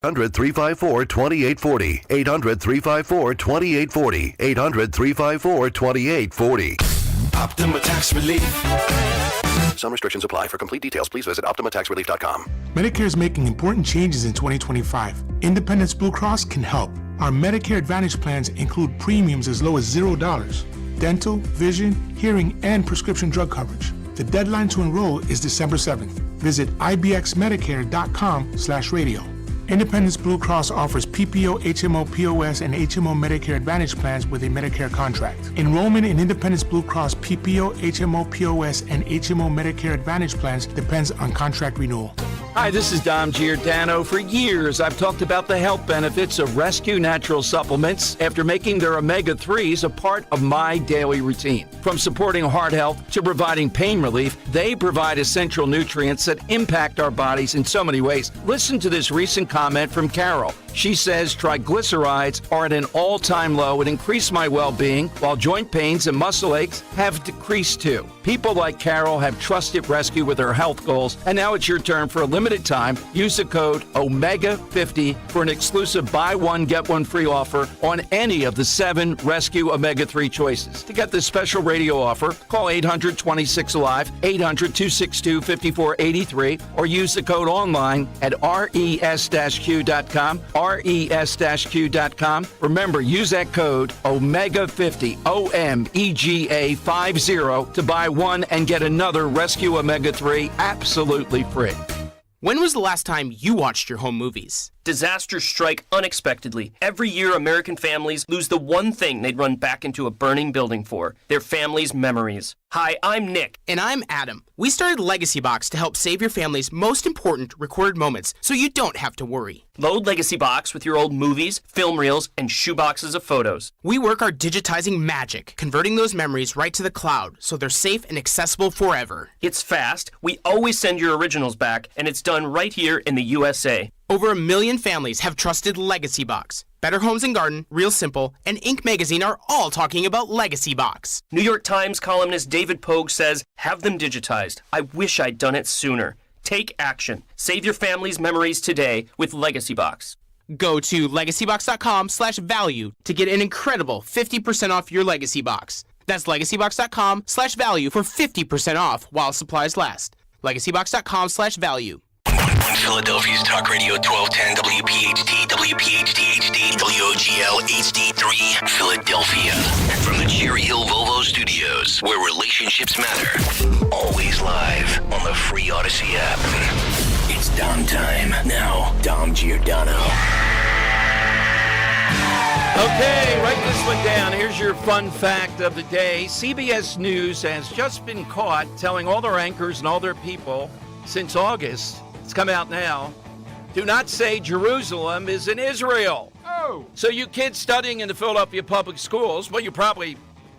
800-354-2840. 800-354-2840. 800-354-2840. Optima Tax Relief. Some restrictions apply. For complete details, please visit OptimaTaxRelief.com. Medicare is making important changes in 2025. Independence Blue Cross can help. Our Medicare Advantage plans include premiums as low as $0, dental, vision, hearing, and prescription drug coverage. The deadline to enroll is December 7th. Visit ibxmedicare.com/radio. Independence Blue Cross offers PPO, HMO, POS, and HMO Medicare Advantage plans with a Medicare contract. Enrollment in Independence Blue Cross PPO, HMO, POS, and HMO Medicare Advantage plans depends on contract renewal. Hi, this is Dom Giordano. For years, I've talked about the health benefits of Rescue Natural Supplements after making their omega-3s a part of my daily routine. From supporting heart health to providing pain relief, they provide essential nutrients that impact our bodies in so many ways. Listen to this recent comment from Carol. She says triglycerides are at an all-time low and increase my well-being, while joint pains and muscle aches have decreased too. People like Carol have trusted Rescue with their health goals, and now it's your turn. For a limited time, use the code OMEGA50 for an exclusive buy one, get one free offer on any of the 7 Rescue Omega-3 choices. To get this special radio offer, call 800-26-ALIVE, 800-262-5483, or use the code online at res-q.com, res-q.com. Remember, use that code OMEGA50, OMEGA50, to buy one and get another Rescue Omega-3 absolutely free. When was the last time you watched your home movies? Disasters strike unexpectedly. Every year, American families lose the one thing they'd run back into a burning building for: their family's memories. Hi, I'm Nick. And I'm Adam. We started Legacy Box to help save your family's most important recorded moments so you don't have to worry. Load Legacy Box with your old movies, film reels, and shoeboxes of photos. We work our digitizing magic, converting those memories right to the cloud so they're safe and accessible forever. It's fast, we always send your originals back, and it's done right here in the USA. Over 1 million families have trusted Legacy Box. Better Homes and Garden, Real Simple, and Inc. magazine are all talking about Legacy Box. New York Times columnist David Pogue says, "Have them digitized. I wish I'd done it sooner." Take action. Save your family's memories today with Legacy Box. Go to legacybox.com/value to get an incredible 50% off your Legacy Box. That's legacybox.com/value for 50% off while supplies last. legacybox.com/value. Philadelphia's Talk Radio 1210 WPHT, WPHT HD, WOGL HD3, Philadelphia. From the Cherry Hill Volvo Studios, where relationships matter. Always live on the free Odyssey app. It's Dom time. Now, Dom Giordano. Okay, write this one down. Here's your fun fact of the day. CBS News has just been caught telling all their anchors and all their people since August, it's come out now, do not say Jerusalem is in Israel. Oh. So you kids studying in the Philadelphia public schools, well, you probably,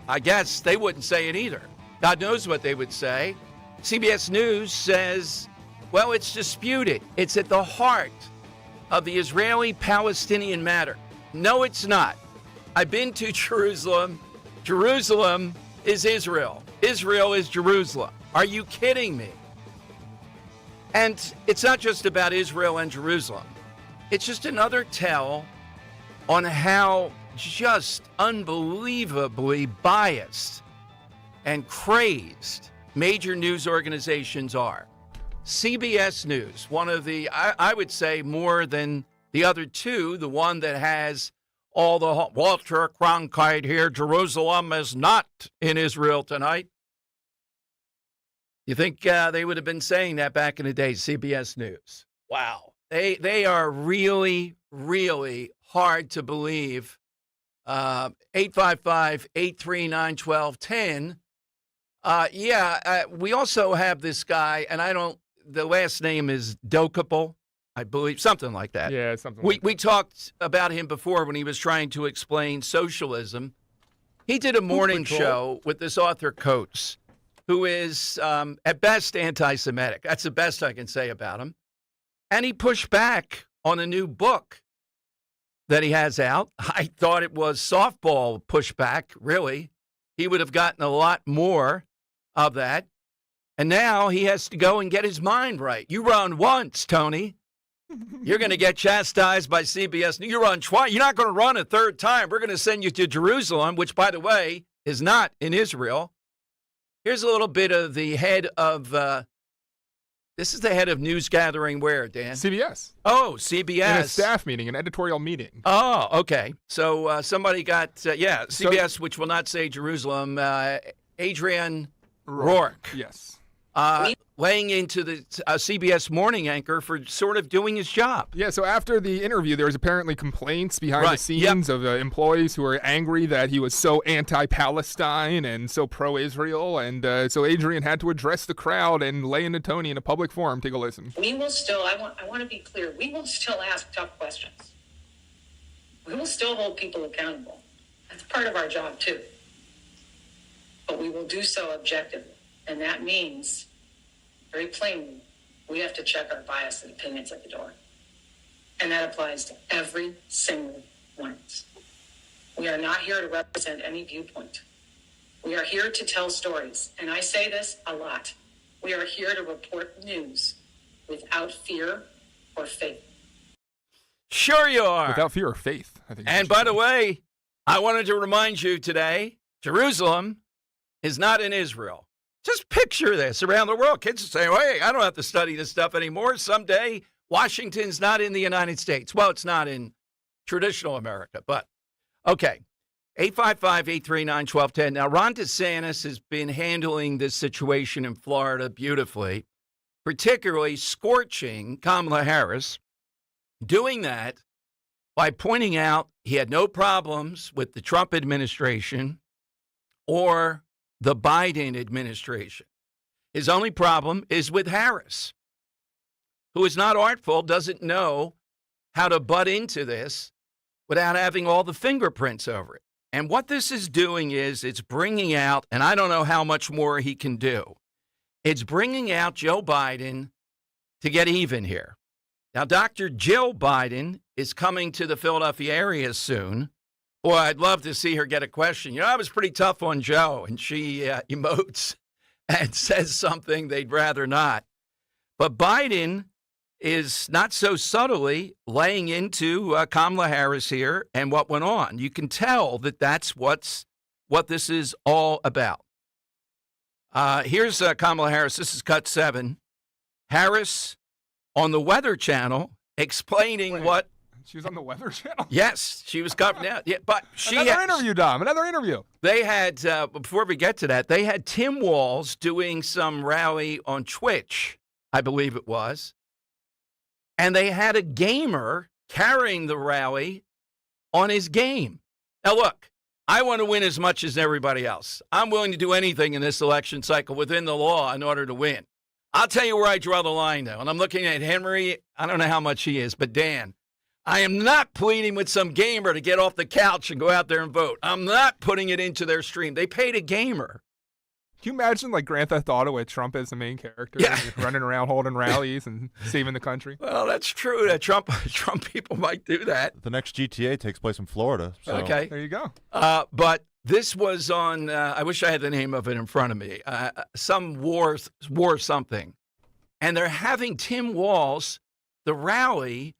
I guess, they wouldn't say it either. God knows what they would say. CBS News says, well, it's disputed. It's at the heart of the Israeli-Palestinian matter. No, it's not. I've been to Jerusalem. Jerusalem is Israel. Israel is Jerusalem. Are you kidding me? And it's not just about Israel and Jerusalem. It's just another tell on how just unbelievably biased and crazed major news organizations are. CBS News, one of the, I would say more than the other two, the one that has all the Walter Cronkite here, Jerusalem is not in Israel tonight. You think they would have been saying that back in the day, CBS News? Wow. They are really, really hard to believe. 855-839-1210. We also have this guy, and the last name is Dokapel, I believe, something like that. Yeah, something like that. We talked about him before when he was trying to explain socialism. He did a morning show with this author, Coates, who is, at best, anti-Semitic. That's the best I can say about him. And he pushed back on a new book that he has out. I thought it was softball pushback, really. He would have gotten a lot more of that. And now he has to go and get his mind right. You run once, Tony. You're going to get chastised by CBS. You're not going to run a third time. We're going to send you to Jerusalem, which, by the way, is not in Israel. Here's a little bit of the head of this is the head of news gathering where, Dan? CBS. Oh, CBS. In a staff meeting, an editorial meeting. Oh, okay. So somebody got, CBS, which will not say Jerusalem, Adrian Rourke. Yes. Laying into the CBS morning anchor for sort of doing his job. Yeah, so after the interview, there was apparently complaints behind the scenes of employees who were angry that he was so anti-Palestine and so pro-Israel, and so Adrian had to address the crowd and lay into Tony in a public forum. Take a listen. We will still, I want to be clear, we will still ask tough questions. We will still hold people accountable. That's part of our job, too. But we will do so objectively, and that means, very plainly, we have to check our bias and opinions at the door. And that applies to every single one of us. We are not here to represent any viewpoint. We are here to tell stories. And I say this a lot. We are here to report news without fear or faith. Sure you are. Without fear or faith, I think. And by the way, I wanted to remind you today, Jerusalem is not in Israel. Just picture this around the world. Kids are saying, hey, I don't have to study this stuff anymore. Someday, Washington's not in the United States. Well, it's not in traditional America, but okay. 855-839-1210. Now, Ron DeSantis has been handling this situation in Florida beautifully, particularly scorching Kamala Harris, doing that by pointing out he had no problems with the Trump administration or the Biden administration. His only problem is with Harris, who is not artful, doesn't know how to butt into this without having all the fingerprints over it. And what this is doing is it's bringing out, and I don't know how much more he can do, it's bringing out Joe Biden to get even here. Now, Dr. Jill Biden is coming to the Philadelphia area soon. Boy, I'd love to see her get a question. You know, I was pretty tough on Joe, and she emotes and says something they'd rather not. But Biden is not so subtly laying into Kamala Harris here and what went on. You can tell that that's what this is all about. Here's Kamala Harris. This is cut 7. Harris on the Weather Channel explaining what. She was on the Weather Channel? Yes, she was covering out. Yeah, but Another interview, Dom. Another interview. They had, before we get to that, they had Tim Walz doing some rally on Twitch, I believe it was. And they had a gamer carrying the rally on his game. Now, look, I want to win as much as everybody else. I'm willing to do anything in this election cycle within the law in order to win. I'll tell you where I draw the line, though. And I'm looking at Henry. I don't know how much he is, but Dan. I am not pleading with some gamer to get off the couch and go out there and vote. I'm not putting it into their stream. They paid a gamer. Can you imagine like Grand Theft Auto with Trump as the main character, running around holding rallies and saving the country? Well, that's true. That Trump people might do that. The next GTA takes place in Florida. So. Okay. There you go. But this was on, I wish I had the name of it in front of me, some war something. And they're having Tim Walz, the rally,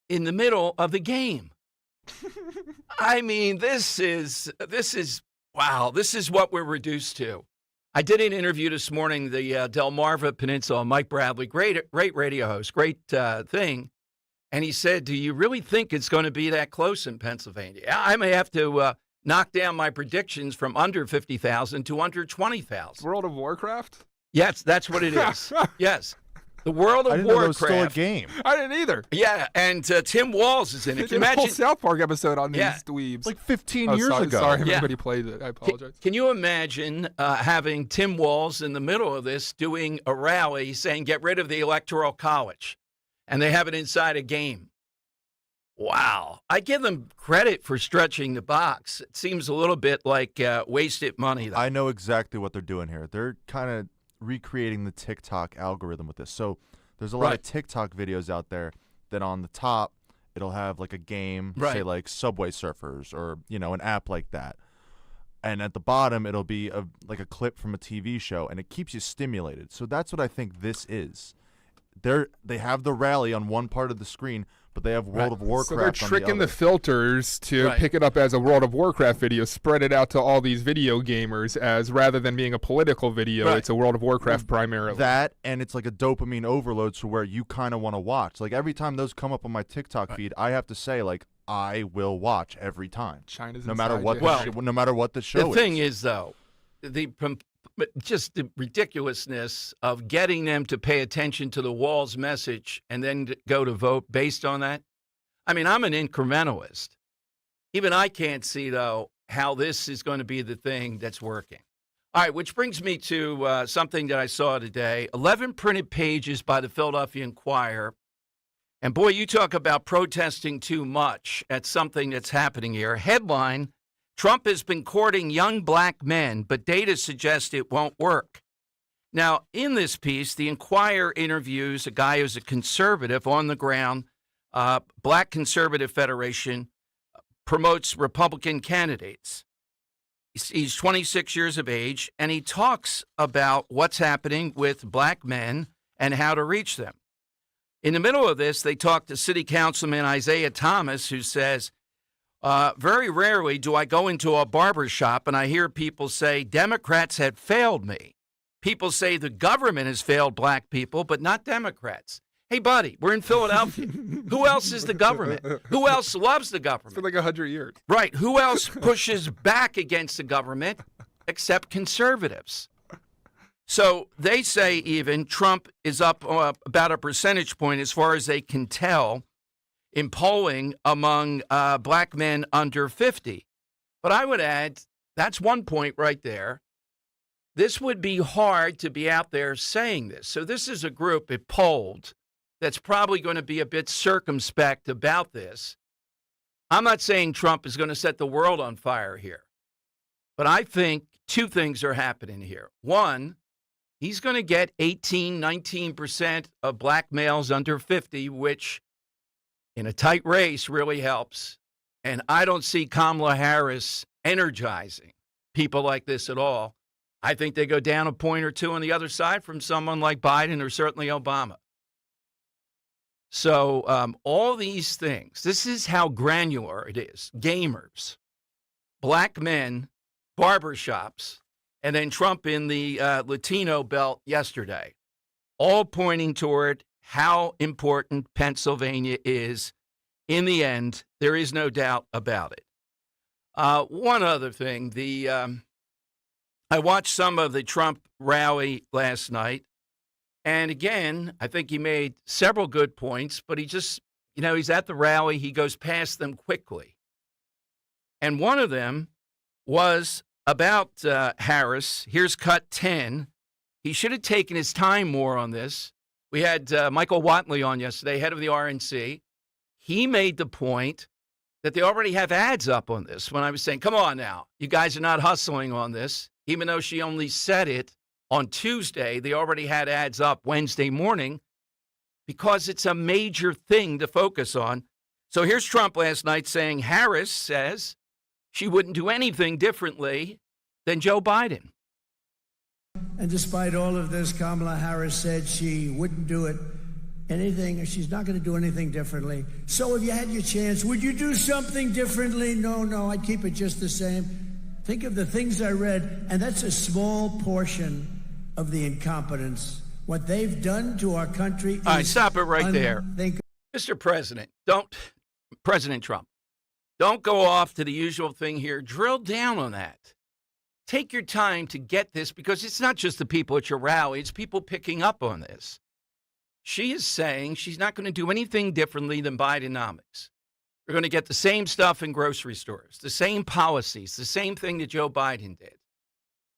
in the middle of the game. I mean, this is wow. This is what we're reduced to. I did an interview this morning, the Delmarva Peninsula, Mike Bradley, great radio host, great thing. And he said, do you really think it's going to be that close in Pennsylvania? I may have to knock down my predictions from under 50,000 to under 20,000. World of Warcraft? Yes, that's what it is. Yes. The World of I didn't know Warcraft. that was still a game. I didn't either. Yeah, and Tim Walz is in it. They did a whole South Park episode on these dweebs. Like 15 years ago. Sorry, everybody played it. I apologize. Can you imagine having Tim Walz in the middle of this doing a rally saying, get rid of the Electoral College, and they have it inside a game? Wow. I give them credit for stretching the box. It seems a little bit like wasted money, though. I know exactly what they're doing here. They're kind of recreating the TikTok algorithm with this. So there's a lot of TikTok videos out there that on the top it'll have like a game, say like Subway Surfers or, you know, an app like that. And at the bottom it'll be like a clip from a TV show, and it keeps you stimulated. So that's what I think this is. they have the rally on one part of the screen, but they have World of Warcraft. So they're tricking on the filters to pick it up as a World of Warcraft video, spread it out to all these video gamers as rather than being a political video, it's a World of Warcraft primarily. That, and it's like a dopamine overload to where you kind of want to watch. Like every time those come up on my TikTok feed, I have to say like I will watch every time. China's no matter what no matter what the show is. The thing is though, just the ridiculousness of getting them to pay attention to the wall's message and then go to vote based on that. I mean, I'm an incrementalist. Even I can't see, though, how this is going to be the thing that's working. All right, which brings me to something that I saw today. 11 printed pages by the Philadelphia Inquirer. And, boy, you talk about protesting too much at something that's happening here. Headline, Trump has been courting young black men, but data suggests it won't work. Now, in this piece, the Inquirer interviews a guy who's a conservative on the ground. Black Conservative Federation promotes Republican candidates. He's 26 years of age, and he talks about what's happening with black men and how to reach them. In the middle of this, they talk to City Councilman Isaiah Thomas, who says, very rarely do I go into a barber shop and I hear people say, Democrats have failed me. People say the government has failed black people, but not Democrats. Hey, buddy, we're in Philadelphia. Who else is the government? Who else loves the government? For like 100 years. Right. Who else pushes back against the government except conservatives? So they say even Trump is up about a percentage point as far as they can tell in polling among black men under 50. But I would add, that's one point right there. This would be hard to be out there saying this. So this is a group it polled that's probably going to be a bit circumspect about this. I'm not saying Trump is going to set the world on fire here, but I think two things are happening here. One, he's going to get 19% of black males under 50, which in a tight race really helps. And I don't see Kamala Harris energizing people like this at all. I think they go down a point or two on the other side from someone like Biden or certainly Obama. So all these things, this is how granular it is. Gamers, black men, barbershops, and then Trump in the Latino belt yesterday, all pointing toward how important Pennsylvania is. In the end, there is no doubt about it. One other thing, I watched some of the Trump rally last night. And again, I think he made several good points, but he just, he's at the rally. He goes past them quickly. And one of them was about Harris. Here's cut 10. He should have taken his time more on this. We had Michael Watley on yesterday, head of the RNC. He made the point that they already have ads up on this when I was saying, come on now, you guys are not hustling on this. Even though she only said it on Tuesday, they already had ads up Wednesday morning because it's a major thing to focus on. So here's Trump last night saying Harris says she wouldn't do anything differently than Joe Biden. And despite all of this, Kamala Harris said she wouldn't do anything, she's not going to do anything differently. So if you had your chance, would you do something differently? No, I'd keep it just the same. Think of the things I read, and that's a small portion of the incompetence. What they've done to our country is... All right, stop it right there. Mr. President, President Trump, don't go off to the usual thing here. Drill down on that. Take your time to get this, because it's not just the people at your rally, it's people picking up on this. She is saying she's not going to do anything differently than Bidenomics. We're going to get the same stuff in grocery stores, the same policies, the same thing that Joe Biden did.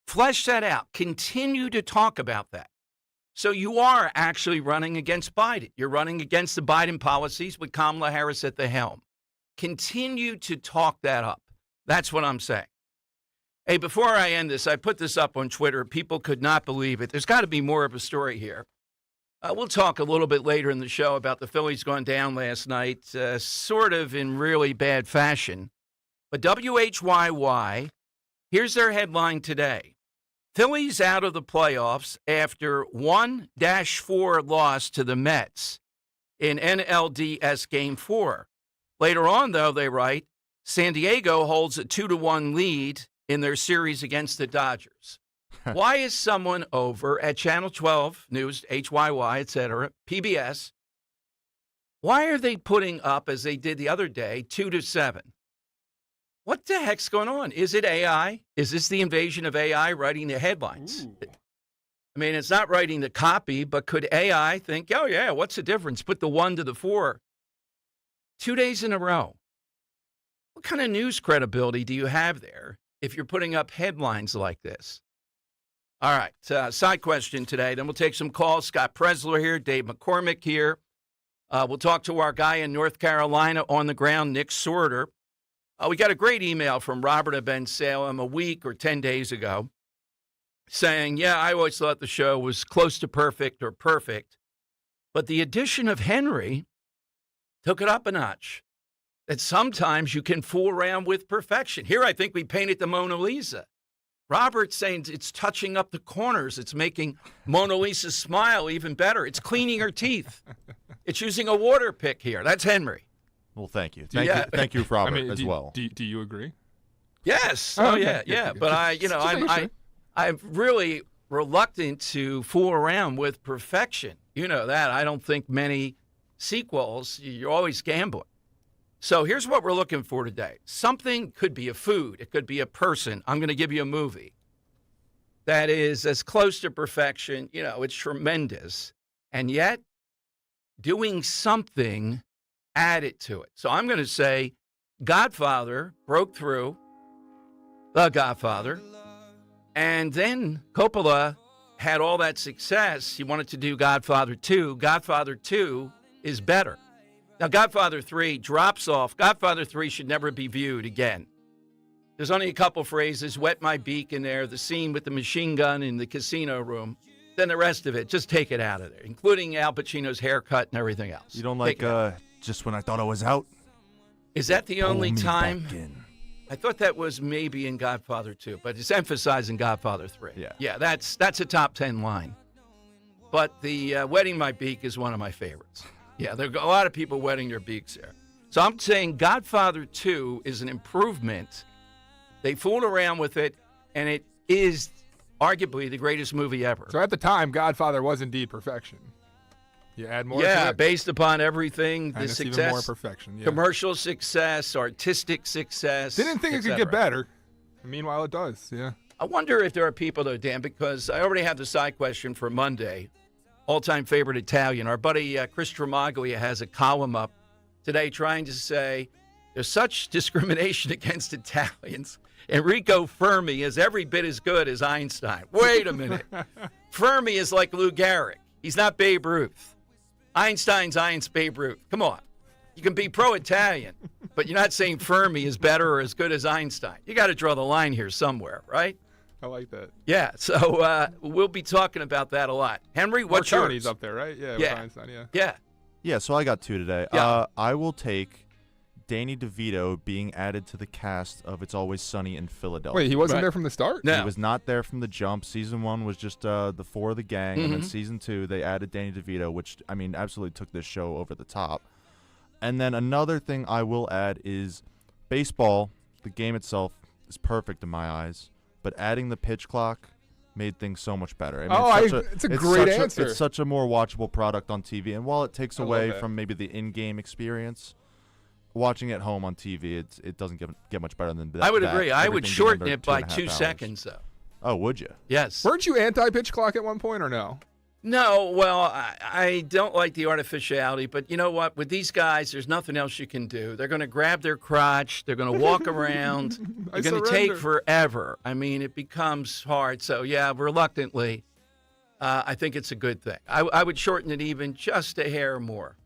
Flesh that out. Continue to talk about that. So you are actually running against Biden. You're running against the Biden policies with Kamala Harris at the helm. Continue to talk that up. That's what I'm saying. Hey, before I end this, I put this up on Twitter. People could not believe it. There's got to be more of a story here. We'll talk a little bit later in the show about the Phillies going down last night, sort of in really bad fashion. But WHYY, here's their headline today. Phillies out of the playoffs after 1-4 loss to the Mets in NLDS Game 4. Later on, though, they write, San Diego holds a 2-1 lead in their series against the Dodgers. Why is someone over at Channel 12 News, HYY, etc., PBS, why are they putting up, as they did the other day, 2-7? What the heck's going on? Is it AI? Is this the invasion of AI writing the headlines? Ooh. I mean, it's not writing the copy, but could AI think, oh, yeah, what's the difference? Put the 1 to the 4. 2 days in a row. What kind of news credibility do you have there if you're putting up headlines like this? All right, side question today. Then we'll take some calls. Scott Presler here, Dave McCormick here. We'll talk to our guy in North Carolina on the ground, Nick Sorter. We got a great email from Robert of Ben Salem a week or 10 days ago saying, yeah, I always thought the show was close to perfect or perfect, but the addition of Henry took it up a notch. That sometimes you can fool around with perfection. Here I think we painted the Mona Lisa. Robert's saying it's touching up the corners. It's making Mona Lisa smile even better. It's cleaning her teeth. It's using a water pick here. That's Henry. Well, thank you. Thank you, Robert, as well. Do you agree? Yes. Oh, yeah, yeah. But I'm really reluctant to fool around with perfection. You know that. I don't think many sequels, you're always gambling. So here's what we're looking for today. Something could be a food. It could be a person. I'm going to give you a movie that is as close to perfection. You know, it's tremendous. And yet, doing something added to it. So I'm going to say Godfather broke through The Godfather. And then Coppola had all that success. He wanted to do Godfather 2. Godfather 2 is better. Now, Godfather 3 drops off. Godfather 3 should never be viewed again. There's only a couple phrases, wet my beak in there, the scene with the machine gun in the casino room. Then the rest of it, just take it out of there, including Al Pacino's haircut and everything else. You don't like Just When I Thought I Was Out? Is that the only time? I thought that was maybe in Godfather 2, but it's emphasized in Godfather 3. Yeah, that's a top 10 line. But the wetting my beak is one of my favorites. Yeah, there are a lot of people wetting their beaks there. So I'm saying Godfather 2 is an improvement. They fooled around with it, and it is arguably the greatest movie ever. So at the time, Godfather was indeed perfection. You add more to it? Yeah, based upon everything, the success. Even more perfection, yeah. Commercial success, artistic success. Didn't think it could get better. Meanwhile, it does, yeah. I wonder if there are people, though, Dan, because I already have the side question for Monday. All-time favorite Italian. Our buddy Chris Tramaglia has a column up today trying to say there's such discrimination against Italians. Enrico Fermi is every bit as good as Einstein. Wait a minute. Fermi is like Lou Gehrig. He's not Babe Ruth. Einstein's Babe Ruth. Come on. You can be pro-Italian, but you're not saying Fermi is better or as good as Einstein. You got to draw the line here somewhere, right? I like that. Yeah, so we'll be talking about that a lot. Henry, what's yours? Tony's up there, right? Yeah, with Einstein, Yeah, so I got two today. Yeah. I will take Danny DeVito being added to the cast of It's Always Sunny in Philadelphia. Wait, he wasn't there from the start? No. He was not there from the jump. Season 1 was just the four of the gang, and then Season 2, they added Danny DeVito, which, I mean, absolutely took this show over the top. And then another thing I will add is baseball, the game itself, is perfect in my eyes. But adding the pitch clock made things so much better. I mean, it's a great answer. It's such a more watchable product on TV. And while it takes away from maybe the in-game experience, watching at home on TV, it doesn't get much better than that. I would agree. I would shorten it by 2 seconds, though. Oh, would you? Yes. Weren't you anti-pitch clock at one point, or no? No, well, I don't like the artificiality, but you know what? With these guys, there's nothing else you can do. They're going to grab their crotch. They're going to walk around. They're going to take forever. I mean, it becomes hard. So, yeah, reluctantly, I think it's a good thing. I would shorten it even just a hair more.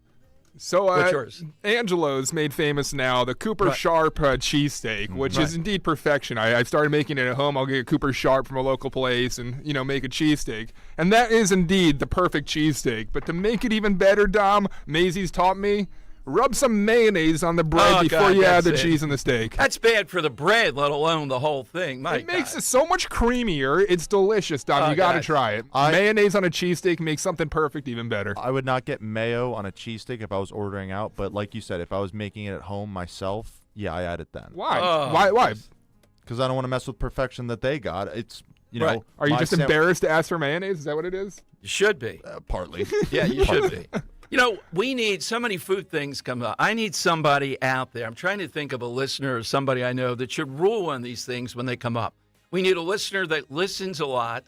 So, what's yours? Angelo's made famous now, the Cooper Sharp cheesesteak, which is indeed perfection. I started making it at home. I'll get a Cooper Sharp from a local place and, make a cheesesteak. And that is indeed the perfect cheesesteak. But to make it even better, Dom, Maisie's taught me, Rub some mayonnaise on the bread before you add the cheese and the steak. That's bad for the bread, let alone the whole thing. It makes it so much creamier. It's delicious, Dom. You got to try it. Mayonnaise on a cheesesteak makes something perfect even better. I would not get mayo on a cheesesteak if I was ordering out, but like you said, if I was making it at home myself, yeah, I add it then. Why? Why? Because I don't want to mess with perfection that they got. It's, you know. Are you just embarrassed to ask for mayonnaise? Is that what it is? You should be. Partly. Yeah, you should be. You know, we need so many food things come up. I need somebody out there. I'm trying to think of a listener or somebody I know that should rule on these things when they come up. We need a listener that listens a lot,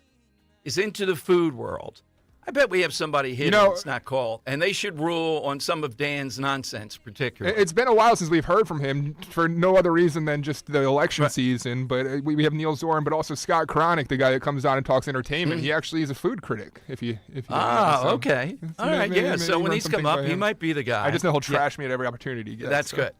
is into the food world. I bet we have somebody here that's not called, and they should rule on some of Dan's nonsense particularly. It's been a while since we've heard from him for no other reason than just the election season, but we have Neil Zorn, but also Scott Cronick, the guy that comes on and talks entertainment. He actually is a food critic, if you okay. All right, so when he's come up, he might be the guy. I just know he'll trash me at every opportunity he gets. That's good.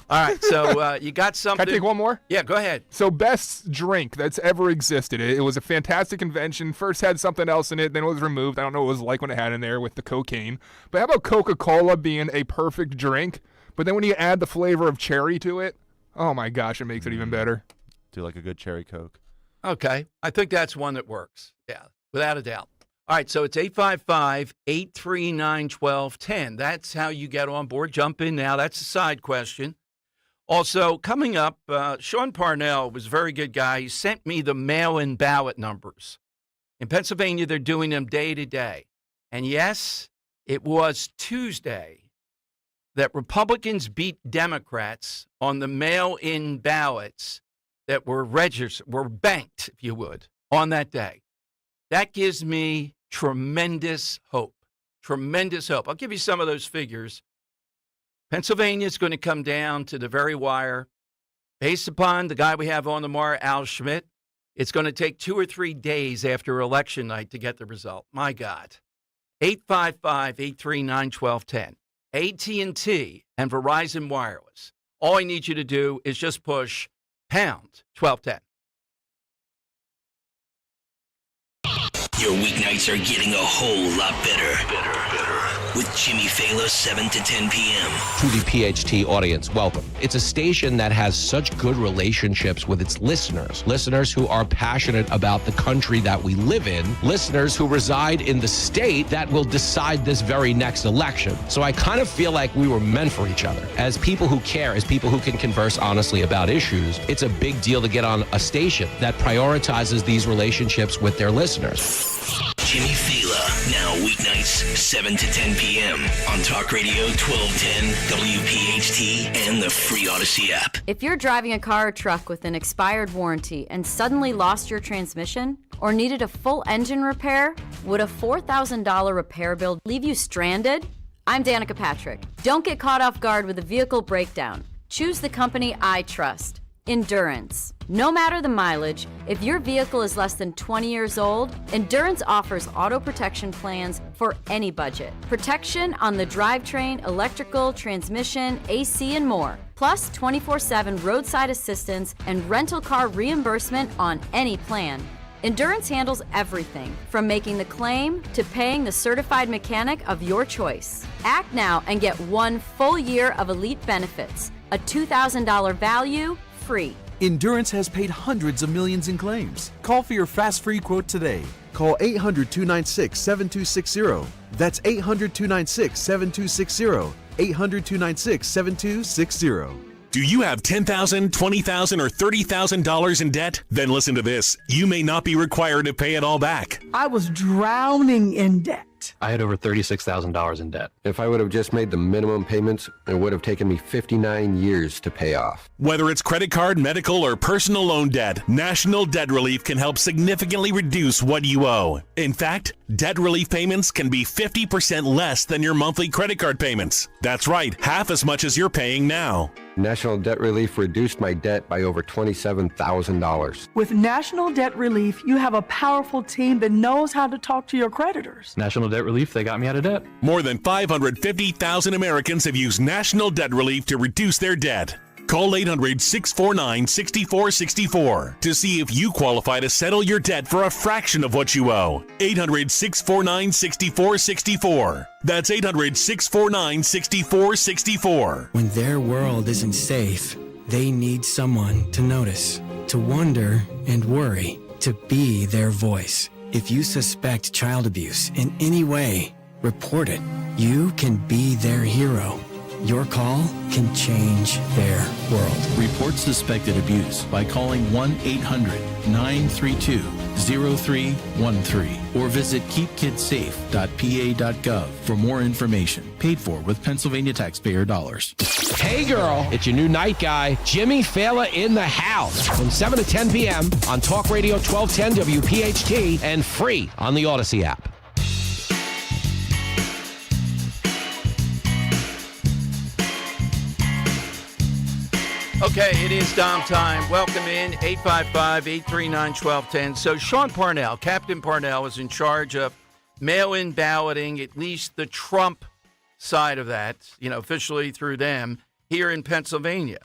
All right, so you got something. Can I take one more? Yeah, go ahead. So best drink that's ever existed. It was a fantastic invention. First had something else in it, then it was removed. I don't know what it was like when it had in there with the cocaine. But how about Coca-Cola being a perfect drink? But then when you add the flavor of cherry to it, oh my gosh, it makes it even better. Do like a good cherry Coke. Okay, I think that's one that works. Yeah, without a doubt. All right, so it's 855-839-1210. That's how you get on board. Jump in now. That's a side question. Also, coming up, Sean Parnell was a very good guy. He sent me the mail-in ballot numbers. In Pennsylvania, they're doing them day to day. And yes, it was Tuesday that Republicans beat Democrats on the mail-in ballots that were registered, were banked, if you would, on that day. That gives me tremendous hope. Tremendous hope. I'll give you some of those figures. Pennsylvania is going to come down to the very wire. Based upon the guy we have on tomorrow, Al Schmidt, it's going to take 2 or 3 days after election night to get the result. My God. 855-839-1210. AT&T and Verizon Wireless. All I need you to do is just push pound 1210. Your weeknights are getting a whole lot better. With Jimmy Fallon, 7 to 10 p.m. To the PHT audience, welcome. It's a station that has such good relationships with its listeners. Listeners who are passionate about the country that we live in. Listeners who reside in the state that will decide this very next election. So I kind of feel like we were meant for each other. As people who care, as people who can converse honestly about issues, it's a big deal to get on a station that prioritizes these relationships with their listeners. Jimmy Fallon, now weeknights, 7 to 10 p.m. on Talk Radio 1210, WPHT, and the free Odyssey app. If you're driving a car or truck with an expired warranty and suddenly lost your transmission or needed a full engine repair, would a $4,000 repair bill leave you stranded? I'm Danica Patrick. Don't get caught off guard with a vehicle breakdown. Choose the company I trust. Endurance. No matter the mileage, if your vehicle is less than 20 years old, Endurance offers auto protection plans for any budget. Protection on the drivetrain, electrical, transmission, AC, and more. Plus 24/7 roadside assistance and rental car reimbursement on any plan. Endurance handles everything from making the claim to paying the certified mechanic of your choice. Act now and get 1 full year of elite benefits. A $2,000 value, free. Endurance has paid hundreds of millions in claims. Call for your fast free quote today. Call 800-296-7260. That's 800-296-7260. 800-296-7260. Do you have $10,000, $20,000, or $30,000 in debt? Then listen to this. You may not be required to pay it all back. I was drowning in debt. I had over $36,000 in debt. If I would have just made the minimum payments, it would have taken me 59 years to pay off. Whether it's credit card, medical, or personal loan debt, National Debt Relief can help significantly reduce what you owe. In fact, debt relief payments can be 50% less than your monthly credit card payments. That's right, half as much as you're paying now. National Debt Relief reduced my debt by over $27,000. With National Debt Relief, you have a powerful team that knows how to talk to your creditors. National Debt Relief, they got me out of debt. More than 550,000 Americans have used National Debt Relief to reduce their debt. Call 800-649-6464 to see if you qualify to settle your debt for a fraction of what you owe. 800-649-6464. That's 800-649-6464. When their world isn't safe, they need someone to notice, to wonder and worry, to be their voice. If you suspect child abuse in any way, report it. You can be their hero. Your call can change their world. Report suspected abuse by calling 1-800-932-0313 or visit keepkidssafe.pa.gov for more information. Paid for with Pennsylvania taxpayer dollars. Hey girl, it's your new night guy, Jimmy Fallon in the house from 7 to 10 p.m. on Talk Radio 1210 WPHT and free on the Odyssey app. Okay, it is Dom time. Welcome in, 855-839-1210. So Sean Parnell, Captain Parnell, is in charge of mail-in balloting, at least the Trump side of that, officially through them, here in Pennsylvania.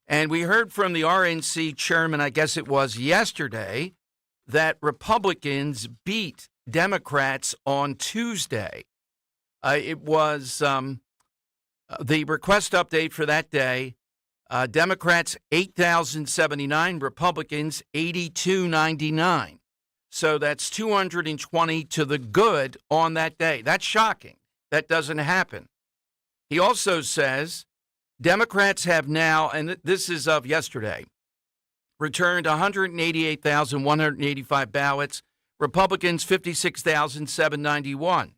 And we heard from the RNC chairman, I guess it was yesterday, that Republicans beat Democrats on Tuesday. It was the request update for that day. Democrats 8,079, Republicans 8,299. So that's 220 to the good on that day. That's shocking. That doesn't happen. He also says Democrats have now, and this is of yesterday, returned 188,185 ballots, Republicans 56,791.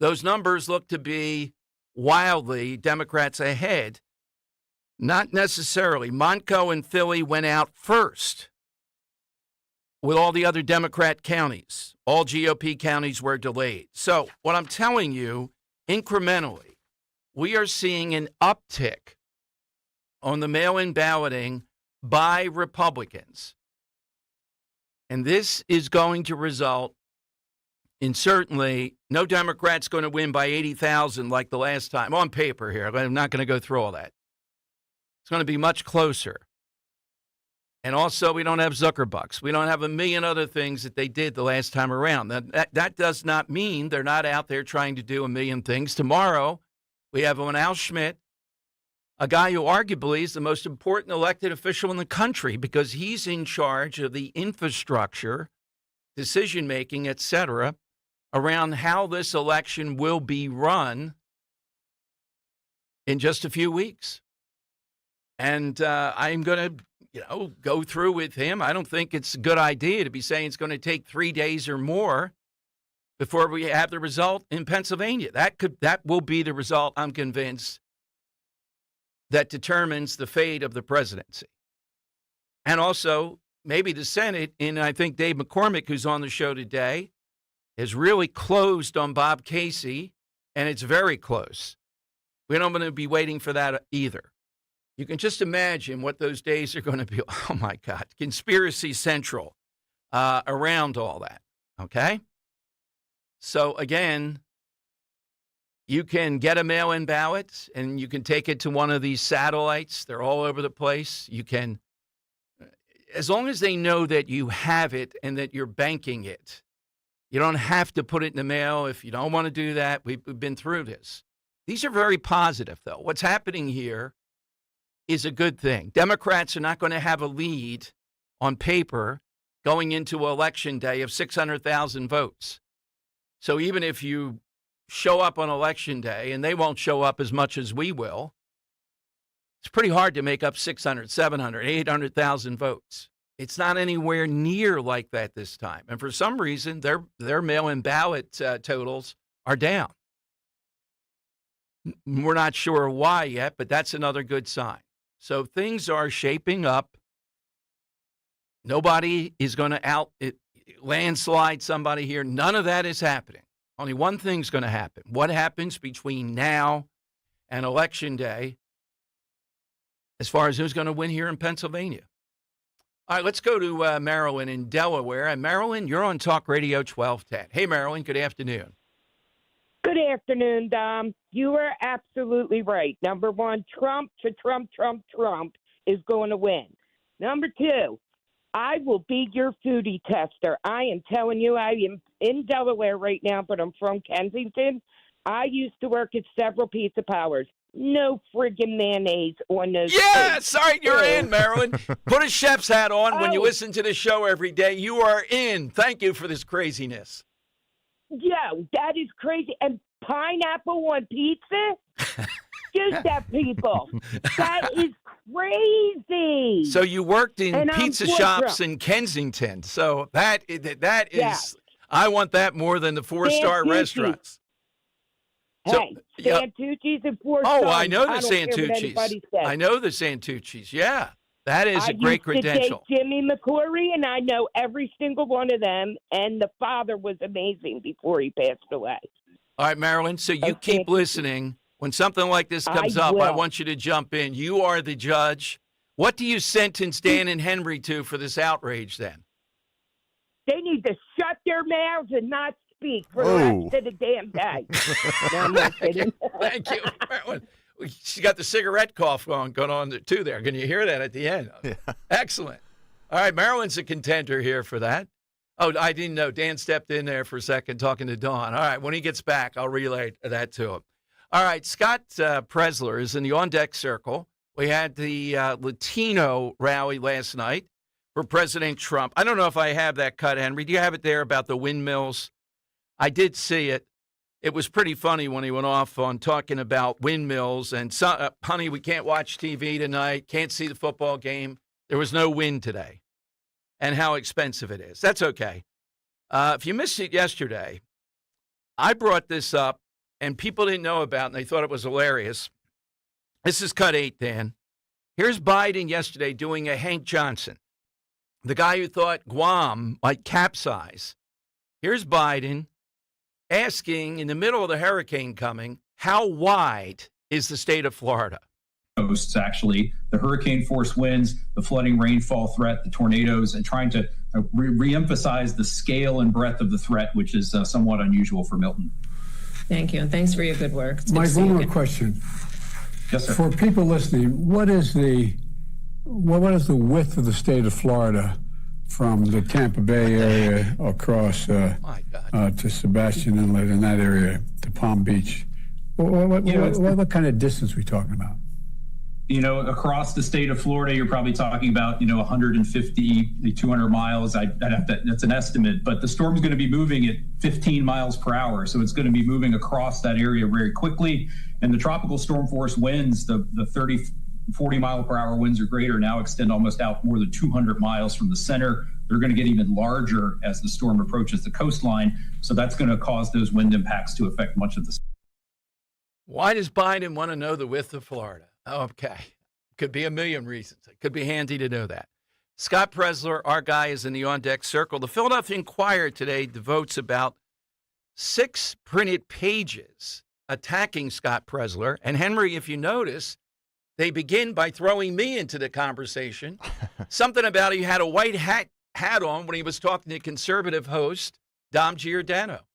Those numbers look to be wildly Democrats ahead. Not necessarily. Montco and Philly went out first with all the other Democrat counties. All GOP counties were delayed. So what I'm telling you, incrementally, we are seeing an uptick on the mail-in balloting by Republicans. And this is going to result in certainly no Democrat's going to win by 80,000 like the last time. On paper here. I'm not going to go through all that. It's going to be much closer. And also, we don't have Zuckerbucks. We don't have a million other things that they did the last time around. That does not mean they're not out there trying to do a million things. Tomorrow, we have Al Schmidt, a guy who arguably is the most important elected official in the country because he's in charge of the infrastructure, decision-making, et cetera, around how this election will be run in just a few weeks. And I'm going to, go through with him. I don't think it's a good idea to be saying it's going to take 3 days or more before we have the result in Pennsylvania. That will be the result, I'm convinced, that determines the fate of the presidency. And also, maybe the Senate, and I think Dave McCormick, who's on the show today, is really closed on Bob Casey, and it's very close. We don't want to be waiting for that either. You can just imagine what those days are going to be. Oh, my God. Conspiracy Central around all that. Okay? So, again, you can get a mail-in ballot, and you can take it to one of these satellites. They're all over the place. You can, as long as they know that you have it and that you're banking it. You don't have to put it in the mail if you don't want to do that. We've been through this. These are very positive, though. What's happening here is a good thing. Democrats are not going to have a lead on paper going into Election Day of 600,000 votes. So even if you show up on Election Day, and they won't show up as much as we will, it's pretty hard to make up 600, 700, 800,000 votes. It's not anywhere near like that this time. And for some reason, their mail-in ballot totals are down. We're not sure why yet, but that's another good sign. So things are shaping up. Nobody is going to landslide somebody here. None of that is happening. Only one thing's going to happen. What happens between now and Election Day as far as who's going to win here in Pennsylvania? All right, let's go to Marilyn in Delaware. And Marilyn, you're on Talk Radio 1210. Hey, Marilyn, good afternoon. Good afternoon, Dom. You are absolutely right. Number one, Trump is going to win. Number two, I will be your foodie tester. I am telling you, I am in Delaware right now, but I'm from Kensington. I used to work at several Pizza Powers. No friggin' mayonnaise on those. Yeah, sorry, you're in, Marilyn. Put a chef's hat on when you listen to the show every day. You are in. Thank you for this craziness. Yeah, that is crazy. And pineapple on pizza? Just that, people. That is crazy. So you worked in pizza shops in Kensington. So that is, I want that more than the four-star restaurants. Hey, Santucci's and Four Oh, Stars. I know the I don't care what Santucci's. anybody says. I know the Santucci's. Yeah, that is a great credential. I used to date Jimmy McClory, and I know every single one of them. And the father was amazing before he passed away. All right, Marilyn. So you keep listening. When something like this comes up, I want you to jump in. You are the judge. What do you sentence Dan and Henry to for this outrage? Then they need to shut their mouths and not speak for the rest of the damn day. No, I'm not kidding. Thank you, Marilyn. She got the cigarette cough going on too there. Can you hear that at the end? Yeah. Excellent. All right, Marilyn's a contender here for that. Oh, I didn't know. Dan stepped in there for a second talking to Dawn. All right, when he gets back, I'll relay that to him. All right, Scott Presler is in the on-deck circle. We had the Latino rally last night for President Trump. I don't know if I have that cut, Henry. Do you have it there about the windmills? I did see it. It was pretty funny when he went off on talking about windmills and, honey, we can't watch TV tonight, can't see the football game. There was no wind today, and how expensive it is. That's okay. If you missed it yesterday, I brought this up, and people didn't know about it, and they thought it was hilarious. This is cut 8, Dan. Here's Biden yesterday doing a Hank Johnson, the guy who thought Guam might capsize. Here's Biden asking, in the middle of the hurricane coming, how wide is the state of Florida? Coasts, actually, the hurricane force winds, the flooding rainfall threat, the tornadoes, and trying to reemphasize the scale and breadth of the threat, which is somewhat unusual for Milton. Thank you, and thanks for your good work. Mike, one more question. Yes, sir. For people listening, what is the width of the state of Florida from the Tampa Bay area across to Sebastian Inlet in that area to Palm Beach? What kind of distance are we talking about? You know, across the state of Florida, you're probably talking about, 150, 200 miles. That's an estimate, but the storm's going to be moving at 15 miles per hour. So it's going to be moving across that area very quickly. And the tropical storm force winds, the 30, 40 mile per hour winds or greater, now extend almost out more than 200 miles from the center. They're going to get even larger as the storm approaches the coastline. So that's going to cause those wind impacts to affect much of the. Why does Biden want to know the width of Florida? Okay. Could be a million reasons. It could be handy to know that. Scott Presler, our guy, is in the on-deck circle. The Philadelphia Inquirer today devotes about 6 printed pages attacking Scott Presler. And Henry, if you notice, they begin by throwing me into the conversation. Something about he had a white hat on when he was talking to conservative host Dom Giordano.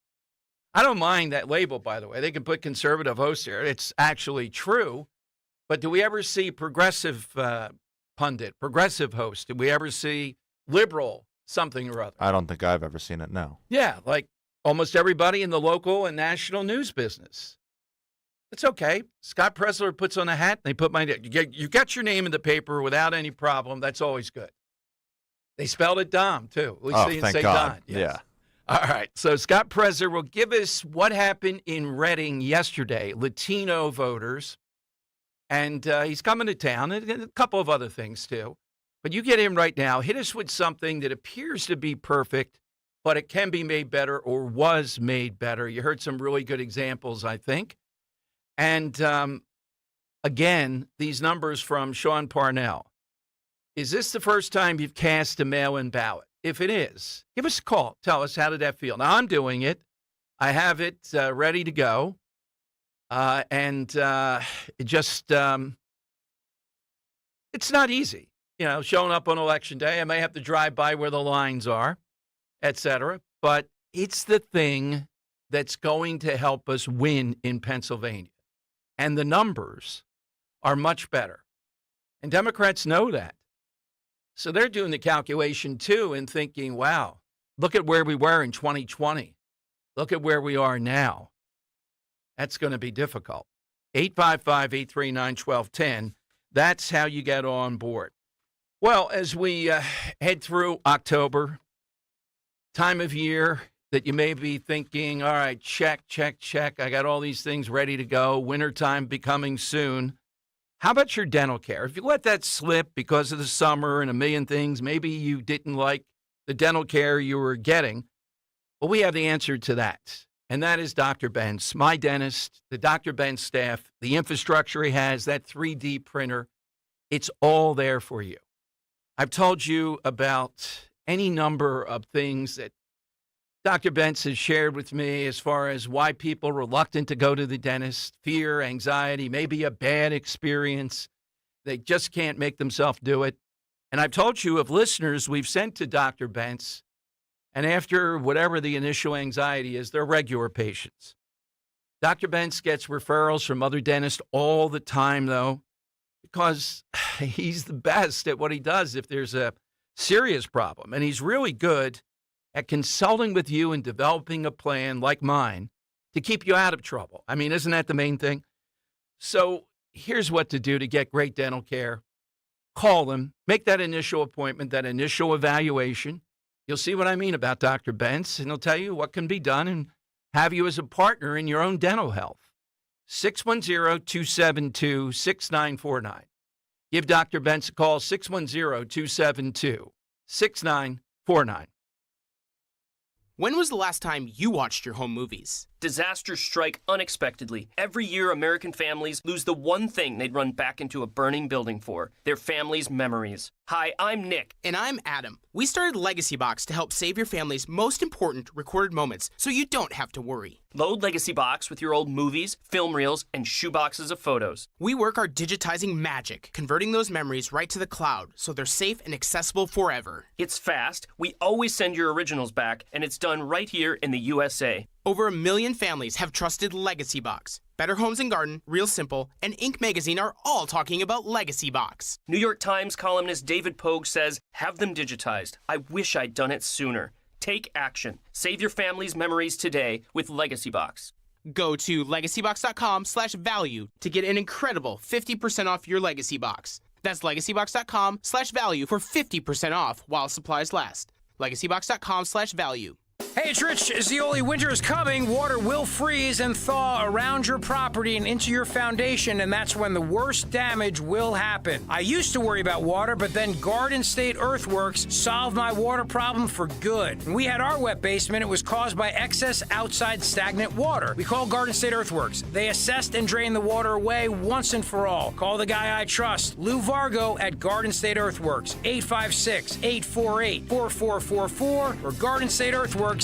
I don't mind that label, by the way. They can put conservative host there. It's actually true. But do we ever see progressive pundit, progressive host? Did we ever see liberal something or other? I don't think I've ever seen it, no. Yeah, like almost everybody in the local and national news business. It's okay. Scott Presler puts on a hat, and they put my name. You got your name in the paper without any problem. That's always good. They spelled it Dom, too. At least they didn't say God. Don. Yes. Yeah. All right. So Scott Presler will give us what happened in Reading yesterday, Latino voters. And he's coming to town, and a couple of other things, too. But you get him right now. Hit us with something that appears to be perfect, but it can be made better or was made better. You heard some really good examples, I think. And, again, these numbers from Sean Parnell. Is this the first time you've cast a mail-in ballot? If it is, give us a call. Tell us, how did that feel? Now, I'm doing it. I have it ready to go. It just, it's not easy, showing up on election day. I may have to drive by where the lines are, et cetera. But it's the thing that's going to help us win in Pennsylvania. And the numbers are much better. And Democrats know that. So they're doing the calculation too and thinking, wow, look at where we were in 2020. Look at where we are now. That's going to be difficult. 855-839-1210. That's how you get on board. Well, as we head through October, time of year that you may be thinking, all right, check. I got all these things ready to go. Wintertime becoming soon. How about your dental care? If you let that slip because of the summer and a million things, maybe you didn't like the dental care you were getting. Well, we have the answer to that. And that is Dr. Bentz, my dentist, the Dr. Bentz staff, the infrastructure he has, that 3D printer. It's all there for you. I've told you about any number of things that Dr. Bentz has shared with me as far as why people are reluctant to go to the dentist, fear, anxiety, maybe a bad experience. They just can't make themselves do it. And I've told you of listeners we've sent to Dr. Bentz, and after whatever the initial anxiety is, they're regular patients. Dr. Bentz gets referrals from other dentists all the time, though, because he's the best at what he does if there's a serious problem. And he's really good at consulting with you and developing a plan like mine to keep you out of trouble. I mean, isn't that the main thing? So here's what to do to get great dental care. Call them, make that initial appointment, that initial evaluation. You'll see what I mean about Dr. Bentz, and he'll tell you what can be done and have you as a partner in your own dental health. 610-272-6949. Give Dr. Bentz a call, 610-272-6949. When was the last time you watched your home movies? Disasters strike unexpectedly. Every year, American families lose the one thing they'd run back into a burning building for, their family's memories. Hi, I'm Nick. And I'm Adam. We started Legacy Box to help save your family's most important recorded moments so you don't have to worry. Load Legacy Box with your old movies, film reels, and shoeboxes of photos. We work our digitizing magic, converting those memories right to the cloud so they're safe and accessible forever. It's fast, we always send your originals back, and it's done right here in the USA. Over 1 million families have trusted Legacy Box. Better Homes and Garden, Real Simple, and Inc. magazine are all talking about Legacy Box. New York Times columnist David Pogue says, have them digitized. I wish I'd done it sooner. Take action. Save your family's memories today with Legacy Box. Go to legacybox.com/value to get an incredible 50% off your Legacy Box. That's legacybox.com/value for 50% off while supplies last. legacybox.com/value. Hey, it's Rich. Zioli, winter is coming. Water will freeze and thaw around your property and into your foundation, and that's when the worst damage will happen. I used to worry about water, but then Garden State Earthworks solved my water problem for good. When we had our wet basement, it was caused by excess outside stagnant water. We called Garden State Earthworks. They assessed and drained the water away once and for all. Call the guy I trust, Lou Vargo at Garden State Earthworks, 856-848-4444 or GardenStateEarthworks.com.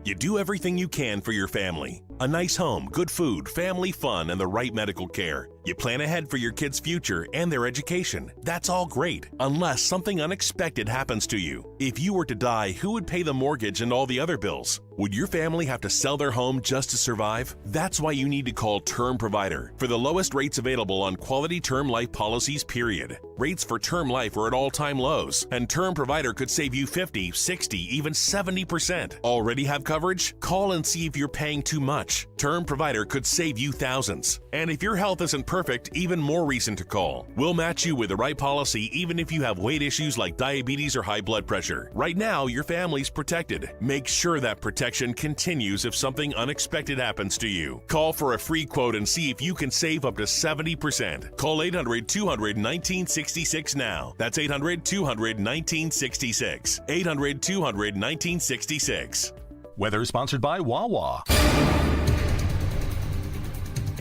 You do everything you can for your family. A nice home, good food, family fun, and the right medical care. You plan ahead for your kids' future and their education. That's all great, unless something unexpected happens to you. If you were to die, who would pay the mortgage and all the other bills? Would your family have to sell their home just to survive? That's why you need to call Term Provider for the lowest rates available on quality term life policies, period. Rates for term life are at all-time lows, and Term Provider could save you 50, 60, even 70%. Already have coverage? Call and see if you're paying too much. Term Provider could save you thousands. And if your health isn't perfect, even more reason to call. We'll match you with the right policy even if you have weight issues like diabetes or high blood pressure. Right now, your family's protected. Make sure that protection continues if something unexpected happens to you. Call for a free quote and see if you can save up to 70%. Call 800-200-1966 now. That's 800-200-1966. 800-200-1966. Weather sponsored by Wawa.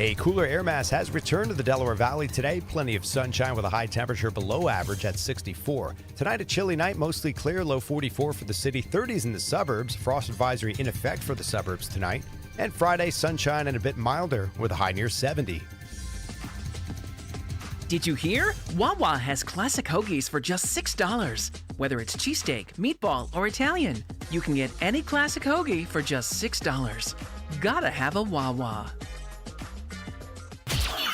A cooler air mass has returned to the Delaware Valley today. Plenty of sunshine with a high temperature below average at 64. Tonight, a chilly night, mostly clear, low 44 for the city, 30s in the suburbs. Frost advisory in effect for the suburbs tonight. And Friday, sunshine and a bit milder with a high near 70. Did you hear? Wawa has classic hoagies for just $6. Whether it's cheesesteak, meatball, or Italian, you can get any classic hoagie for just $6. Gotta have a Wawa.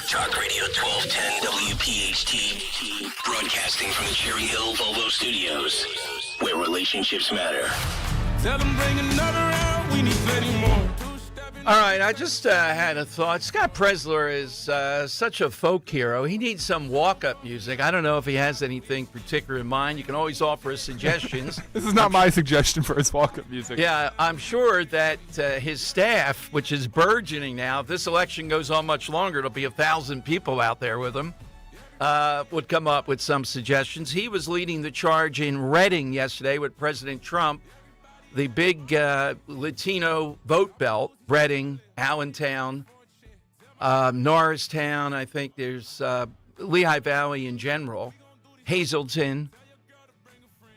Talk Radio 1210 WPHT, broadcasting from the Cherry Hill Volvo Studios, where relationships matter. Tell them bring another round, we need plenty more. All right, I just had a thought. Scott Presler is such a folk hero. He needs some walk-up music. I don't know if he has anything particular in mind. You can always offer us suggestions. This is not my suggestion for his walk-up music. Yeah, I'm sure that his staff, which is burgeoning now, if this election goes on much longer, it'll be 1,000 people out there with him, would come up with some suggestions. He was leading the charge in Reading yesterday with President Trump. The big Latino vote belt, Reading, Allentown, Norristown, I think there's Lehigh Valley in general, Hazleton,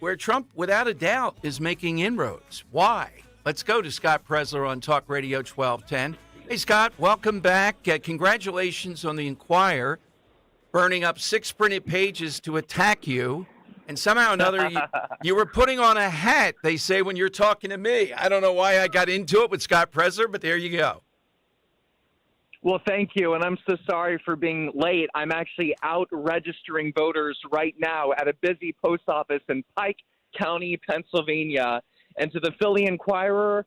where Trump, without a doubt, is making inroads. Why? Let's go to Scott Presler on Talk Radio 1210. Hey, Scott, welcome back. Congratulations on the Inquirer burning up 6 printed pages to attack you. And somehow or another, you were putting on a hat, they say, when you're talking to me. I don't know why I got into it with Scott Presler, but there you go. Well, thank you, and I'm so sorry for being late. I'm actually out registering voters right now at a busy post office in Pike County, Pennsylvania. And to the Philly Inquirer,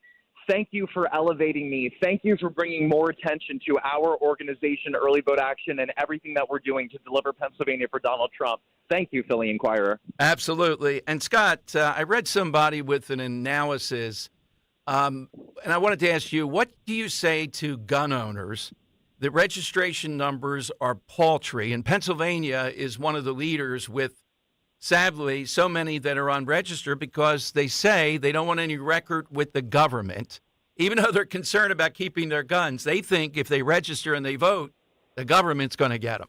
thank you for elevating me. Thank you for bringing more attention to our organization, Early Vote Action, and everything that we're doing to deliver Pennsylvania for Donald Trump. Thank you, Philly Inquirer. Absolutely. And, Scott, I read somebody with an analysis, and I wanted to ask you, what do you say to gun owners? The registration numbers are paltry, and Pennsylvania is one of the leaders with, sadly, so many that are unregistered because they say they don't want any record with the government. Even though they're concerned about keeping their guns, they think if they register and they vote, the government's going to get them.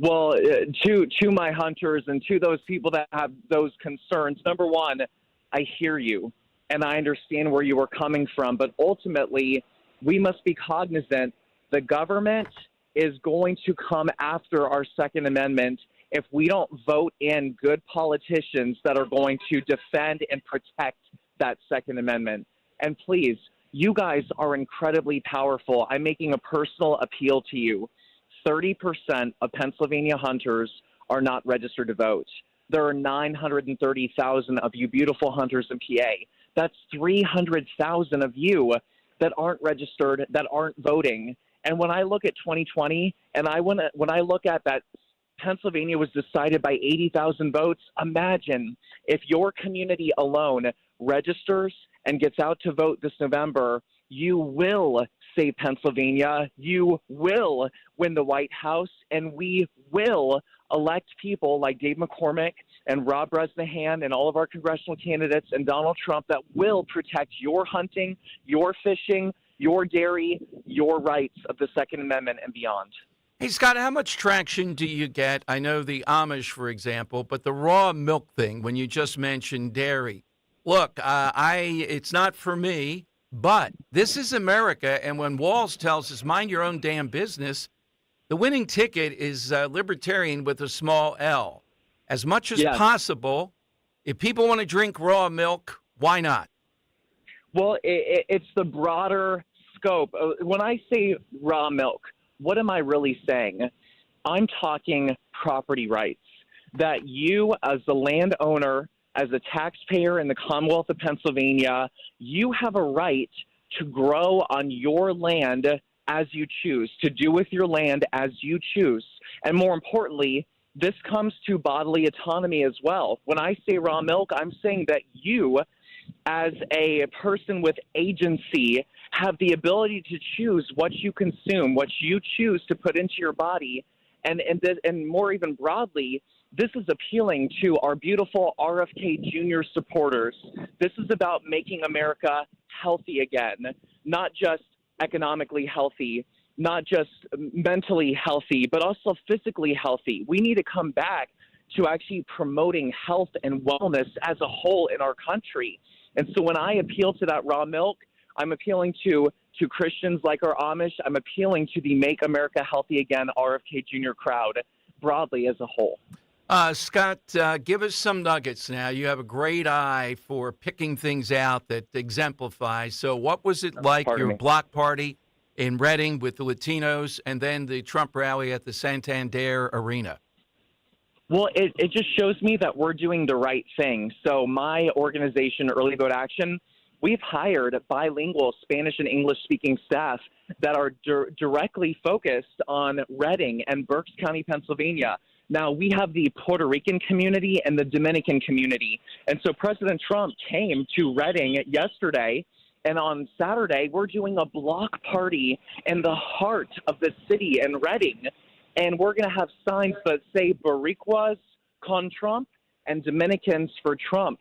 Well, to my hunters and to those people that have those concerns, number one, I hear you and I understand where you are coming from. But ultimately, we must be cognizant the government is going to come after our Second Amendment if we don't vote in good politicians that are going to defend and protect that Second Amendment. And please, you guys are incredibly powerful. I'm making a personal appeal to you. 30% of Pennsylvania hunters are not registered to vote. There are 930,000 of you beautiful hunters in PA. That's 300,000 of you that aren't registered, that aren't voting. And when I look at 2020, and when I look at that Pennsylvania was decided by 80,000 votes, imagine if your community alone registers and gets out to vote this November, you will save Pennsylvania, you will win the White House, and we will elect people like Dave McCormick and Rob Bresnahan and all of our congressional candidates and Donald Trump that will protect your hunting, your fishing, your dairy, your rights of the Second Amendment and beyond. Hey, Scott, how much traction do you get? I know the Amish, for example, but the raw milk thing, when you just mentioned dairy. Look, it's not for me, but this is America, and when Walls tells us, mind your own damn business, the winning ticket is libertarian with a small L. As much as possible, if people want to drink raw milk, why not? Well, it's the broader scope. When I say raw milk, what am I really saying? I'm talking property rights, that you as the landowner, as a taxpayer in the Commonwealth of Pennsylvania, you have a right to grow on your land as you choose, to do with your land as you choose. And more importantly, this comes to bodily autonomy as well. When I say raw milk, I'm saying that you, as a person with agency, have the ability to choose what you consume, what you choose to put into your body. And more even broadly, this is appealing to our beautiful RFK Jr. supporters. This is about making America healthy again, not just economically healthy, not just mentally healthy, but also physically healthy. We need to come back to actually promoting health and wellness as a whole in our country. And so when I appeal to that raw milk, I'm appealing to Christians like our Amish. I'm appealing to the Make America Healthy Again RFK Jr. crowd broadly as a whole. Scott, give us some nuggets now. You have a great eye for picking things out that exemplify. So what was it like, your block party in Reading with the Latinos and then the Trump rally at the Santander Arena? Well, it just shows me that we're doing the right thing. So my organization, Early Vote Action, we've hired bilingual Spanish and English-speaking staff that are directly focused on Reading and Berks County, Pennsylvania. Now, we have the Puerto Rican community and the Dominican community. And so President Trump came to Reading yesterday, and on Saturday, we're doing a block party in the heart of the city in Reading. And we're going to have signs that say Boricuas con Trump and Dominicans for Trump.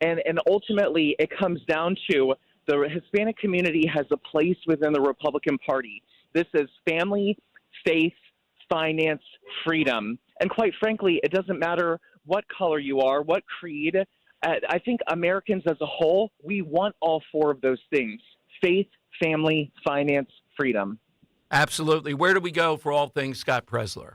And ultimately, it comes down to the Hispanic community has a place within the Republican Party. This is family, faith, finance, freedom. And quite frankly, it doesn't matter what color you are, what creed. I think Americans as a whole, we want all four of those things: faith, family, finance, freedom. Absolutely. Where do we go for all things Scott Presler?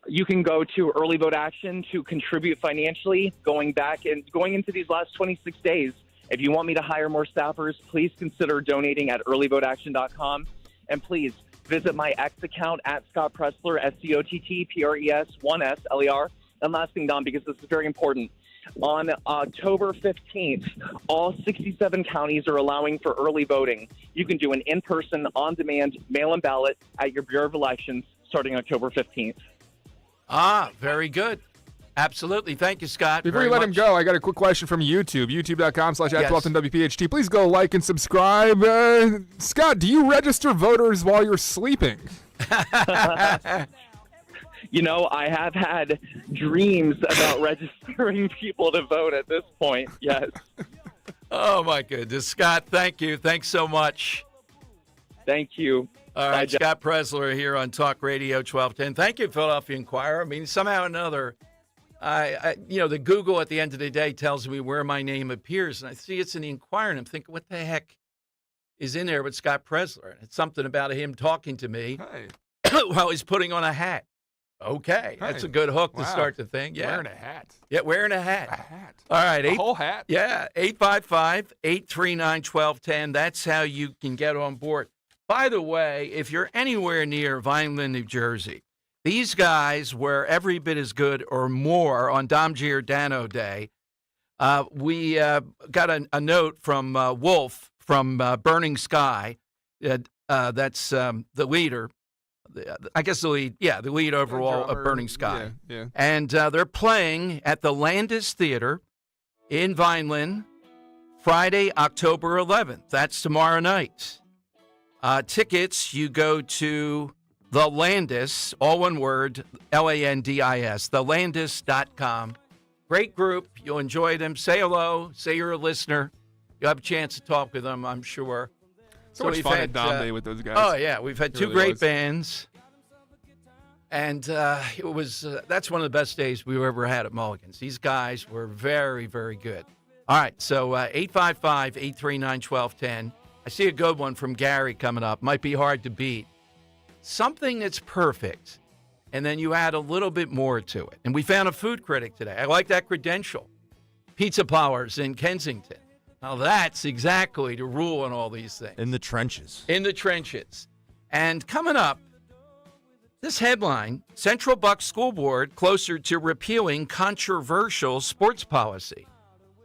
You can go to Early Vote Action to contribute financially going into these last 26 days. If you want me to hire more staffers, please consider donating at earlyvoteaction.com. And please visit my X account at Scott Presler, SCOTTPRES 1SLER. And last thing, Don, because this is very important. On October 15th, all 67 counties are allowing for early voting. You can do an in-person, on-demand, mail-in ballot at your Bureau of Elections starting October 15th. Very good. Absolutely. Thank you, Scott. Before you let him go, I got a quick question from YouTube, youtube.com/@1210WPHT. Please go like and subscribe. Scott, do you register voters while you're sleeping? You know, I have had dreams about registering people to vote at this point, yes. Oh, my goodness. Scott, thank you. Thanks so much. Thank you. All right, Scott Presler here on Talk Radio 1210. Thank you, Philadelphia Inquirer. I mean, somehow or another, the Google at the end of the day tells me where my name appears, and I see it's in the Inquirer, and I'm thinking, what the heck is in there with Scott Presler? And it's something about him talking to me while he's putting on a hat. Okay, that's a good hook to start the thing. Yeah, wearing a hat. Yeah, wearing a hat. A hat. All right, a whole hat. Yeah, 855-839-1210. That's how you can get on board. By the way, if you're anywhere near Vineland, New Jersey, these guys were every bit as good or more on Dom Giordano Day. We got a note from Wolf from Burning Sky. That's the leader. I guess the lead overall of Burning Sky. Yeah. And they're playing at the Landis Theater in Vineland Friday, October 11th. That's tomorrow night. Tickets, you go to The Landis, all one word, LANDIS, thelandis.com. Great group. You'll enjoy them. Say hello. Say you're a listener. You'll have a chance to talk with them, I'm sure. So much fun at Dom Day with those guys. Oh, yeah. We've had two great bands. And it was that's one of the best days we've ever had at Mulligan's. These guys were very, very good. All right. So 855-839-1210. I see a good one from Gary coming up. Might be hard to beat. Something that's perfect, and then you add a little bit more to it. And we found a food critic today. I like that credential. Pizza Powers in Kensington. Now, that's exactly the rule on all these things. In the trenches. In the trenches. And coming up, this headline, Central Bucks School Board closer to repealing controversial sports policy.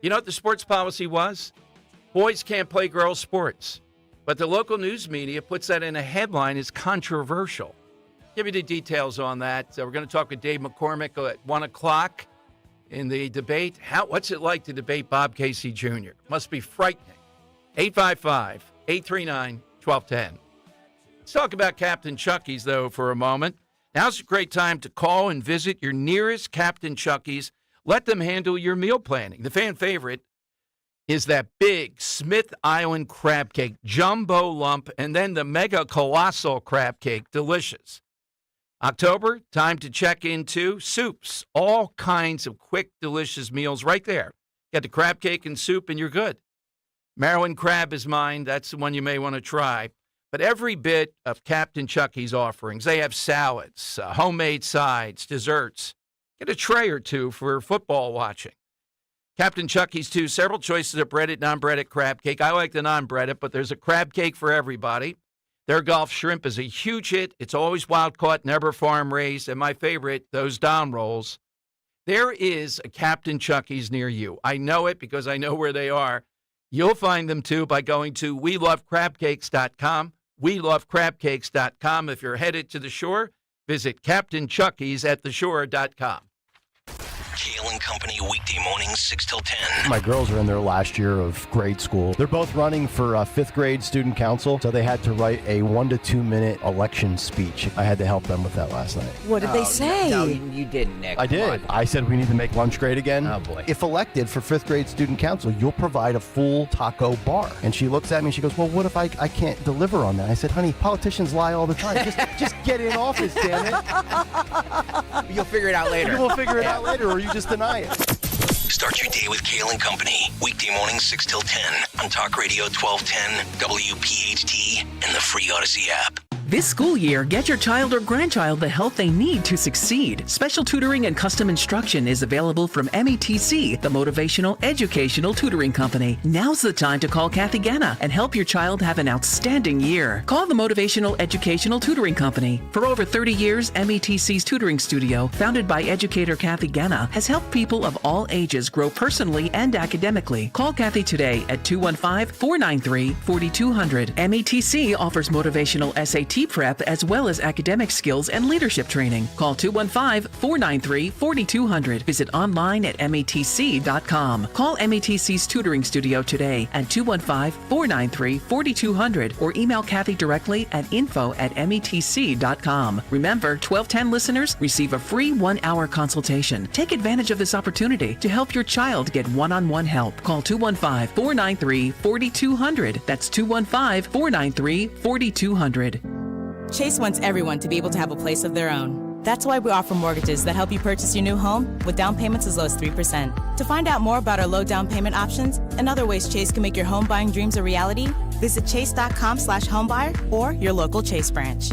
You know what the sports policy was? Boys can't play girls' sports. But the local news media puts that in a headline as controversial. Give you the details on that. We're going to talk with Dave McCormick at 1 o'clock in the debate. What's it like to debate Bob Casey Jr.? Must be frightening. 855-839-1210. Let's talk about Captain Chucky's, though, for a moment. Now's a great time to call and visit your nearest Captain Chucky's. Let them handle your meal planning. The fan favorite is that big Smith Island crab cake, jumbo lump, and then the mega colossal crab cake. Delicious. October, time to check into soups. All kinds of quick, delicious meals right there. Get the crab cake and soup, and you're good. Maryland crab is mine. That's the one you may want to try. But every bit of Captain Chucky's offerings, they have salads, homemade sides, desserts. Get a tray or two for football watching. Captain Chucky's, too, several choices of breaded, non-breaded crab cake. I like the non-breaded, but there's a crab cake for everybody. Their Gulf shrimp is a huge hit. It's always wild-caught, never farm-raised. And my favorite, those down rolls. There is a Captain Chucky's near you. I know it because I know where they are. You'll find them, too, by going to WeLoveCrabCakes.com. WeLoveCrabCakes.com. If you're headed to the shore, visit CaptainChucky's@theshore.com. Kale and Company, weekday mornings, 6 till 10. My girls are in their last year of grade school. They're both running for fifth grade student council, so they had to write a 1 to 2 minute election speech. I had to help them with that last night. What did they say? No, you didn't, Nick. I did. I said we need to make lunch great again. Oh, boy. If elected for fifth grade student council, you'll provide a full taco bar. And she looks at me and she goes, well, what if I can't deliver on that? I said, honey, politicians lie all the time. Just get in office, damn it. You'll figure it out later. We'll figure it out later, or you just deny it. Start your day with Kale and Company, weekday mornings 6 till 10 on Talk Radio 1210, WPHT, and the free Odyssey app. This school year, get your child or grandchild the help they need to succeed. Special tutoring and custom instruction is available from METC, the Motivational Educational Tutoring Company. Now's the time to call Kathy Ganna and help your child have an outstanding year. Call the Motivational Educational Tutoring Company. For over 30 years, METC's tutoring studio, founded by educator Kathy Ganna, has helped people of all ages grow personally and academically. Call Kathy today at 215-493-4200. METC offers motivational SAT prep as well as academic skills and leadership training. Call 215-493-4200. Visit online at METC.com. Call METC's tutoring studio today at 215-493-4200 or email Kathy directly at info@METC.com. Remember, 1210 listeners receive a free 1-hour consultation. Take advantage of this opportunity to help your child get one-on-one help. Call 215-493-4200. That's 215-493-4200. Chase wants everyone to be able to have a place of their own. That's why we offer mortgages that help you purchase your new home with down payments as low as 3%. To find out more about our low down payment options and other ways Chase can make your home buying dreams a reality, visit chase.com/homebuyer or your local Chase branch.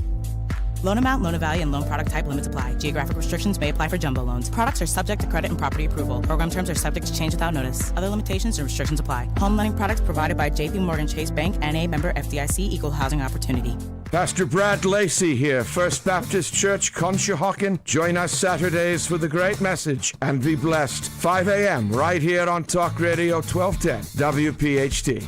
Loan amount, loan value, and loan product type limits apply. Geographic restrictions may apply for jumbo loans. Products are subject to credit and property approval. Program terms are subject to change without notice. Other limitations and restrictions apply. Home lending products provided by JP Morgan Chase Bank, N.A. member FDIC, equal housing opportunity. Pastor Brad Lacey here, First Baptist Church, Conshohocken. Join us Saturdays for the great message and be blessed. 5 a.m. right here on Talk Radio 1210 WPHT.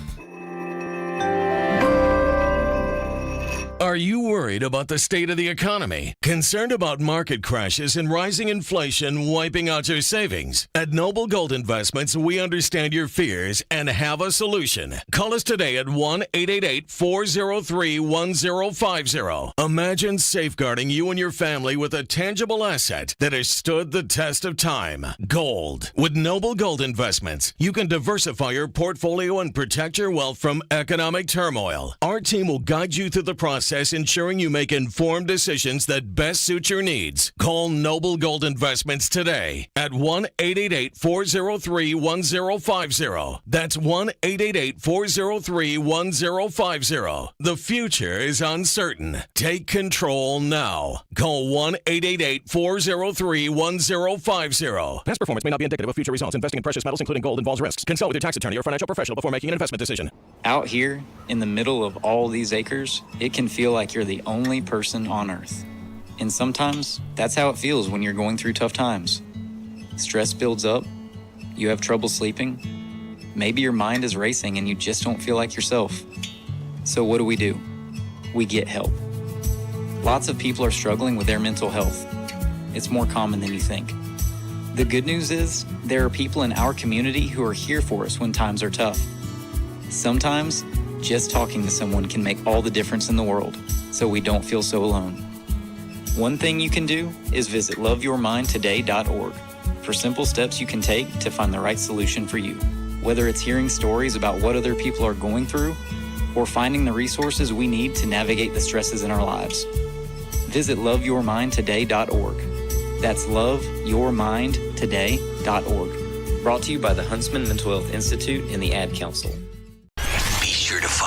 Are you worried about the state of the economy? Concerned about market crashes and rising inflation wiping out your savings? At Noble Gold Investments, we understand your fears and have a solution. Call us today at 1-888-403-1050. Imagine safeguarding you and your family with a tangible asset that has stood the test of time. Gold. With Noble Gold Investments, you can diversify your portfolio and protect your wealth from economic turmoil. Our team will guide you through the process, ensuring you make informed decisions that best suit your needs. Call Noble Gold Investments today at 1-888-403-1050. That's 1-888-403-1050. The future is uncertain. Take control now. Call 1-888-403-1050. Past performance may not be indicative of future results. Investing in precious metals, including gold, involves risks. Consult with your tax attorney or financial professional before making an investment decision. Out here, in the middle of all these acres, it can feel like you're the only person on earth. And sometimes, that's how it feels when you're going through tough times. Stress builds up, you have trouble sleeping, maybe your mind is racing and you just don't feel like yourself. So what do? We get help. Lots of people are struggling with their mental health. It's more common than you think. The good news is, there are people in our community who are here for us when times are tough. Sometimes, just talking to someone can make all the difference in the world, so we don't feel so alone. One thing you can do is visit loveyourmindtoday.org for simple steps you can take to find the right solution for you. Whether it's hearing stories about what other people are going through or finding the resources we need to navigate the stresses in our lives. Visit loveyourmindtoday.org. That's loveyourmindtoday.org. Brought to you by the Huntsman Mental Health Institute and the Ad Council.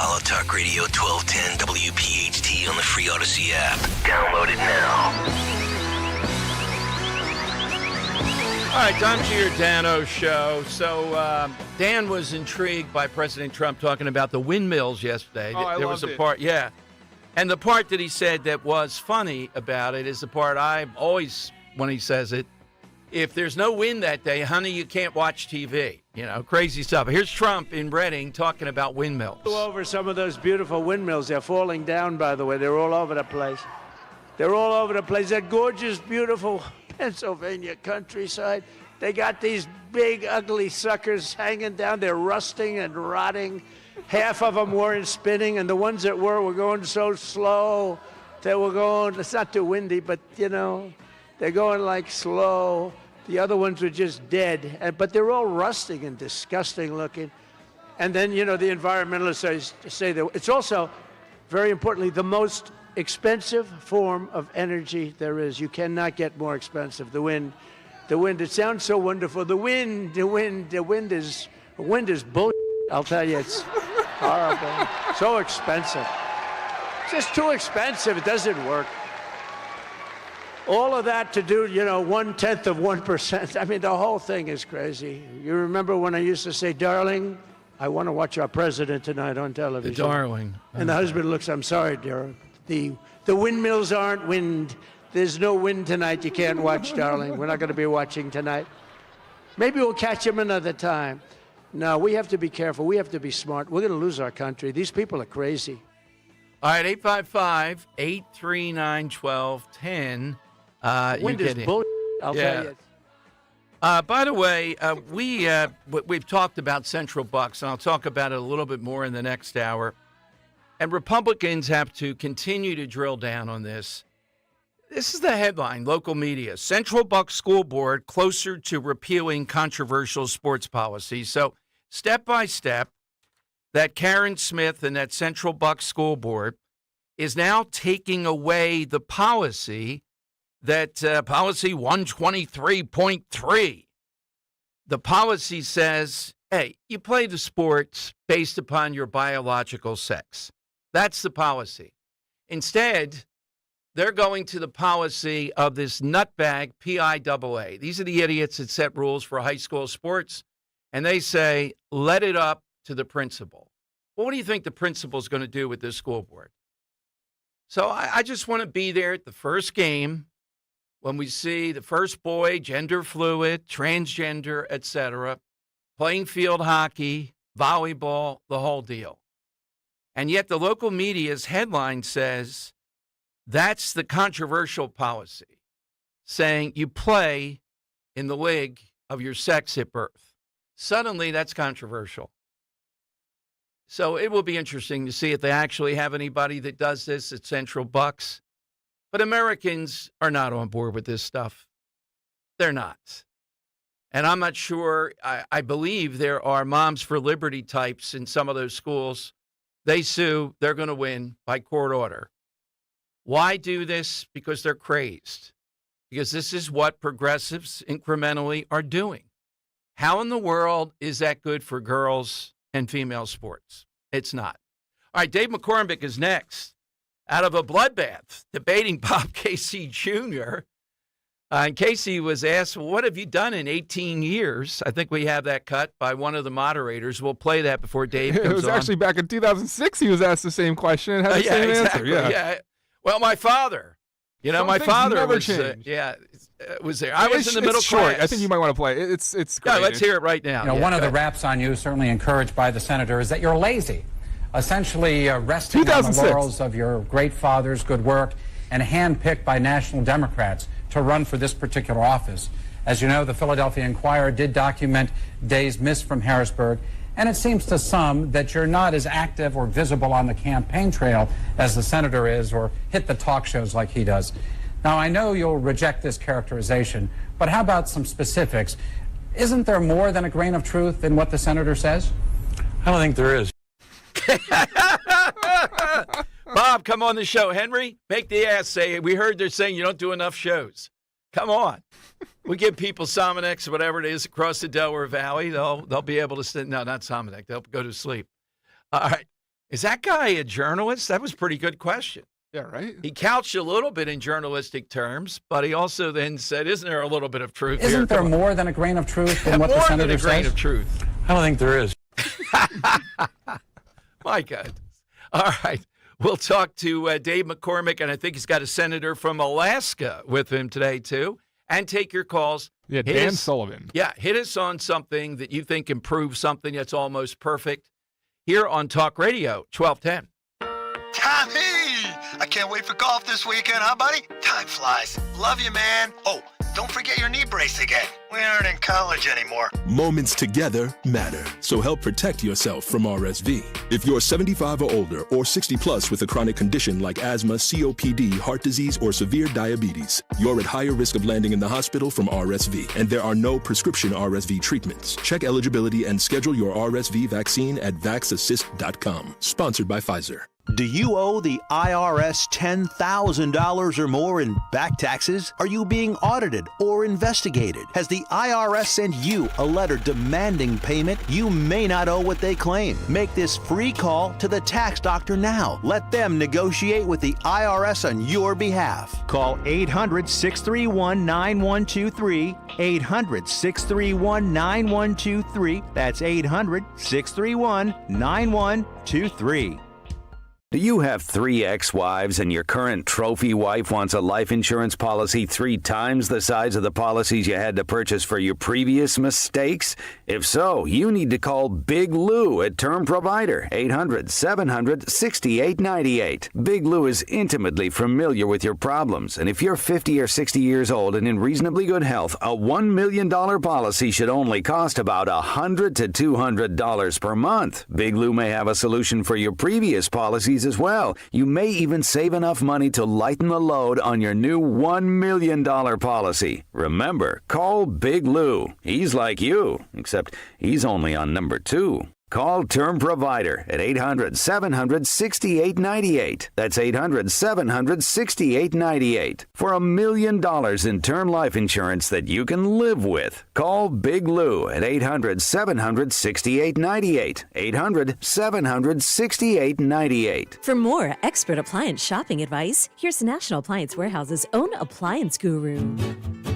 Follow Talk Radio 1210 WPHT on the free Odyssey app. Download it now. All right, time to your Dano show. So Dan was intrigued by President Trump talking about the windmills yesterday. Oh, there was a part, yeah. And the part that he said that was funny about it is the part I always, when he says it, if there's no wind that day, honey, you can't watch TV. You know, crazy stuff. Here's Trump in Reading talking about windmills. Go over some of those beautiful windmills. They're falling down, by the way. They're all over the place. They're all over the place. That gorgeous, beautiful Pennsylvania countryside. They got these big, ugly suckers hanging down. They're rusting and rotting. Half of them weren't spinning, and the ones that were going so slow. They were going, it's not too windy, but, you know, they're going like slow. The other ones were just dead, but they're all rusting and disgusting looking. And then, you know, the environmentalists say that it's also, very importantly, the most expensive form of energy there is. You cannot get more expensive. The wind, it sounds so wonderful. The wind is bull. I'll tell you, it's horrible. So expensive. It's just too expensive. It doesn't work. All of that to do, you know, 0.1%. I mean, the whole thing is crazy. You remember when I used to say, darling, I want to watch our president tonight on television. The darling. And the husband looks, I'm sorry, dear. The windmills aren't wind. There's no wind tonight. You can't watch, darling. We're not going to be watching tonight. Maybe we'll catch him another time. No, we have to be careful. We have to be smart. We're going to lose our country. These people are crazy. All right, 855-839-1210. Wind is bull. I'll tell you. By the way, we've talked about Central Bucks, and I'll talk about it a little bit more in the next hour. And Republicans have to continue to drill down on this. This is the headline, local media. Central Bucks School Board closer to repealing controversial sports policy. So step by step, that Karen Smith and that Central Bucks School Board is now taking away the policy that policy 123.3. The policy says, hey, you play the sports based upon your biological sex. That's the policy. Instead, they're going to the policy of this nutbag PIAA. These are the idiots that set rules for high school sports, and they say, let it up to the principal. Well, what do you think the principal's going to do with this school board? So I just want to be there at the first game when we see the first boy, gender fluid, transgender, etc., playing field hockey, volleyball, the whole deal. And yet the local media's headline says that's the controversial policy, saying you play in the league of your sex at birth. Suddenly that's controversial. So it will be interesting to see if they actually have anybody that does this at Central Bucks. But Americans are not on board with this stuff. They're not. And I'm not sure. I believe there are Moms for Liberty types in some of those schools. They sue. They're going to win by court order. Why do this? Because they're crazed. Because this is what progressives incrementally are doing. How in the world is that good for girls and female sports? It's not. All right, Dave McCormick is next. Out of a bloodbath, debating Bob Casey Jr. And Casey was asked, well, what have you done in 18 years? I think we have that cut by one of the moderators. We'll play that before Dave comes on. It was actually back in 2006 he was asked the same question and had the same exactly. answer. Yeah. Well, my father, my father was was there. I was in the middle short. class. I think you might want to play it. It's great. Yeah, let's hear it right now. One of the raps on you, certainly encouraged by the senator, is that you're lazy. Essentially resting on the laurels of your great father's good work and handpicked by national Democrats to run for this particular office. As you know, the Philadelphia Inquirer did document days missed from Harrisburg, and it seems to some that you're not as active or visible on the campaign trail as the senator is or hit the talk shows like he does. Now, I know you'll reject this characterization, but how about some specifics? Isn't there more than a grain of truth in what the senator says? I don't think there is. Bob, come on the show. Henry, make the ass say it. We heard they're saying you don't do enough shows. Come on. We give people Sominex or whatever it is across the Delaware Valley. They'll be able to sit. No, not Sominex. They'll go to sleep. All right. Is that guy a journalist? That was a pretty good question. Yeah, right? He couched a little bit in journalistic terms, but he also then said, isn't there a little bit of truth here? Isn't there more than a grain of truth in what the senator says? More than a grain of truth. I don't think there is. My God. All right. We'll talk to Dave McCormick, and I think he's got a senator from Alaska with him today, too. And take your calls. Yeah, Dan Sullivan. Yeah, hit us on something that you think improves something that's almost perfect here on Talk Radio 1210. Tommy! I can't wait for golf this weekend, huh, buddy? Time flies. Love you, man. Oh, don't forget your knee brace again. We aren't in college anymore. Moments together matter, so help protect yourself from RSV. If you're 75 or older or 60 plus with a chronic condition like asthma, COPD, heart disease, or severe diabetes, you're at higher risk of landing in the hospital from RSV, and there are no prescription RSV treatments. Check eligibility and schedule your RSV vaccine at vaxassist.com. Sponsored by Pfizer. Do you owe the IRS $10,000 or more in back taxes? Are you being audited or investigated? Has the IRS sent you a letter demanding payment? You may not owe what they claim. Make this free call to the tax doctor now. Let them negotiate with the IRS on your behalf. Call 800-631-9123. 800-631-9123. That's 800-631-9123. Do you have 3 ex-wives and your current trophy wife wants a life insurance policy 3 times the size of the policies you had to purchase for your previous mistakes? If so, you need to call Big Lou at Term Provider, 800-700-6898. Big Lou is intimately familiar with your problems, and if you're 50 or 60 years old and in reasonably good health, a $1 million policy should only cost about $100 to $200 per month. Big Lou may have a solution for your previous policies as well. You may even save enough money to lighten the load on your new $1 million policy. Remember, call Big Lou. He's like you, except he's only on number 2. Call Term Provider at 800-700-6898. That's 800-700-6898. For $1 million in term life insurance that you can live with. Call Big Lou at 800-700-6898. 800-700-6898. For more expert appliance shopping advice, here's National Appliance Warehouse's own appliance guru.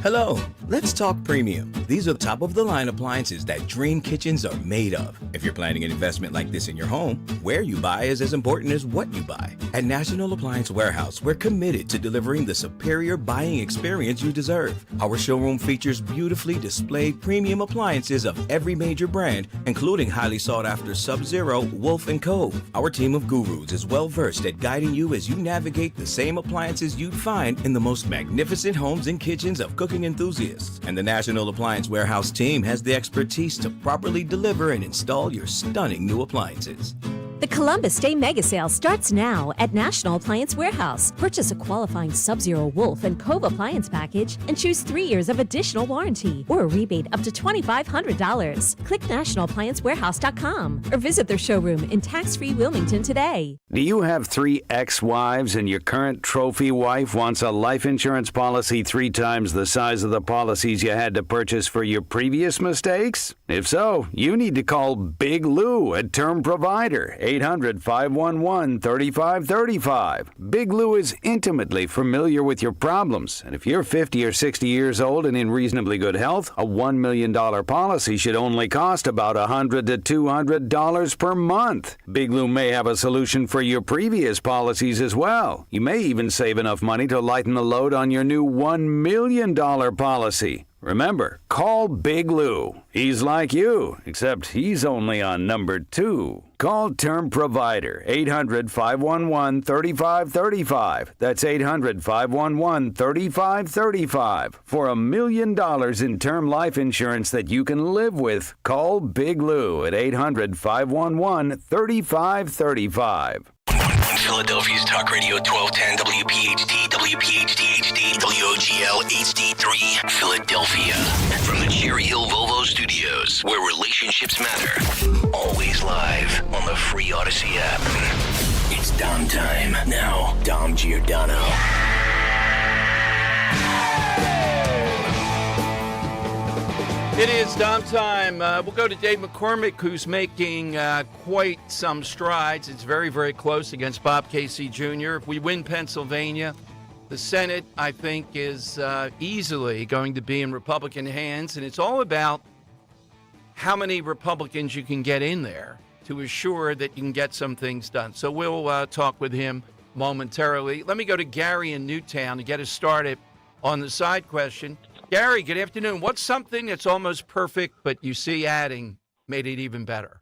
Hello, let's talk premium. These are top-of-the-line appliances that dream kitchens are made of. If you're planning an investment like this in your home, where you buy is as important as what you buy. At National Appliance Warehouse, we're committed to delivering the superior buying experience you deserve. Our showroom features beautifully displayed premium appliances of every major brand, including highly sought-after Sub-Zero, Wolf, and Cove. Our team of gurus is well-versed at guiding you as you navigate the same appliances you'd find in the most magnificent homes and kitchens of cooking enthusiasts. And the National Appliance Warehouse team has the expertise to properly deliver and install your stunning new appliances. The Columbus Day Mega Sale starts now at National Appliance Warehouse. Purchase a qualifying Sub-Zero, Wolf, and Cove appliance package and choose 3 years of additional warranty or a rebate up to $2,500. Click nationalappliancewarehouse.com or visit their showroom in tax-free Wilmington today. Do you have 3 ex-wives and your current trophy wife wants a life insurance policy 3 times the size of the policies you had to purchase for your previous mistakes? If so, you need to call Big Lou at Term Provider, 800-511-3535. Big Lou is intimately familiar with your problems, and if you're 50 or 60 years old and in reasonably good health, a $1 million policy should only cost about $100 to $200 per month. Big Lou may have a solution for your previous policies as well. You may even save enough money to lighten the load on your new $1 million policy. Remember, call Big Lou. He's like you, except he's only on number 2. Call Term Provider, 800-511-3535. That's 800-511-3535. For $1 million in term life insurance that you can live with, call Big Lou at 800-511-3535. Philadelphia's Talk Radio 1210 WPHT, WPHT HD, WOGL HD3, Philadelphia. From the Cherry Hill Volvo Studios, where relationships matter. Always live on the free Odyssey app. It's Dom time. Now, Dom Giordano. It is Dom time. We'll go to Dave McCormick, who's making quite some strides. It's very, very close against Bob Casey Jr. If we win Pennsylvania, the Senate, I think, is easily going to be in Republican hands. And it's all about how many Republicans you can get in there to assure that you can get some things done. So we'll talk with him momentarily. Let me go to Gary in Newtown to get us started on the side question. Gary, good afternoon. What's something that's almost perfect, but you see adding made it even better?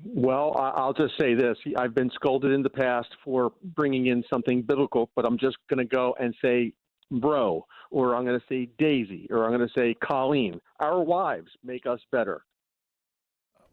Well, I'll just say this. I've been scolded in the past for bringing in something biblical, but I'm just going to go and say bro, or I'm going to say Daisy, or I'm going to say Colleen. Our wives make us better.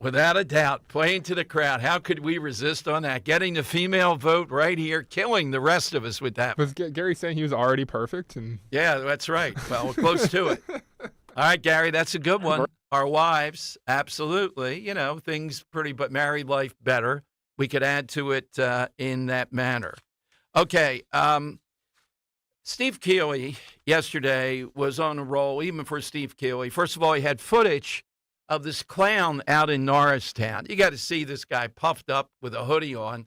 Without a doubt, playing to the crowd. How could we resist on that? Getting the female vote right here, killing the rest of us with that. Was Gary saying he was already perfect? Yeah, that's right. Well, we're close to it. All right, Gary, that's a good one. Our wives, absolutely. You know, things pretty, but married life better. We could add to it in that manner. Okay, Steve Keeley yesterday was on a roll, even for Steve Keeley. First of all, he had footage of this clown out in Norristown. You got to see this guy puffed up with a hoodie on,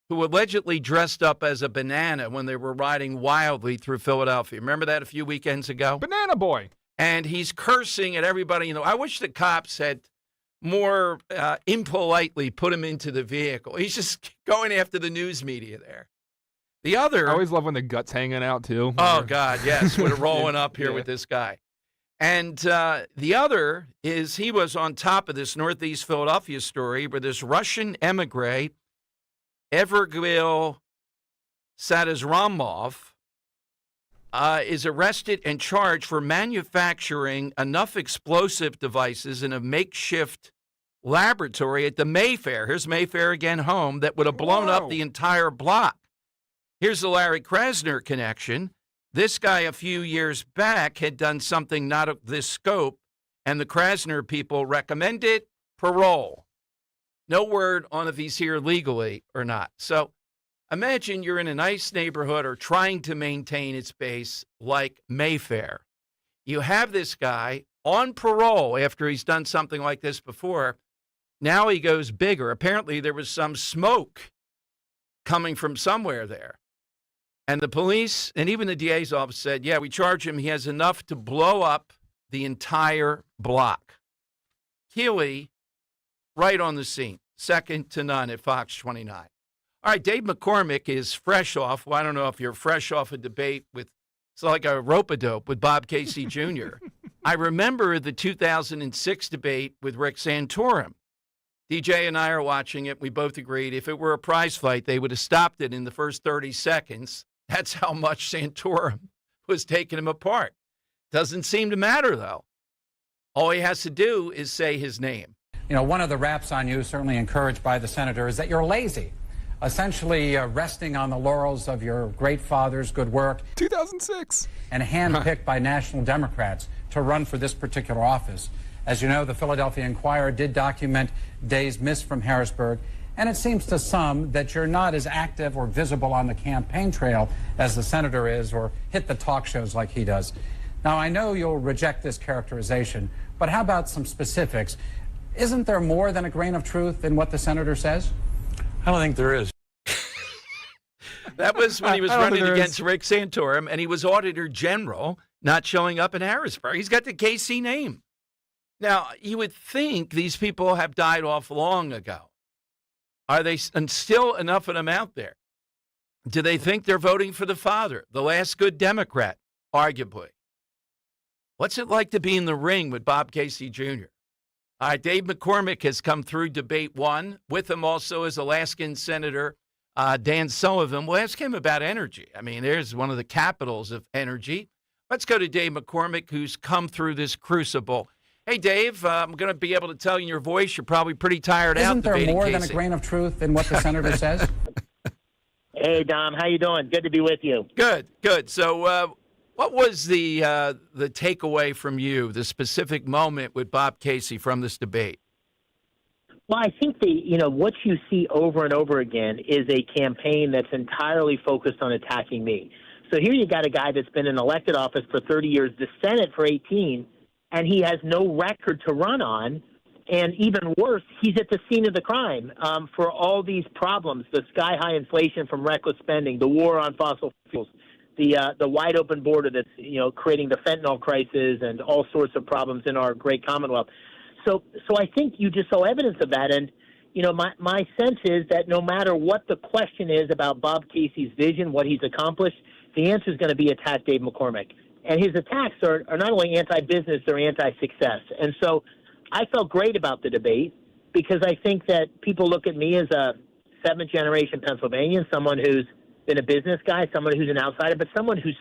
who allegedly dressed up as a banana when they were riding wildly through Philadelphia. Remember that a few weekends ago? Banana boy. And he's cursing at everybody. You know, I wish the cops had more impolitely put him into the vehicle. He's just going after the news media there. The other... I always love when the gut's hanging out, too. Oh, God, yes. We're rolling up here with this guy. And the other is he was on top of this Northeast Philadelphia story where this Russian emigre, Evergil Sadazramov, is arrested and charged for manufacturing enough explosive devices in a makeshift laboratory at the Mayfair. Here's Mayfair again, home, that would have blown up the entire block. Here's the Larry Krasner connection. This guy a few years back had done something not of this scope, and the Krasner people recommended parole. No word on if he's here legally or not. So imagine you're in a nice neighborhood or trying to maintain its base like Mayfair. You have this guy on parole after he's done something like this before. Now he goes bigger. Apparently there was some smoke coming from somewhere there. And the police and even the DA's office said, yeah, we charge him. He has enough to blow up the entire block. Keeley, right on the scene, second to none at Fox 29. All right, Dave McCormick is fresh off. Well, I don't know if you're fresh off a debate with, it's like a rope-a-dope with Bob Casey Jr. I remember the 2006 debate with Rick Santorum. DJ and I are watching it. We both agreed if it were a prize fight, they would have stopped it in the first 30 seconds. That's how much Santorum was taking him apart. Doesn't seem to matter, though. All he has to do is say his name. You know, one of the raps on you, certainly encouraged by the senator, is that you're lazy, essentially resting on the laurels of your great father's good work. 2006. And handpicked by national Democrats to run for this particular office. As you know, the Philadelphia Inquirer did document days missed from Harrisburg, and it seems to some that you're not as active or visible on the campaign trail as the senator is, or hit the talk shows like he does. Now, I know you'll reject this characterization, but how about some specifics? Isn't there more than a grain of truth in what the senator says? I don't think there is. That was when he was running against Rick Santorum, and he was Auditor General, not showing up in Harrisburg. He's got the KC name. Now, you would think these people have died off long ago. Are they still enough of them out there? Do they think they're voting for the father, the last good Democrat, arguably? What's it like to be in the ring with Bob Casey Jr.? All right, Dave McCormick has come through debate one. With him also is Alaskan Senator Dan Sullivan. We'll ask him about energy. I mean, there's one of the capitals of energy. Let's go to Dave McCormick, who's come through this crucible. Hey, Dave, I'm going to be able to tell in your voice you're probably pretty tired out. Isn't there more than a grain of truth in what the senator says? Hey, Dom, how you doing? Good to be with you. Good, good. So what was the takeaway from you, the specific moment with Bob Casey from this debate? Well, I think what you see over and over again is a campaign that's entirely focused on attacking me. So here you got a guy that's been in elected office for 30 years, the Senate for 18, and he has no record to run on. And even worse, he's at the scene of the crime for all these problems: the sky-high inflation from reckless spending, the war on fossil fuels, the wide-open border that's creating the fentanyl crisis and all sorts of problems in our great Commonwealth. So I think you just saw evidence of that. And my sense is that no matter what the question is about Bob Casey's vision, what he's accomplished, the answer is going to be attack Dave McCormick. And his attacks are not only anti-business, they're anti-success. And so I felt great about the debate because I think that people look at me as a seventh-generation Pennsylvanian, someone who's been a business guy, someone who's an outsider, but someone who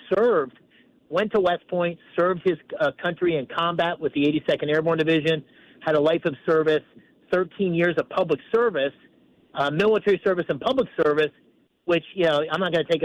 went to West Point, served his country in combat with the 82nd Airborne Division, had a life of service, 13 years of public service, military service and public service, which, I'm not going to take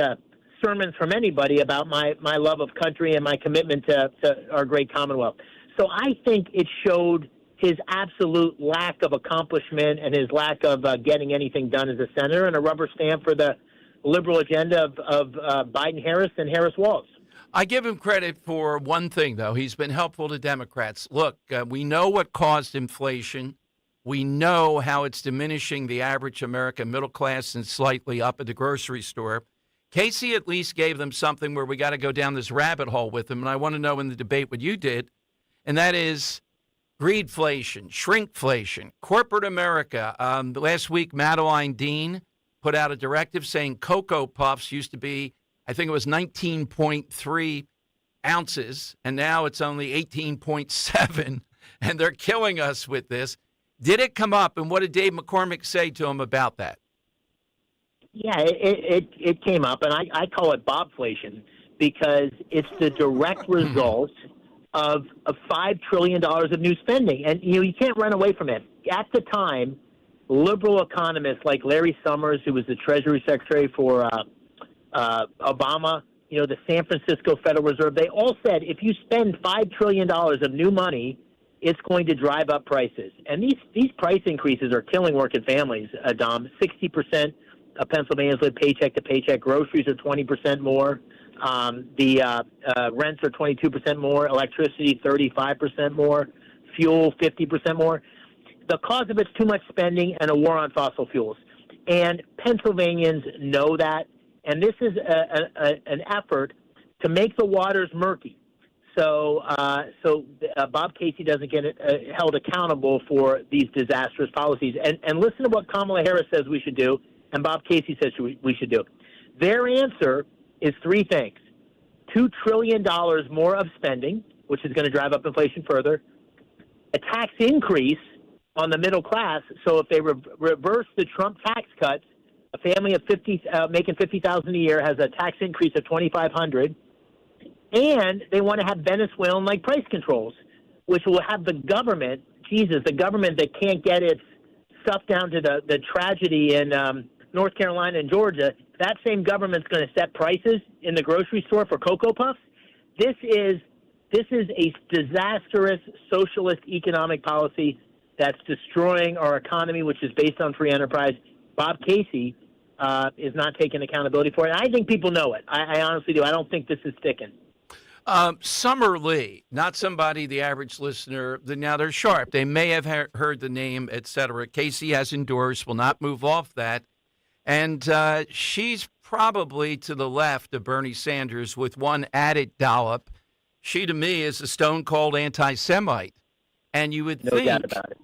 sermons from anybody about my love of country and my commitment to our great Commonwealth. So I think it showed his absolute lack of accomplishment and his lack of getting anything done as a senator, and a rubber stamp for the liberal agenda of Biden-Harris and Harris-Walz. I give him credit for one thing, though. He's been helpful to Democrats. Look, we know what caused inflation. We know how it's diminishing the average American middle class and slightly up at the grocery store. Casey at least gave them something where we got to go down this rabbit hole with him, and I want to know in the debate what you did, and that is greedflation, shrinkflation, corporate America. Last week, Madeline Dean put out a directive saying Cocoa Puffs used to be, I think it was 19.3 ounces, and now it's only 18.7, and they're killing us with this. Did it come up, and what did Dave McCormick say to him about that? Yeah, it came up, and I call it Bobflation because it's the direct result of $5 trillion of new spending. And, you can't run away from it. At the time, liberal economists like Larry Summers, who was the Treasury Secretary for Obama, the San Francisco Federal Reserve, they all said if you spend $5 trillion of new money, it's going to drive up prices. And these price increases are killing working families, Dom. 60% of Pennsylvanians live paycheck to paycheck. Groceries are 20% more. The rents are 22% more. Electricity, 35% more. Fuel, 50% more. The cause of it's too much spending and a war on fossil fuels. And Pennsylvanians know that. And this is an effort to make the waters murky. So Bob Casey doesn't get held accountable for these disastrous policies. And listen to what Kamala Harris says we should do, and Bob Casey says we should do. Their answer is three things: $2 trillion more of spending, which is going to drive up inflation further, a tax increase on the middle class. So if they reverse the Trump tax cuts, a family of making $50,000 a year has a tax increase of $2,500. And they want to have Venezuelan-like price controls, which will have the government, the government that can't get its stuff down to the tragedy in North Carolina and Georgia, that same government's going to set prices in the grocery store for Cocoa Puffs. This is a disastrous socialist economic policy that's destroying our economy, which is based on free enterprise. Bob Casey is not taking accountability for it. And I think people know it. I honestly do. I don't think this is sticking. Summer Lee, not somebody the average listener, now they're sharp. They may have heard the name, et cetera. Casey has endorsed, will not move off that. And she's probably to the left of Bernie Sanders with one added dollop. She, to me, is a stone-cold anti-Semite. And you would think... No doubt about it.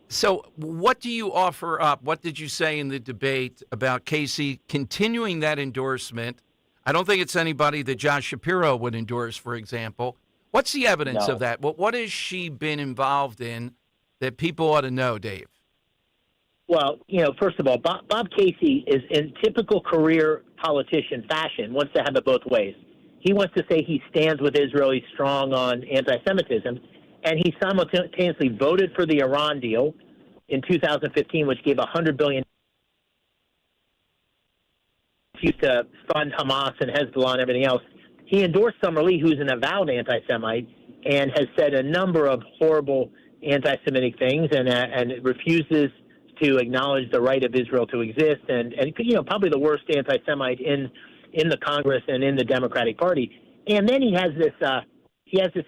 So what do you offer up? What did you say in the debate about Casey continuing that endorsement? I don't think it's anybody that Josh Shapiro would endorse, for example. What's the evidence of that? What has she been involved in that people ought to know, Dave? Well, first of all, Bob Casey is in typical career politician fashion, wants to have it both ways. He wants to say he stands with Israel, he's strong on anti-Semitism, and he simultaneously voted for the Iran deal in 2015, which gave $100 billion to fund Hamas and Hezbollah and everything else. He endorsed Summer Lee, who's an avowed anti-Semite, and has said a number of horrible anti-Semitic things, and refuses to acknowledge the right of Israel to exist, and probably the worst anti-Semite in the Congress and in the Democratic Party. And then he has this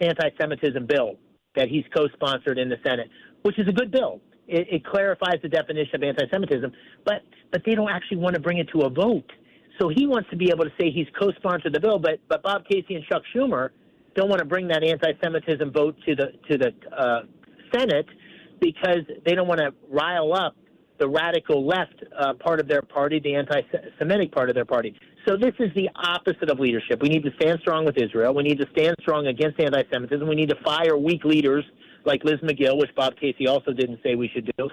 anti-Semitism bill that he's co-sponsored in the Senate, which is a good bill. It clarifies the definition of anti-Semitism, but they don't actually want to bring it to a vote. So he wants to be able to say he's co-sponsored the bill, but Bob Casey and Chuck Schumer don't want to bring that anti-Semitism vote to the Senate because they don't want to rile up the radical left part of their party, the anti-Semitic part of their party. So this is the opposite of leadership. We need to stand strong with Israel. We need to stand strong against anti-Semitism. We need to fire weak leaders like Liz McGill, which Bob Casey also didn't say we should do.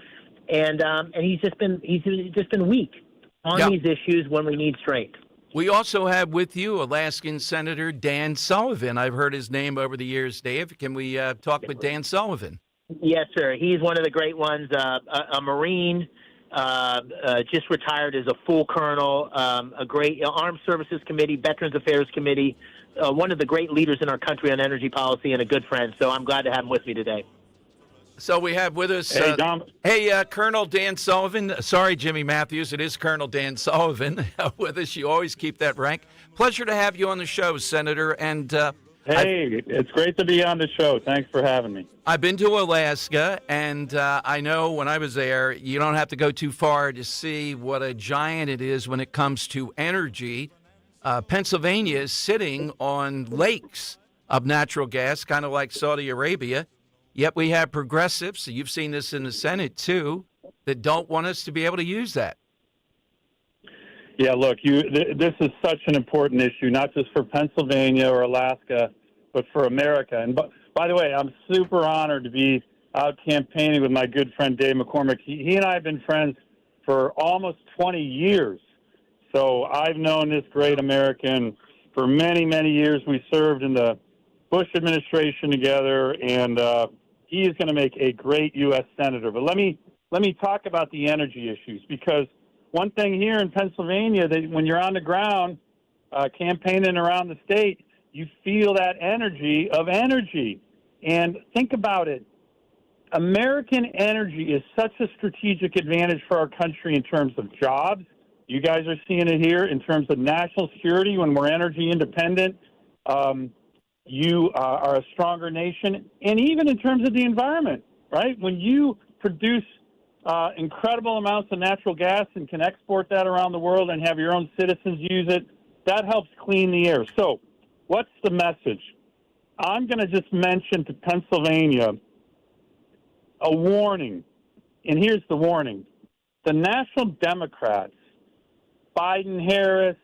And he's just been weak on these issues when we need strength. We also have with you Alaskan Senator Dan Sullivan. I've heard his name over the years, Dave. Can we talk with Dan Sullivan? Yes, sir. He's one of the great ones, a Marine, just retired as a full colonel, a great Armed Services Committee, Veterans Affairs Committee, one of the great leaders in our country on energy policy and a good friend. So I'm glad to have him with me today. So we have with us, Colonel Dan Sullivan. Sorry, Jimmy Matthews. It is Colonel Dan Sullivan with us. You always keep that rank. Pleasure to have you on the show, Senator. And it's great to be on the show. Thanks for having me. I've been to Alaska, and I know when I was there, you don't have to go too far to see what a giant it is when it comes to energy. Pennsylvania is sitting on lakes of natural gas, kind of like Saudi Arabia. Yet we have progressives, you've seen this in the Senate too, that don't want us to be able to use that. Yeah, look, this is such an important issue, not just for Pennsylvania or Alaska, but for America. And by the way, I'm super honored to be out campaigning with my good friend Dave McCormick. He and I have been friends for almost 20 years. So I've known this great American for many, many years. We served in the Bush administration together, and he is going to make a great U.S. Senator. But let me talk about the energy issues, because one thing here in Pennsylvania, that when you're on the ground campaigning around the state, you feel that energy of energy. And think about it. American energy is such a strategic advantage for our country in terms of jobs. You guys are seeing it here in terms of national security when we're energy independent. You are a stronger nation, and even in terms of the environment, right? When you produce incredible amounts of natural gas and can export that around the world and have your own citizens use it, that helps clean the air. So what's the message? I'm going to just mention to Pennsylvania a warning, and here's the warning. The National Democrats, Biden, Harris,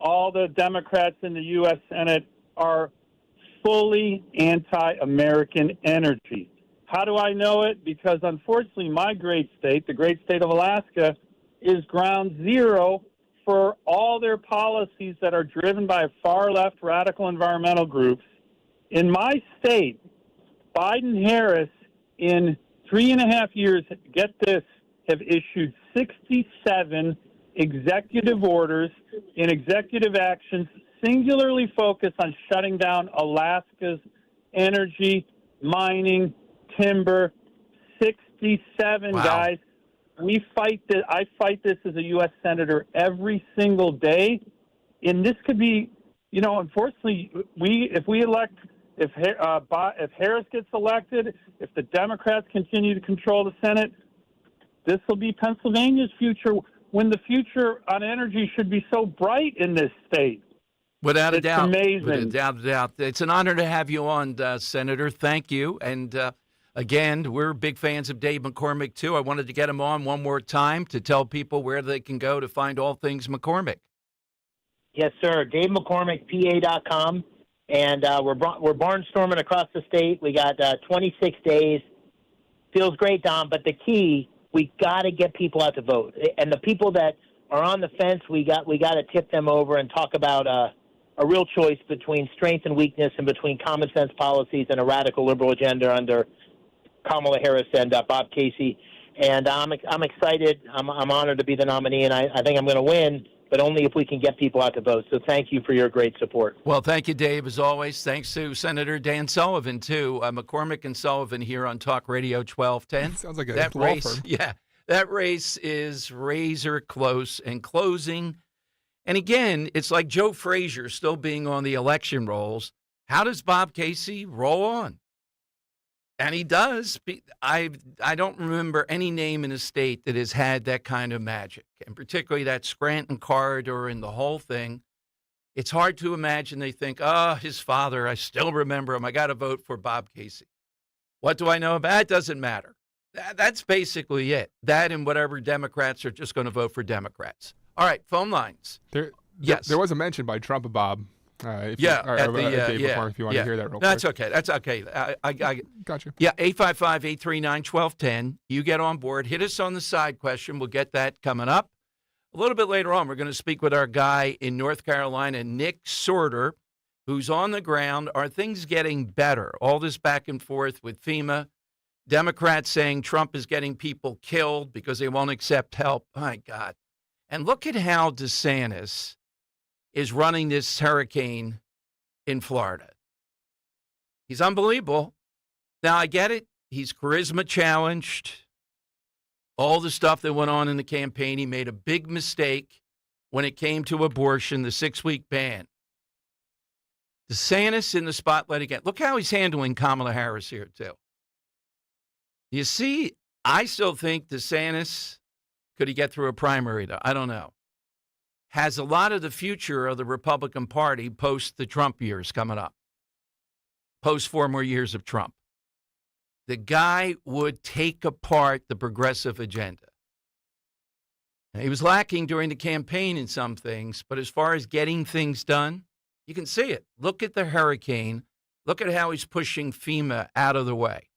all the Democrats in the U.S. Senate are fully anti-American energy. How do I know it? Because unfortunately, my great state, the great state of Alaska, is ground zero for all their policies that are driven by far-left radical environmental groups. In my state, Biden-Harris, in 3.5 years, get this, have issued 67 executive orders and executive actions singularly focused on shutting down Alaska's energy, mining, timber. 67, wow. Guys. We fight this. I fight this as a U.S. Senator every single day. And this could be, unfortunately, if Harris gets elected, if the Democrats continue to control the Senate, this will be Pennsylvania's future, when the future on energy should be so bright in this state. Without a doubt. Amazing. Without a doubt. It's an honor to have you on, Senator. Thank you. And again, we're big fans of Dave McCormick, too. I wanted to get him on one more time to tell people where they can go to find all things McCormick. Yes, sir. DaveMcCormickPA.com. And we're barnstorming across the state. We got 26 days. Feels great, Dom. But the key, we got to get people out to vote. And the people that are on the fence, we got to tip them over and talk about a real choice between strength and weakness, and between common sense policies and a radical liberal agenda under Kamala Harris and Bob Casey. And I'm excited. I'm honored to be the nominee, and I think I'm going to win, but only if we can get people out to vote. So thank you for your great support. Well, thank you, Dave, as always. Thanks to Senator Dan Sullivan, too. McCormick and Sullivan here on Talk Radio 1210. Sounds like a that law race, firm. Yeah, that race is razor close and closing. And again, it's like Joe Frazier still being on the election rolls. How does Bob Casey roll on? And he does. I don't remember any name in a state that has had that kind of magic, and particularly that Scranton corridor and the whole thing. It's hard to imagine they think, oh, his father, I still remember him. I got to vote for Bob Casey. What do I know about it? Doesn't matter. That's basically it. That and whatever Democrats are just going to vote for Democrats. All right, phone lines. Yes. There was a mention by Trump of Bob. If you want to hear that real quick. That's okay. That's okay. I got you. Yeah, 855-839-1210. You get on board. Hit us on the side question. We'll get that coming up. A little bit later on, we're going to speak with our guy in North Carolina, Nick Sorter, who's on the ground. Are things getting better? All this back and forth with FEMA. Democrats saying Trump is getting people killed because they won't accept help. My God. And look at how DeSantis is running this hurricane in Florida. He's unbelievable. Now, I get it. He's charisma challenged. All the stuff that went on in the campaign. He made a big mistake when it came to abortion, the 6-week ban. DeSantis in the spotlight again. Look how he's handling Kamala Harris here, too. You see, I still think DeSantis, could he get through a primary, though? I don't know. Has a lot of the future of the Republican Party post the Trump years coming up, post 4 more years of Trump. The guy would take apart the progressive agenda. He was lacking during the campaign in some things, but as far as getting things done, you can see it. Look at the hurricane. Look at how he's pushing FEMA out of the way.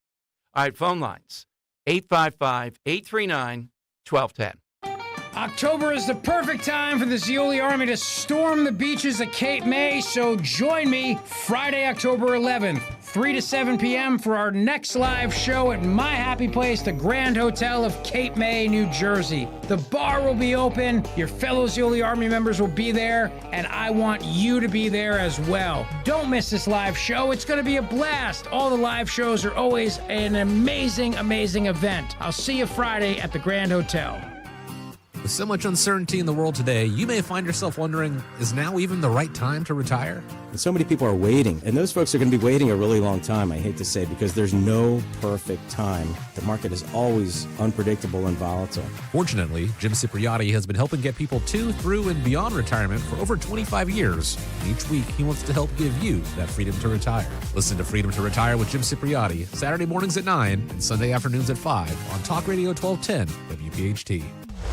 All right, phone lines, 855-839-1210. October is the perfect time for the Zeoli Army to storm the beaches of Cape May, so join me Friday, October 11th, 3 to 7 p.m. for our next live show at my happy place, the Grand Hotel of Cape May, New Jersey. The bar will be open, your fellow Zeoli Army members will be there, and I want you to be there as well. Don't miss this live show. It's going to be a blast. All the live shows are always an amazing, amazing event. I'll see you Friday at the Grand Hotel. With so much uncertainty in the world today, you may find yourself wondering, is now even the right time to retire? And so many people are waiting, and those folks are going to be waiting a really long time, I hate to say, because there's no perfect time. The market is always unpredictable and volatile. Fortunately, Jim Cipriotti has been helping get people to, through, and beyond retirement for over 25 years. And each week, he wants to help give you that freedom to retire. Listen to Freedom to Retire with Jim Cipriotti, Saturday mornings at 9 and Sunday afternoons at 5 on Talk Radio 1210 WPHT.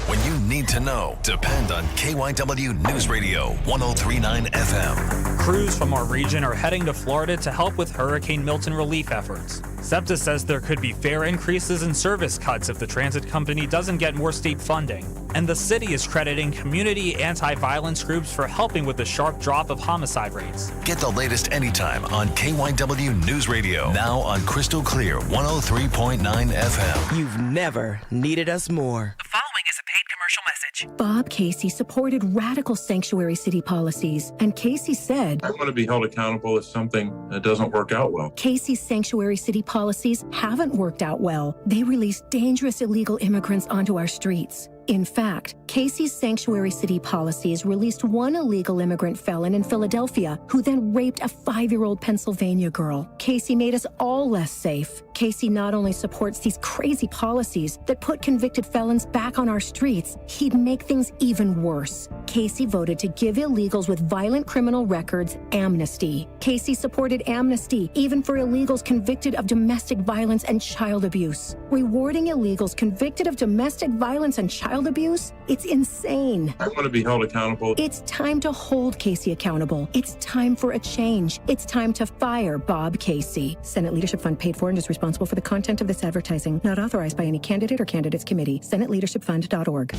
When you need to know, depend on KYW News Radio 1039 FM. Crews from our region are heading to Florida to help with Hurricane Milton relief efforts. SEPTA says there could be fare increases and service cuts if the transit company doesn't get more state funding. And the city is crediting community anti-violence groups for helping with the sharp drop of homicide rates. Get the latest anytime on KYW News Radio. Now on Crystal Clear 103.9 FM. You've never needed us more. The following is a paid commercial message. Bob Casey supported radical sanctuary city policies, and Casey said, I want to be held accountable if something doesn't work out well. Casey's sanctuary city policies haven't worked out well. They release dangerous illegal immigrants onto our streets. In fact, Casey's sanctuary city policies released one illegal immigrant felon in Philadelphia who then raped a 5-year-old Pennsylvania girl. Casey made us all less safe. Casey not only supports these crazy policies that put convicted felons back on our streets, he'd make things even worse. Casey voted to give illegals with violent criminal records amnesty. Casey supported amnesty even for illegals convicted of domestic violence and child abuse. Rewarding illegals convicted of domestic violence and child abuse? It's insane. I want to be held accountable. It's time to hold Casey accountable. It's time for a change. It's time to fire Bob Casey. Senate Leadership Fund paid for and is responsible for the content of this advertising. Not authorized by any candidate or candidates committee. SenateLeadershipFund.org.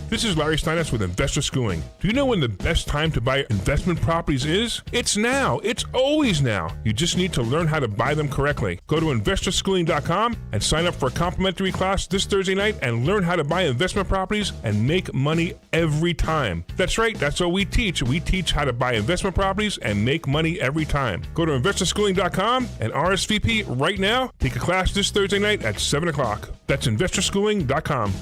This is Larry Steinitz with Investor Schooling. Do you know when the best time to buy investment properties is? It's now. It's always now. You just need to learn how to buy them correctly. Go to investorschooling.com and sign up for a complimentary class this Thursday night and learn how to buy investment properties and make money every time. That's right. That's what we teach. We teach how to buy investment properties and make money every time. Go to investorschooling.com and RSVP right now. Take a class this Thursday night at 7 o'clock. That's investorschooling.com.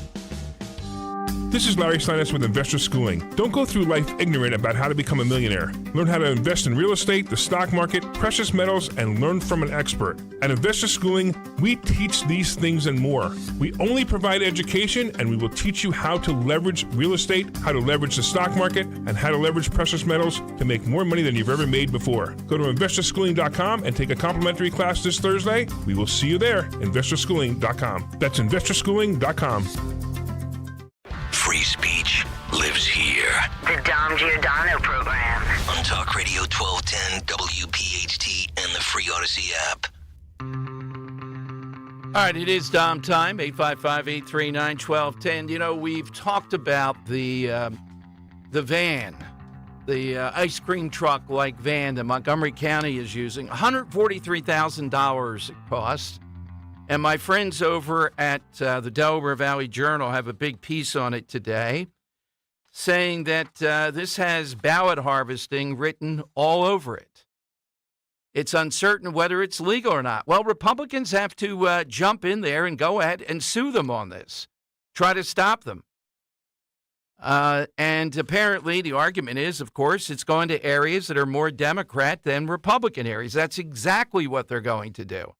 This is Larry Steinitz with Investor Schooling. Don't go through life ignorant about how to become a millionaire. Learn how to invest in real estate, the stock market, precious metals, and learn from an expert. At Investor Schooling, we teach these things and more. We only provide education, and we will teach you how to leverage real estate, how to leverage the stock market, and how to leverage precious metals to make more money than you've ever made before. Go to investorschooling.com and take a complimentary class this Thursday. We will see you there. Investorschooling.com. That's investorschooling.com. Free speech lives here. The Dom Giordano program. On Talk Radio 1210, WPHT, and the free Odyssey app. All right, it is Dom time, 855-839-1210. You know, we've talked about the van, the ice cream truck-like van that Montgomery County is using. $143,000 it costs. And my friends over at the Delaware Valley Journal have a big piece on it today saying that this has ballot harvesting written all over it. It's uncertain whether it's legal or not. Well, Republicans have to jump in there and go ahead and sue them on this, try to stop them. And apparently the argument is, of course, it's going to areas that are more Democrat than Republican areas. That's exactly what they're going to do.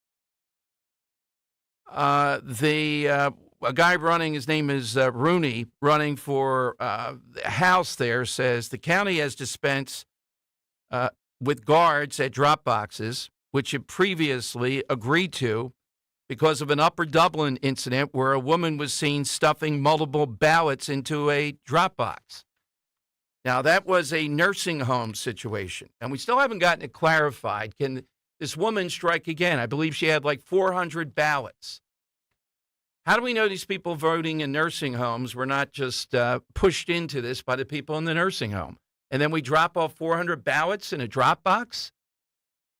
A guy running, his name is Rooney, running for the House there, says the county has dispensed with guards at drop boxes, which it previously agreed to because of an Upper Dublin incident where a woman was seen stuffing multiple ballots into a drop box. Now, that was a nursing home situation, and we still haven't gotten it clarified. Can this woman strike again? I believe she had like 400 ballots. How do we know these people voting in nursing homes were not just pushed into this by the people in the nursing home? And then we drop off 400 ballots in a drop box?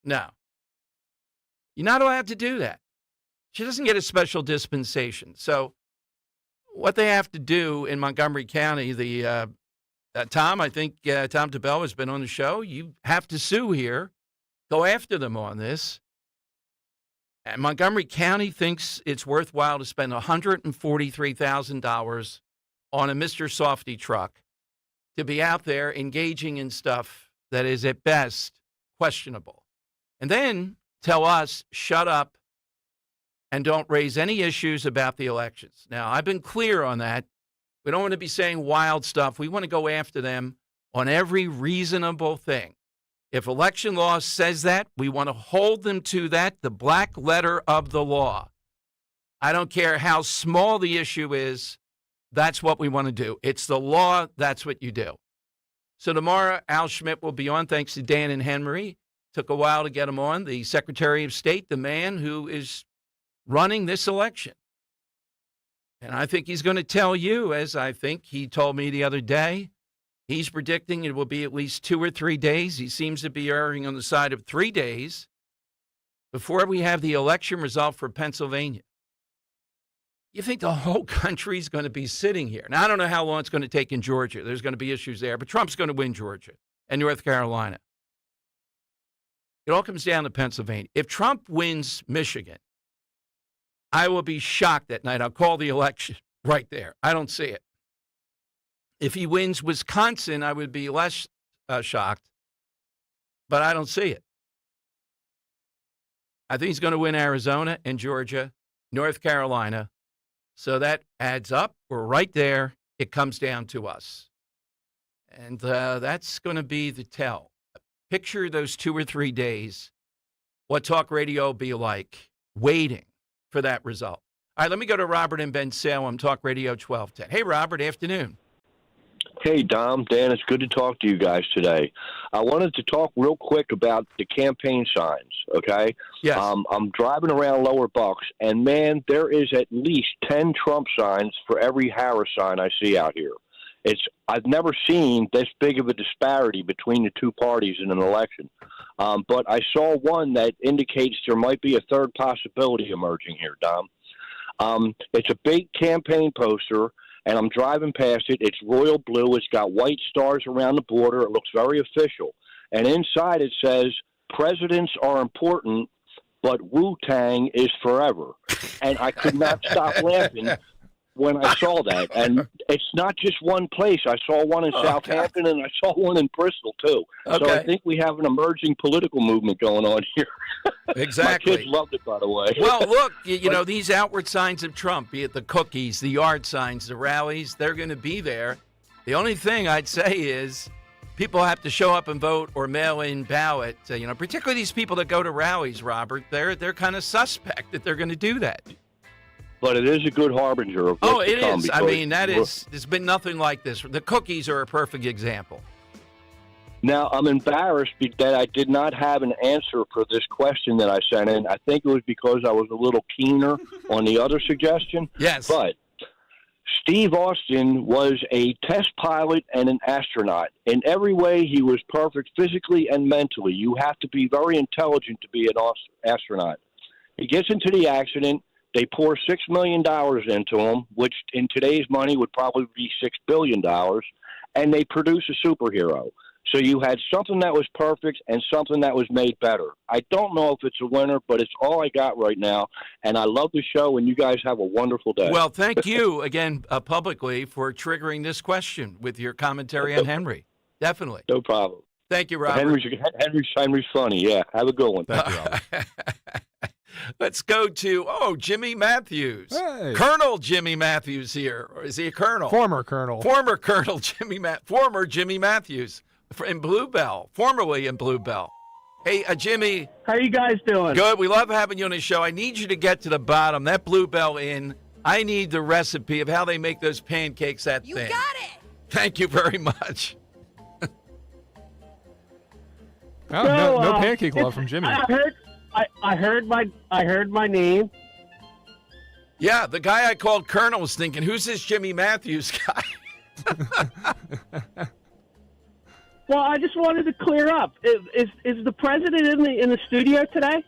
No. You're not allowed to do that. She doesn't get a special dispensation. So what they have to do in Montgomery County, Tom, I think Tom DeBell has been on the show. You have to sue here. Go after them on this. And Montgomery County thinks it's worthwhile to spend $143,000 on a Mr. Softy truck to be out there engaging in stuff that is at best questionable. And then tell us, shut up and don't raise any issues about the elections. Now, I've been clear on that. We don't want to be saying wild stuff. We want to go after them on every reasonable thing. If election law says that, we want to hold them to that, the black letter of the law. I don't care how small the issue is. That's what we want to do. It's the law. That's what you do. So tomorrow, Al Schmidt will be on, thanks to Dan and Henry. Took a while to get him on. The Secretary of State, the man who is running this election. And I think he's going to tell you, as I think he told me the other day, he's predicting it will be at least 2 or 3 days. He seems to be erring on the side of 3 days before we have the election result for Pennsylvania. You think the whole country's going to be sitting here? Now, I don't know how long it's going to take in Georgia. There's going to be issues there, but Trump's going to win Georgia and North Carolina. It all comes down to Pennsylvania. If Trump wins Michigan, I will be shocked that night. I'll call the election right there. I don't see it. If he wins Wisconsin, I would be less shocked, but I don't see it. I think he's going to win Arizona and Georgia, North Carolina. So that adds up. We're right there. It comes down to us. And that's going to be the tell. Picture those 2 or 3 days, what talk radio will be like, waiting for that result. All right, let me go to Robert in Ben Salem, Talk Radio 1210. Hey, Robert, afternoon. Hey, Dom, Dan, it's good to talk to you guys today. I wanted to talk real quick about the campaign signs, okay? Yes. I'm driving around Lower Bucks, and, man, there is at least 10 Trump signs for every Harris sign I see out here. I've never seen this big of a disparity between the two parties in an election. But I saw one that indicates there might be a third possibility emerging here, Dom. It's a big campaign poster, and I'm driving past it. It's royal blue. It's got white stars around the border. It looks very official. And inside it says, presidents are important, but Wu-Tang is forever. And I could not stop laughing when I saw that. And it's not just one place. I saw one in Southampton, and I saw one in Bristol, too. Okay. So I think we have an emerging political movement going on here. Exactly. My kids loved it, by the way. Well, look, you know, these outward signs of Trump, be it the cookies, the yard signs, the rallies, they're going to be there. The only thing I'd say is people have to show up and vote or mail-in ballot. You know, particularly these people that go to rallies, Robert, they're kind of suspect that they're going to do that. But it is a good harbinger of what's to come. Oh, it is. I mean, there's been nothing like this. The cookies are a perfect example. Now, I'm embarrassed that I did not have an answer for this question that I sent in. I think it was because I was a little keener on the other suggestion. Yes. But Steve Austin was a test pilot and an astronaut. In every way, he was perfect physically and mentally. You have to be very intelligent to be an astronaut. He gets into the accident. They pour $6 million into him, which in today's money would probably be $6 billion, and they produce a superhero. So you had something that was perfect and something that was made better. I don't know if it's a winner, but it's all I got right now, and I love the show, and you guys have a wonderful day. Well, thank you again publicly for triggering this question with your commentary on Henry. Definitely. No problem. Thank you, Robert. Henry's funny. Yeah, have a good one. Thank you, Robert. Let's go to, Jimmy Matthews. Hey. Colonel Jimmy Matthews here. Or is he a colonel? Former Colonel. Former Colonel former Jimmy Matthews in Bluebell, formerly in Bluebell. Hey, Jimmy. How you guys doing? Good. We love having you on the show. I need you to get to the bottom. That Bluebell Inn, I need the recipe of how they make those pancakes, that thing. You got it. Thank you very much. No pancake love from Jimmy. I heard my name. Yeah, the guy I called Colonel was thinking, who's this Jimmy Matthews guy? Well, I just wanted to clear up. Is the president in the studio today?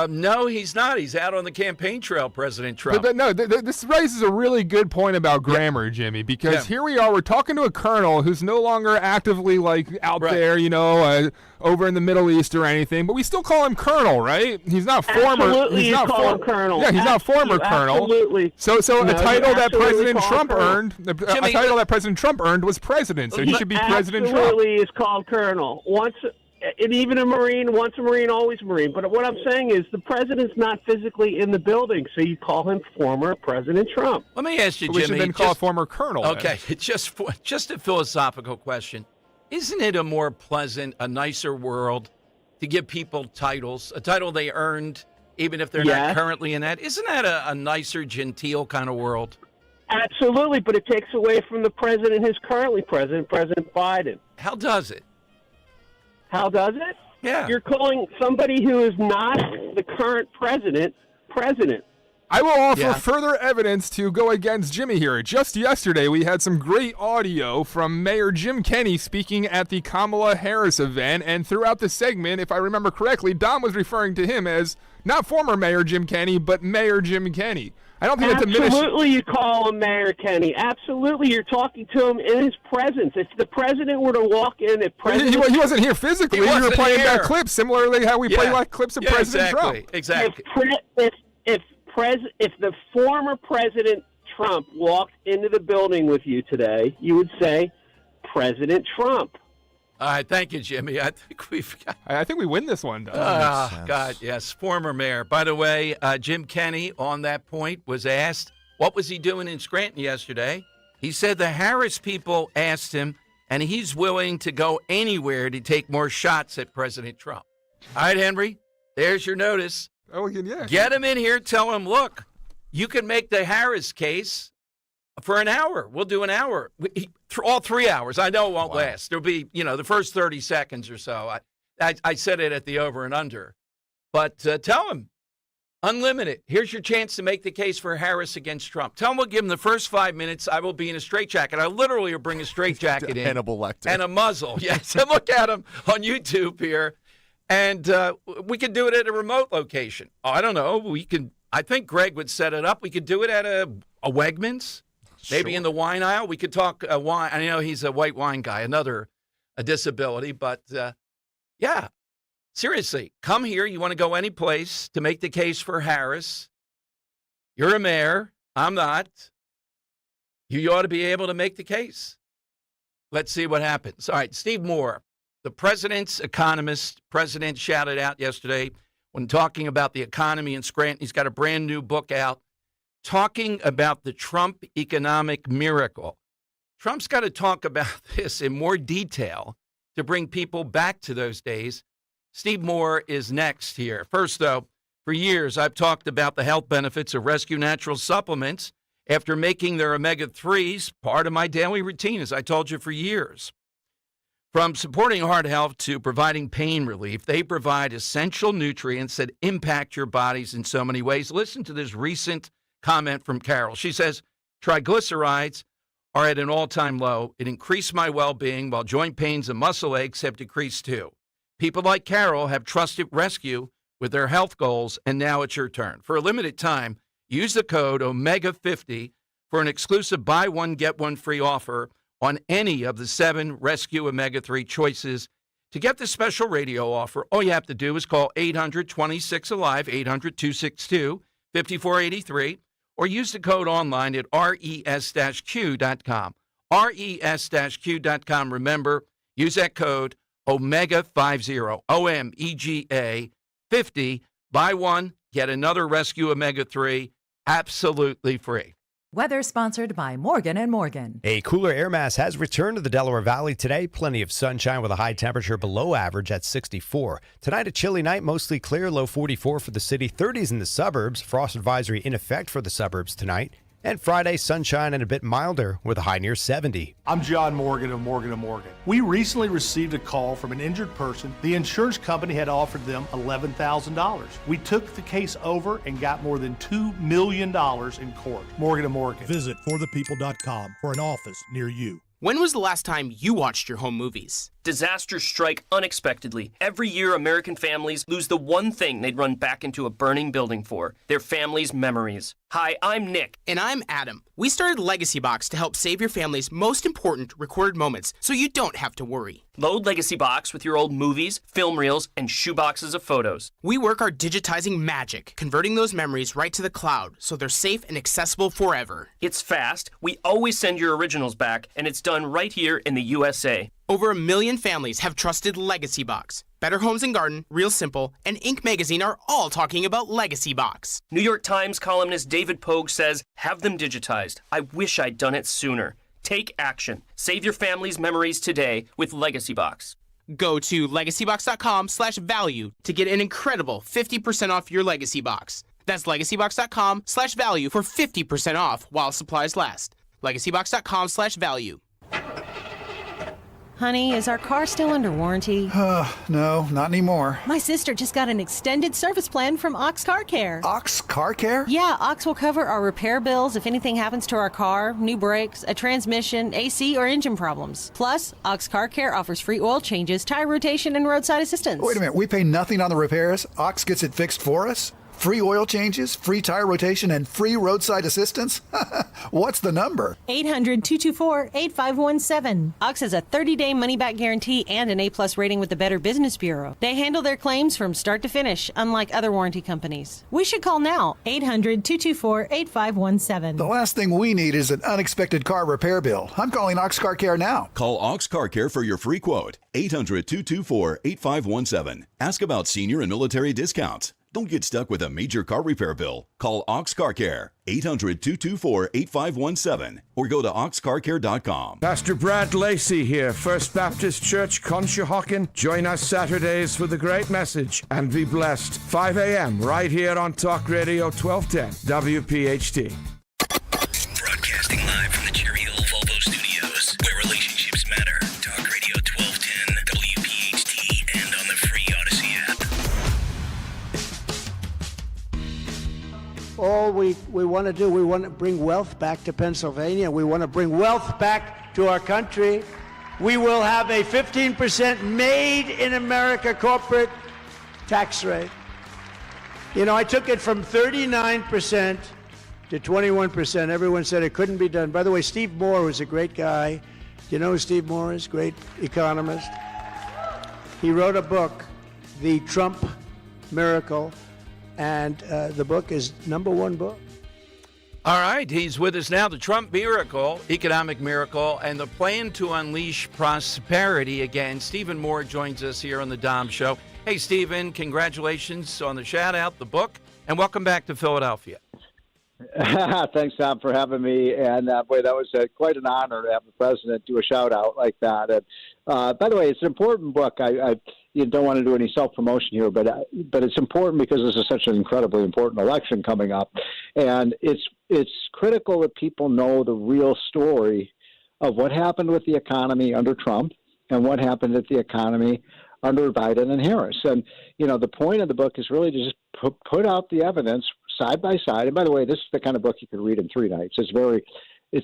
No, he's not. He's out on the campaign trail, President Trump. This raises a really good point about grammar, Jimmy, because here we are, we're talking to a colonel who's no longer actively out there, over in the Middle East or anything, but we still call him Colonel, right? He's not former. Absolutely, you call him Colonel. Yeah, he's not former Colonel. Absolutely. So a title that President Trump Colonel. earned, a title that President Trump earned was President, so he should be President Trump. Absolutely, is called Colonel. And even a Marine, once a Marine, always a Marine. But what I'm saying is the president's not physically in the building, so you call him former President Trump. Let me ask you, Jimmy. We should then call former Colonel. Okay, it's just a philosophical question. Isn't it a more pleasant, a nicer world to give people titles, a title they earned, even if they're not currently in that? Isn't that a nicer, genteel kind of world? Absolutely, but it takes away from the president who's currently president, President Biden. How does it? How does it? Yeah. You're calling somebody who is not the current president. I will offer further evidence to go against Jimmy here. Just yesterday, we had some great audio from Mayor Jim Kenney speaking at the Kamala Harris event, and throughout the segment, if I remember correctly, Don was referring to him as not former Mayor Jim Kenney, but Mayor Jim Kenney. I don't think that diminishes. Absolutely, you call him Mayor Kenney. Absolutely, you're talking to him in his presence. If the president were to walk in, he wasn't here physically. We were playing back clips, similarly how we play like clips of President Trump. Exactly. If the former President Trump walked into the building with you today, you would say President Trump. All right, thank you, Jimmy. I think we win this one, Don. God, yes, former mayor. By the way, Jim Kenney on that point was asked, what was he doing in Scranton yesterday? He said the Harris people asked him, and he's willing to go anywhere to take more shots at President Trump. All right, Henry, there's your notice. Oh, yeah. Get him in here. Tell him, look, you can make the Harris case for an hour. We'll do an hour. All 3 hours. I know it won't last. There'll be, the first 30 seconds or so. I said it at the over and under. But tell him, unlimited. Here's your chance to make the case for Harris against Trump. Tell him we'll give him the first 5 minutes. I will be in a straitjacket. I literally will bring a straitjacket in. Hannibal Lecter. And a muzzle. Yes. And look at him on YouTube here. And we could do it at a remote location. Oh, I don't know. I think Greg would set it up. We could do it at a Wegmans, maybe in the wine aisle. We could talk wine. I know he's a white wine guy, a disability. But, yeah, seriously, come here. You want to go any place to make the case for Harris. You're a mayor. I'm not. You ought to be able to make the case. Let's see what happens. All right, Steve Moore, the president's economist. President shouted out yesterday when talking about the economy in Scranton. He's got a brand new book out talking about the Trump economic miracle. Trump's got to talk about this in more detail to bring people back to those days. Steve Moore is next here. First, though, for years I've talked about the health benefits of Rescue Natural supplements after making their omega-3s part of my daily routine, as I told you for years. From supporting heart health to providing pain relief, they provide essential nutrients that impact your bodies in so many ways. Listen to this recent comment from Carol. She says, triglycerides are at an all-time low. It increased my well-being, while joint pains and muscle aches have decreased too. People like Carol have trusted Rescue with their health goals, and now it's your turn. For a limited time, use the code OMEGA50 for an exclusive buy one, get one free offer on any of the 7 Rescue Omega-3 choices. To get this special radio offer, all you have to do is call 800-26-ALIVE, 800-262-5483, or use the code online at res-q.com. res-q.com. Remember, use that code OMEGA50, OMEGA 50. Buy one, get another Rescue Omega-3 absolutely free. Weather sponsored by Morgan & Morgan. A cooler air mass has returned to the Delaware Valley today. Plenty of sunshine with a high temperature below average at 64. Tonight, a chilly night, mostly clear, low 44 for the city, 30s in the suburbs. Frost advisory in effect for the suburbs tonight. And Friday, sunshine and a bit milder with a high near 70. I'm John Morgan of Morgan & Morgan. We recently received a call from an injured person. The insurance company had offered them $11,000. We took the case over and got more than $2 million in court. Morgan & Morgan. Visit forthepeople.com for an office near you. When was the last time you watched your home movies? Disasters strike unexpectedly. Every year, American families lose the one thing they'd run back into a burning building for, their family's memories. Hi, I'm Nick. And I'm Adam. We started Legacy Box to help save your family's most important recorded moments so you don't have to worry. Load Legacy Box with your old movies, film reels, and shoeboxes of photos. We work our digitizing magic, converting those memories right to the cloud so they're safe and accessible forever. It's fast. We always send your originals back, and it's done right here in the USA. Over 1 million families have trusted Legacy Box. Better Homes and Garden, Real Simple, and Inc. magazine are all talking about Legacy Box. New York Times columnist David Pogue says, have them digitized. I wish I'd done it sooner. Take action. Save your family's memories today with Legacy Box. Go to legacybox.com/value to get an incredible 50% off your Legacy Box. That's legacybox.com/value for 50% off while supplies last. legacybox.com/value. Honey, is our car still under warranty? No, not anymore. My sister just got an extended service plan from Ox Car Care. Ox Car Care? Yeah, Ox will cover our repair bills if anything happens to our car, new brakes, a transmission, AC, or engine problems. Plus, Ox Car Care offers free oil changes, tire rotation, and roadside assistance. Wait a minute, we pay nothing on the repairs? Ox gets it fixed for us? Free oil changes, free tire rotation, and free roadside assistance? What's the number? 800-224-8517. Ox has a 30-day money-back guarantee and an A-plus rating with the Better Business Bureau. They handle their claims from start to finish, unlike other warranty companies. We should call now. 800-224-8517. The last thing we need is an unexpected car repair bill. I'm calling Ox Car Care now. Call Ox Car Care for your free quote. 800-224-8517. Ask about senior and military discounts. Don't get stuck with a major car repair bill. Call Ox Car Care, 800-224-8517, or go to oxcarcare.com. Pastor Brad Lacey here, First Baptist Church, Conshohocken. Join us Saturdays for the great message and be blessed. 5 a.m. right here on Talk Radio 1210, WPHT. Broadcasting live from the Cherry Hill Volvo Studios, where relationships matter. Talk Radio 1210, WPHT, and on the free Odyssey app. All we want to do, we want to bring wealth back to Pennsylvania. We want to bring wealth back to our country. We will have a 15% made in America corporate tax rate. You know, I took it from 39% to 21%. Everyone said it couldn't be done. By the way, Steve Moore was a great guy. You know who Steve Moore is? Great economist. He wrote a book, The Trump Miracle. And the book is #1 book. All right, he's with us now. The Trump miracle, economic miracle, and the plan to unleash prosperity again. Stephen Moore joins us here on the Dom Show. Hey, Stephen, congratulations on the shout-out, the book, and welcome back to Philadelphia. Thanks, Tom, for having me. And boy, that was quite an honor to have the president do a shout-out like that. And by the way, it's an important book. I you don't want to do any self-promotion here, but it's important because this is such an incredibly important election coming up, and it's critical that people know the real story of what happened with the economy under Trump and what happened with the economy under Biden and Harris. And the point of the book is really to just put out the evidence side by side. And by the way, this is the kind of book you can read in 3 nights. It's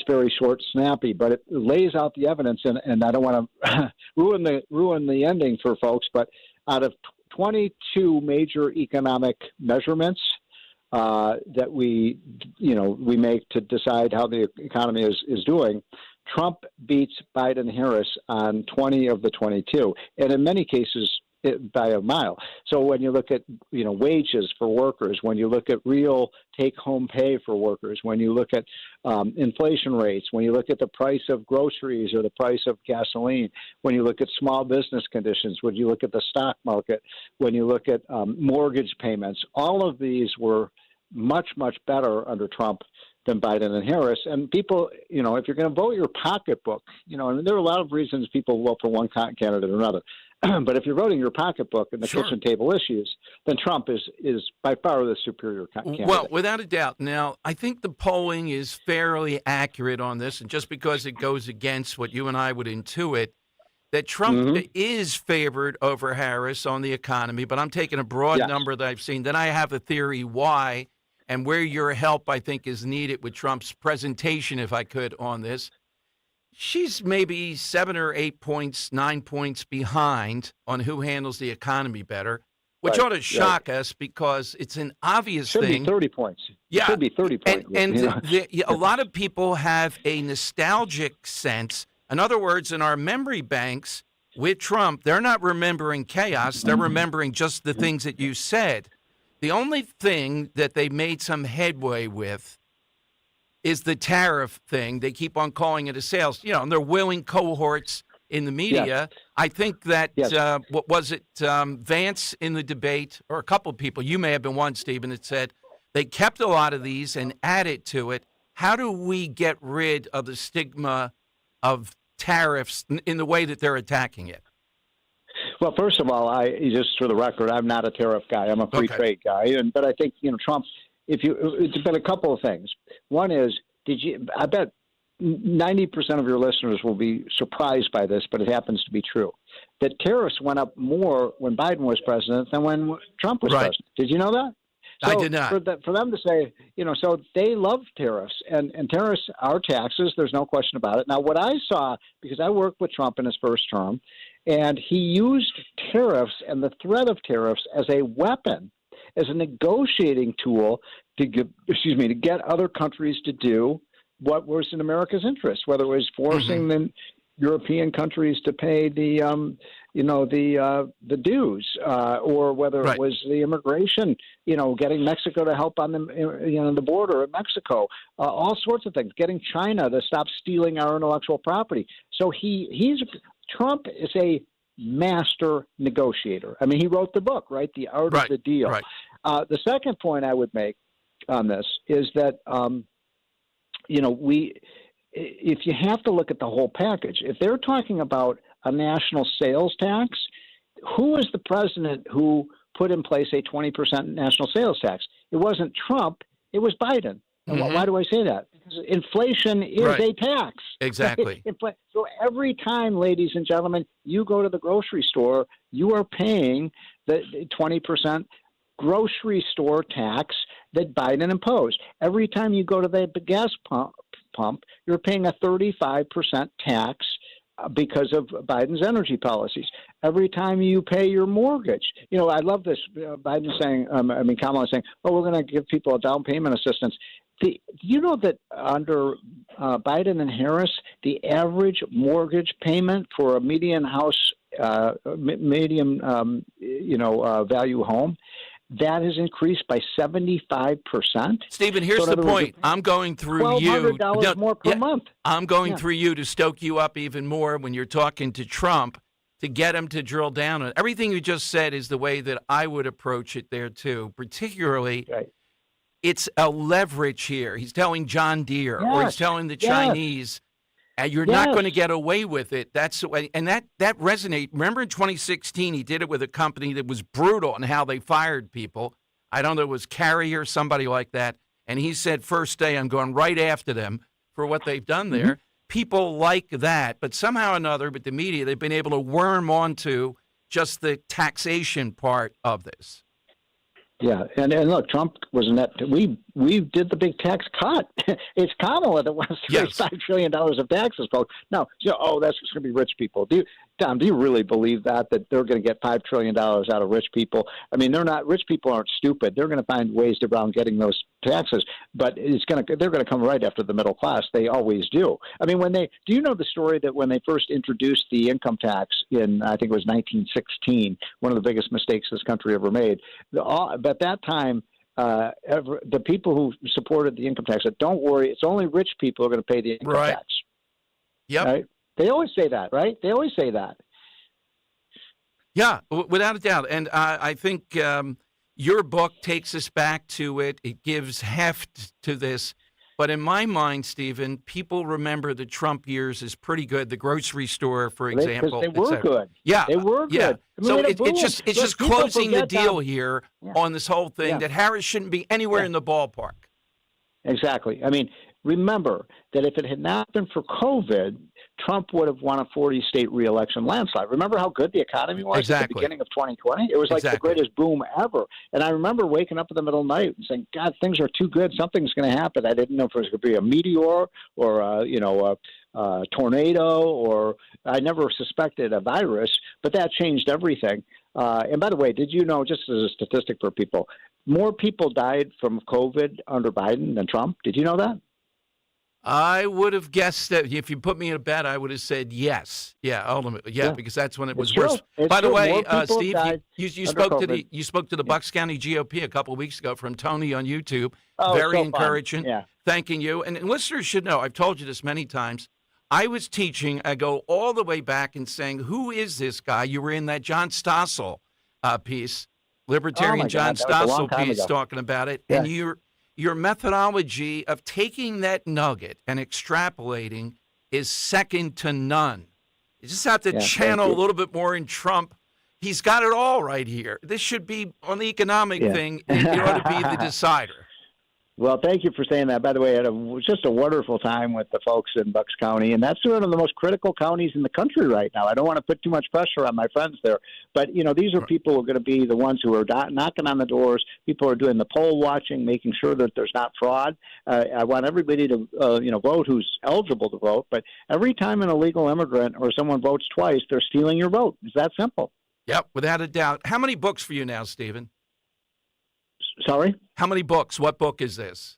very short, snappy, but it lays out the evidence. And I don't want to ruin the ending for folks, but out of 22 major economic measurements that we make to decide how the economy is doing, Trump beats Biden-Harris on 20 of the 22, and in many cases by a mile. So when you look at wages for workers, when you look at real take-home pay for workers, when you look at inflation rates, when you look at the price of groceries or the price of gasoline, when you look at small business conditions, when you look at the stock market, when you look at mortgage payments, all of these were much, much better under Trump than Biden and Harris. And people, if you're going to vote your pocketbook, and there are a lot of reasons people vote for one candidate or another. But if you're voting your pocketbook and the kitchen table issues, then Trump is by far the superior candidate. Well, without a doubt. Now, I think the polling is fairly accurate on this, and just because it goes against what you and I would intuit, that Trump is favored over Harris on the economy, but I'm taking a broad number that I've seen. Then I have a theory why, and where your help, I think, is needed with Trump's presentation, if I could, on this. She's maybe 7 or 8 points, 9 points behind on who handles the economy better, which ought to shock us because it's an obvious thing. Should be 30 points. Yeah. It should be 30 points. And a lot of people have a nostalgic sense. In other words, in our memory banks with Trump, they're not remembering chaos. They're remembering just the things that you said. The only thing that they made some headway with is the tariff thing. They keep on calling it a sales, and they're willing cohorts in the media. Yes. I think that, what was it, Vance in the debate, or a couple of people, you may have been one, Stephen, that said they kept a lot of these and added to it. How do we get rid of the stigma of tariffs in the way that they're attacking it? Well, first of all, just for the record, I'm not a tariff guy. I'm a free trade guy. But I think, Trump, it's been a couple of things. One is, I bet 90% of your listeners will be surprised by this, but it happens to be true, that tariffs went up more when Biden was president than when Trump was president. Did you know that? So I did not. For them to say, so they love tariffs, and tariffs are taxes. There's no question about it. Now, what I saw, because I worked with Trump in his first term, and he used tariffs and the threat of tariffs as a weapon, as a negotiating tool to get other countries to do what was in America's interest, whether it was forcing the European countries to pay the dues, or whether it was the immigration, getting Mexico to help on the border in Mexico, all sorts of things, getting China to stop stealing our intellectual property. So Trump is a master negotiator. I mean, he wrote the book, right? The Art of the Deal. Right. The second point I would make on this is that, if you have to look at the whole package, if they're talking about a national sales tax, who is the president who put in place a 20% national sales tax? It wasn't Trump. It was Biden. And why do I say that? Because inflation is a tax. Exactly. So every time, ladies and gentlemen, you go to the grocery store, you are paying the 20% grocery store tax that Biden imposed. Every time you go to the gas pump, you're paying a 35% tax because of Biden's energy policies. Every time you pay your mortgage, I love this. Biden saying, Kamala saying, we're going to give people a down payment assistance. You know that under Biden and Harris, the average mortgage payment for a median house, value home, that has increased by 75%. Stephen, here's the point. I'm going through you. $1,200 more per month. I'm going through you to stoke you up even more when you're talking to Trump to get him to drill down on everything you just said is the way that I would approach it there too. Particularly, it's a leverage here. He's telling John Deere or he's telling the Chinese, you're not going to get away with it. That's the way, and that resonates. Remember in 2016, he did it with a company that was brutal on how they fired people. I don't know, it was Carrier or somebody like that. And he said, first day, I'm going right after them for what they've done there. People like that, but somehow or another, with the media, they've been able to worm onto just the taxation part of this. Yeah, and look, Trump was in that. We did the big tax cut. It's Kamala that wants to raise $5 trillion of taxes, folks. No, that's just going to be rich people. Tom, do you really believe that they're going to get $5 trillion out of rich people? I mean, rich people aren't stupid. They're going to find ways around getting those taxes, but they're going to come right after the middle class. They always do. I mean, do you know the story that when they first introduced the income tax in, I think it was 1916, one of the biggest mistakes this country ever made, at that time, the people who supported the income tax said, don't worry, it's only rich people who are going to pay the income tax. Yep. Right? They always say that, right? They always say that. Yeah, without a doubt. And I think your book takes us back to it. It gives heft to this. But in my mind, Stephen, people remember the Trump years as pretty good. The grocery store, for example. Because they were good. Yeah. They were good. Yeah. I mean, So it's just closing the deal here on this whole thing that Harris shouldn't be anywhere in the ballpark. Exactly. I mean, remember that if it had not been for COVID, Trump would have won a 40-state reelection landslide. Remember how good the economy was at the beginning of 2020? It was like the greatest boom ever. And I remember waking up in the middle of the night and saying, God, things are too good. Something's going to happen. I didn't know if it was going to be a meteor or, a tornado, or I never suspected a virus, but that changed everything. And by the way, did you know, just as a statistic for people, more people died from COVID under Biden than Trump? Did you know that? I would have guessed that if you put me in a bet, I would have said yes. Yeah, ultimately, because that's when it was worse. By the way, Steve, you spoke to the Bucks County GOP a couple of weeks ago from Tony on YouTube. Very encouraging. Thanking you. And listeners should know, I've told you this many times. I was teaching. I go all the way back and saying, "Who is this guy?" You were in that John Stossel piece, Libertarian John Stossel piece, talking about it, and your methodology of taking that nugget and extrapolating is second to none. You just have to channel a little bit more in Trump. He's got it all right here. This should be on the economic thing. It ought to be the decider. Well, thank you for saying that. By the way, I had just a wonderful time with the folks in Bucks County, and that's one of the most critical counties in the country right now. I don't want to put too much pressure on my friends there, but, these are people who are going to be the ones who are knocking on the doors. People who are doing the poll watching, making sure that there's not fraud. I want everybody to, vote who's eligible to vote, but every time an illegal immigrant or someone votes twice, they're stealing your vote. It's that simple. Yep, without a doubt. How many books for you now, Stephen? Sorry? How many books? What book is this?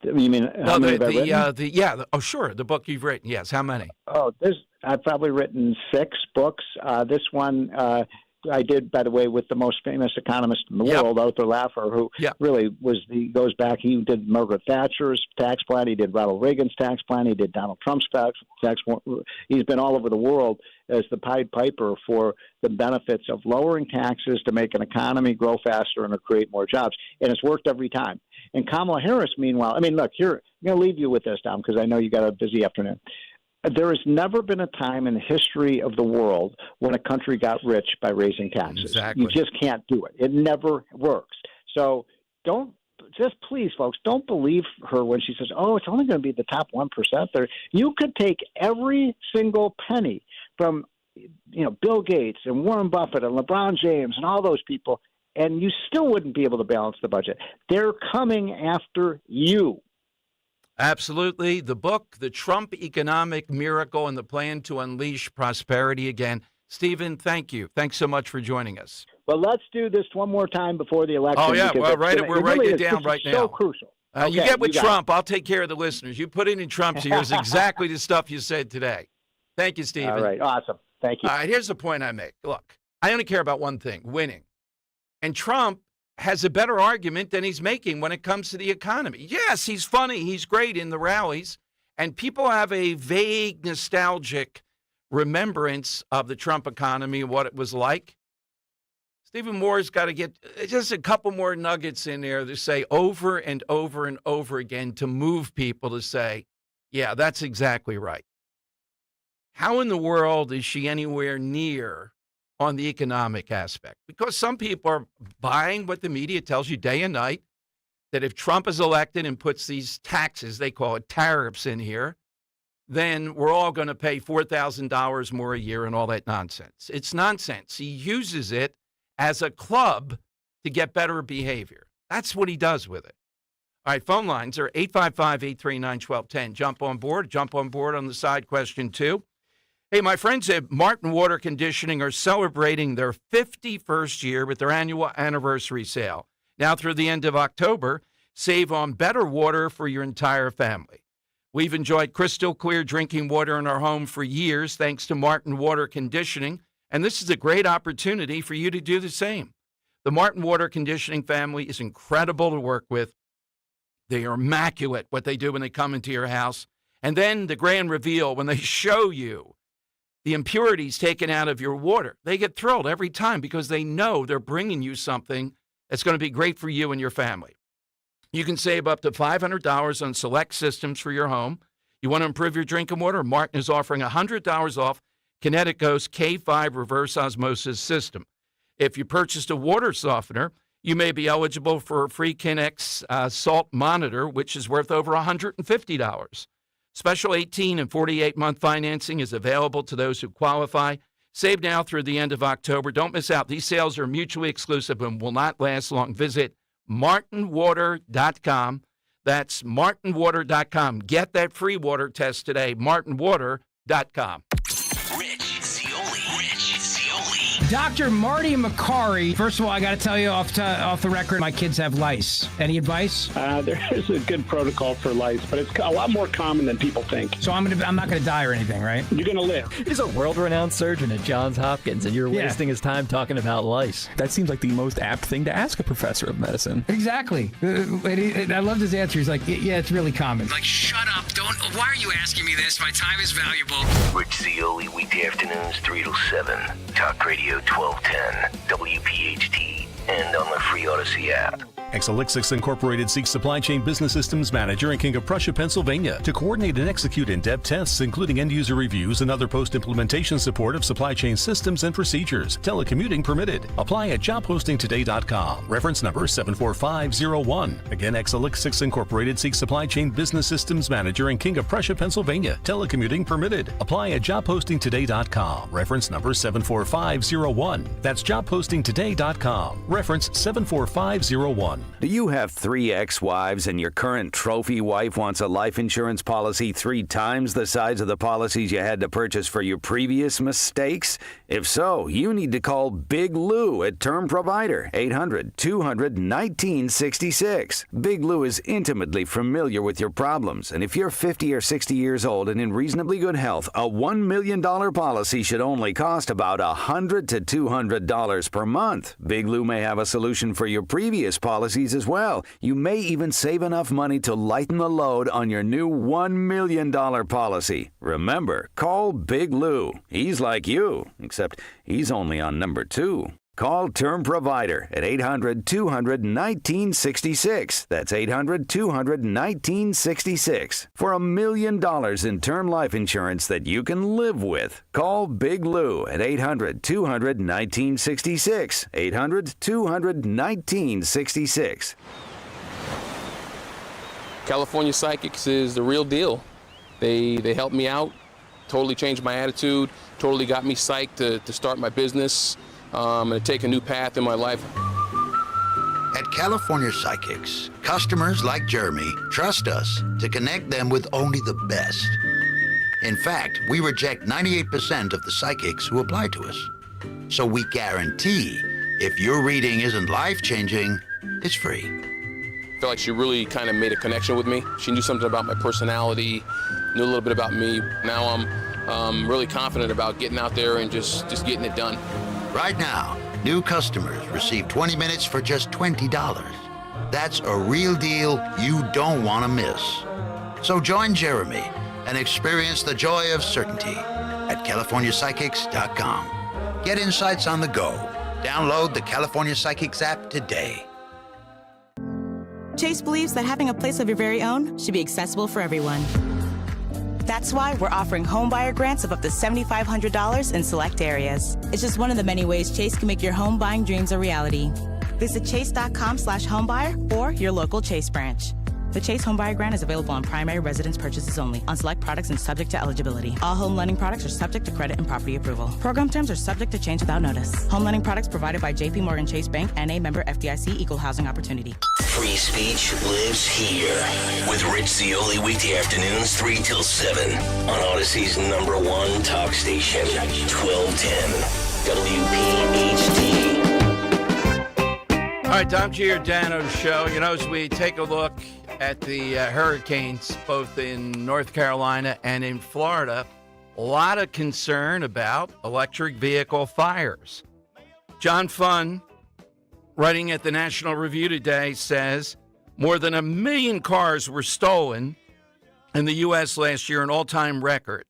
You mean how many have I written? Sure, the book you've written. Yes, how many? I've probably written 6 books. This one I did, by the way, with the most famous economist in the world, Arthur Laffer, who really goes back. He did Margaret Thatcher's tax plan. He did Ronald Reagan's tax plan. He did Donald Trump's tax plan. He's been all over the world as the Pied Piper for the benefits of lowering taxes to make an economy grow faster and to create more jobs. And it's worked every time. And Kamala Harris, meanwhile, look, here, I'm going to leave you with this, Tom, because I know you got a busy afternoon. There has never been a time in the history of the world when a country got rich by raising taxes. Exactly. You just can't do it. It never works. So please, folks, don't believe her when she says, it's only going to be the top 1% there. You could take every single penny from, Bill Gates and Warren Buffett and LeBron James and all those people, and you still wouldn't be able to balance the budget. They're coming after you. Absolutely. The book, The Trump Economic Miracle and the Plan to Unleash Prosperity Again. Stephen, thank you. Thanks so much for joining us. Well, let's do this one more time before the election. Oh, yeah. Well, we're writing it down right now. So crucial. You get with Trump. I'll take care of the listeners. You put it in Trump's ears exactly the stuff you said today. Thank you, Stephen. All right. Awesome. Thank you. All right. Here's the point I make. Look, I only care about one thing, winning. And Trump has a better argument than he's making when it comes to the economy. Yes, he's funny. He's great in the rallies. And people have a vague, nostalgic remembrance of the Trump economy and what it was like. Stephen Moore's got to get just a couple more nuggets in there to say over and over and over again to move people to say, yeah, that's exactly right. How in the world is she anywhere near on the economic aspect? Because some people are buying what the media tells you day and night, that if Trump is elected and puts these taxes, they call it tariffs in here, then we're all going to pay $4,000 more a year and all that nonsense. It's nonsense. He uses it as a club to get better behavior. That's what he does with it. All right, phone lines are 855-839-1210. Jump on board on the side question too. Hey, my friends at Martin Water Conditioning are celebrating their 51st year with their annual anniversary sale. Now through the end of October, save on better water for your entire family. We've enjoyed crystal clear drinking water in our home for years thanks to Martin Water Conditioning, and this is a great opportunity for you to do the same. The Martin Water Conditioning family is incredible to work with. They are immaculate what they do when they come into your house. And then the grand reveal when they show you the impurities taken out of your water. They get thrilled every time because they know they're bringing you something that's going to be great for you and your family. You can save up to $500 on select systems for your home. You want to improve your drinking water? Martin is offering $100 off Kinetico's K5 reverse osmosis system. If you purchased a water softener, you may be eligible for a free Kinex salt monitor, which is worth over $150. Special 18 and 48-month financing is available to those who qualify. Save now through the end of October. Don't miss out. These sales are mutually exclusive and will not last long. Visit martinwater.com. That's martinwater.com. Get that free water test today, martinwater.com. Dr. Marty Makari. First of all, I got to tell you off the record, my kids have lice. Any advice? There is a good protocol for lice, but it's a lot more common than people think. So I'm not going to die or anything, right? You're going to live. He's a world-renowned surgeon at Johns Hopkins, and you're wasting his time talking about lice. That seems like the most apt thing to ask a professor of medicine. Exactly. I loved his answer. He's like, yeah, it's really common. Like, shut up. Why are you asking me this? My time is valuable. Rich Zioli, weekday afternoons, 3 to 7. Talk Radio 1210, WPHT, and on the free Odyssey app. Exelixix Incorporated seeks supply chain business systems manager in King of Prussia, Pennsylvania, to coordinate and execute in-depth tests, including end-user reviews and other post-implementation support of supply chain systems and procedures. Telecommuting permitted. Apply at jobpostingtoday.com. Reference number 74501. Again, Exelixix Incorporated seeks supply chain business systems manager in King of Prussia, Pennsylvania. Telecommuting permitted. Apply at jobpostingtoday.com. Reference number 74501. That's jobpostingtoday.com. Reference 74501. Do you have 3 ex-wives and your current trophy wife wants a life insurance policy 3 times the size of the policies you had to purchase for your previous mistakes? If so, you need to call Big Lou at Term Provider, 800-200-1966. Big Lou is intimately familiar with your problems, and if you're 50 or 60 years old and in reasonably good health, a $1 million policy should only cost about $100 to $200 per month. Big Lou may have a solution for your previous policies as well. You may even save enough money to lighten the load on your new $1 million policy. Remember, call Big Lou. He's like you, except he's only on number 2. Call Term Provider at 800-200-1966. That's 800-200-1966 for $1 million in term life insurance that you can live with. Call Big Lou at 800-200-1966. 800-200-1966. California Psychics is the real deal. They helped me out, totally changed my attitude, totally got me psyched to start my business. And to take a new path in my life. At California Psychics, customers like Jeremy trust us to connect them with only the best. In fact, we reject 98% of the psychics who apply to us. So we guarantee if your reading isn't life-changing, it's free. I feel like she really kind of made a connection with me. She knew something about my personality, knew a little bit about me. Now I'm really confident about getting out there and just getting it done. Right now, New customers receive 20 minutes for just $20. That's a real deal you don't want to miss. So join Jeremy and experience the joy of certainty at CaliforniaPsychics.com. Get insights on the go. Download the California Psychics app today. Chase believes that having a place of your very own should be accessible for everyone. That's why we're offering homebuyer grants of up to $7,500 in select areas. It's just one of the many ways Chase can make your home buying dreams a reality. Visit chase.com/homebuyer or your local Chase branch. The Chase Homebuyer Grant is available on primary residence purchases only, on select products and subject to eligibility. All home lending products are subject to credit and property approval. Program terms are subject to change without notice. Home lending products provided by J.P. Morgan Chase Bank, N.A. member FDIC, equal housing opportunity. Free speech lives here with Rich Zioli weekday afternoons 3 till 7 on Odyssey's #1 talk station, 1210 WPHT. All right, Tom Giordano's show. You know, as we take a look at the hurricanes, both in North Carolina and in Florida, a lot of concern about electric vehicle fires. John Funn, writing at the National Review today, says more than 1 million cars were stolen in the U.S. last year, an all-time record.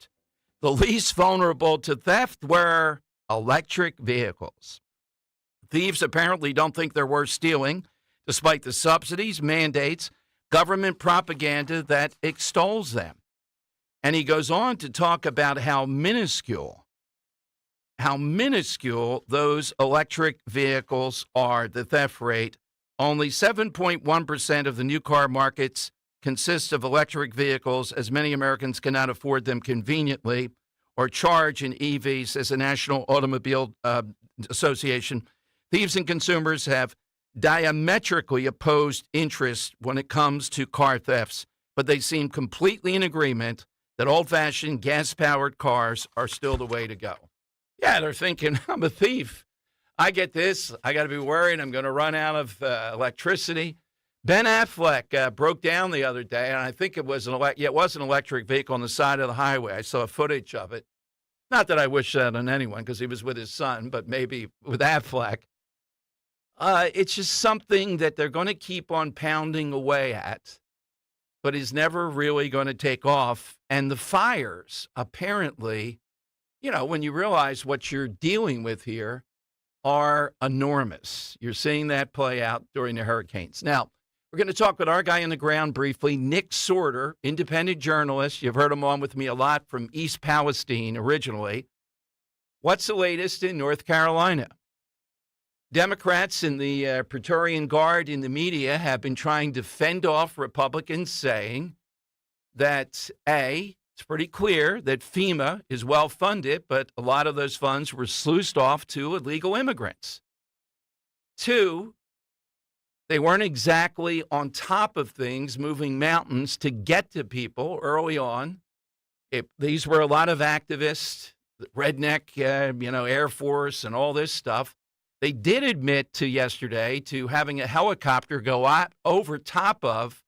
The least vulnerable to theft were electric vehicles. Thieves apparently don't think they're worth stealing, despite the subsidies, mandates, government propaganda that extols them. And he goes on to talk about how minuscule those electric vehicles are, the theft rate. Only 7.1% of the new car markets consists of electric vehicles, as many Americans cannot afford them conveniently or charge in EVs, as the National Automobile Association. Thieves and consumers have diametrically opposed interests when it comes to car thefts, but they seem completely in agreement that old-fashioned gas-powered cars are still the way to go. Yeah, they're thinking, I'm a thief. I get this. I got to be worried I'm going to run out of electricity. Ben Affleck broke down the other day, and I think it was an electric vehicle on the side of the highway. I saw footage of it. Not that I wish that on anyone because he was with his son, but maybe with Affleck. It's just something that they're going to keep on pounding away at, but is never really going to take off. And the fires, apparently, you know, when you realize what you're dealing with here, are enormous. You're seeing that play out during the hurricanes. Now, we're going to talk with our guy on the ground briefly, Nick Sorter, independent journalist. You've heard him on with me a lot from East Palestine originally. What's the latest in North Carolina? Democrats in the Praetorian Guard in the media have been trying to fend off Republicans, saying that, A, it's pretty clear that FEMA is well funded, but a lot of those funds were sluiced off to illegal immigrants. 2, they weren't exactly on top of things, moving mountains to get to people early on. These were a lot of activists, redneck, Air Force and all this stuff. They did admit to yesterday to having a helicopter go out over top of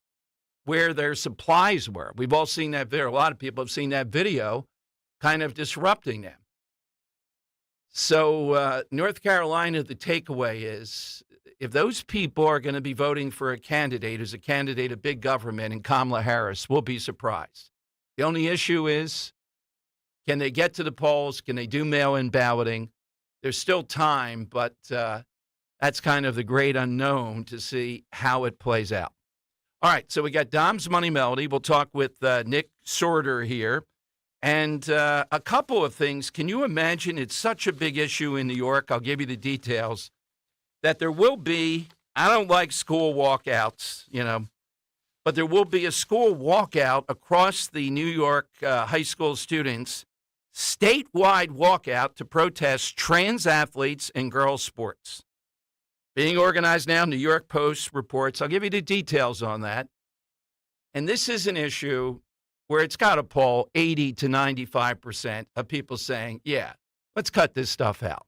where their supplies were. We've all seen that video. A lot of people have seen that video kind of disrupting them. So North Carolina, the takeaway is if those people are going to be voting for a candidate who's a candidate of big government and Kamala Harris, we'll be surprised. The only issue is, can they get to the polls? Can they do mail-in balloting? There's still time, but that's kind of the great unknown to see how it plays out. All right, so we got Dom's Money Melody. We'll talk with Nick Sorter here. And a couple of things. Can you imagine it's such a big issue in New York? I'll give you the details. That there will be, I don't like school walkouts, but there will be a school walkout across the New York high school students, statewide walkout to protest trans athletes and girls' sports. Being organized now, New York Post reports. I'll give you the details on that. And this is an issue where it's got to poll 80 to 95% of people saying, yeah, let's cut this stuff out.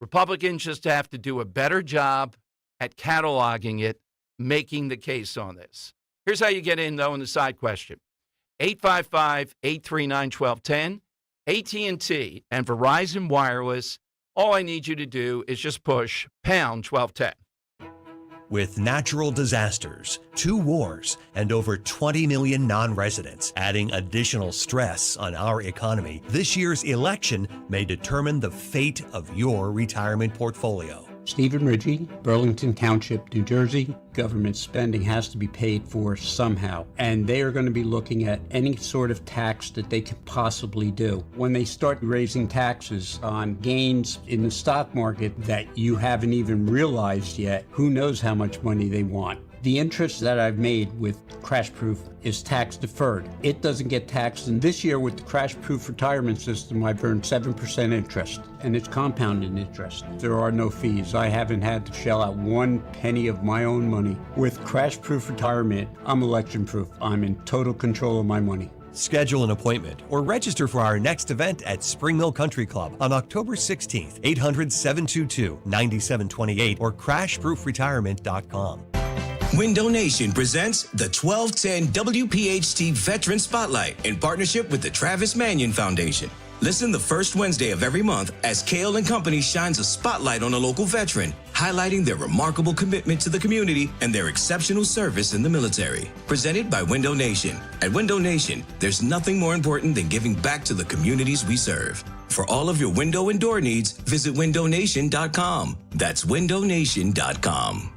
Republicans just have to do a better job at cataloging it, making the case on this. Here's how you get in, though, in the side question. 855-839-1210. AT&T and Verizon Wireless All I need you to do is just push pound 1210. With natural disasters, 2 wars, and over 20 million non-residents adding additional stress on our economy, this year's election may determine the fate of your retirement portfolio. Stephen Ridgey, Burlington Township, New Jersey. Government spending has to be paid for somehow, and they are going to be looking at any sort of tax that they can possibly do. When they start raising taxes on gains in the stock market that you haven't even realized yet, who knows how much money they want. The interest that I've made with Crash Proof is tax deferred. It doesn't get taxed, and this year with the Crash Proof retirement system, I've earned 7% interest, and it's compounded interest. There are no fees. I haven't had to shell out 1 penny of my own money. With Crash Proof retirement, I'm election proof. I'm in total control of my money. Schedule an appointment or register for our next event at Spring Mill Country Club on October 16th, 800-722-9728 or crashproofretirement.com. Window Nation presents the 1210 WPHT Veteran Spotlight in partnership with the Travis Manion Foundation. Listen the first Wednesday of every month as Kale & Company shines a spotlight on a local veteran, highlighting their remarkable commitment to the community and their exceptional service in the military. Presented by Window Nation. At Window Nation, there's nothing more important than giving back to the communities we serve. For all of your window and door needs, visit windownation.com. That's windownation.com.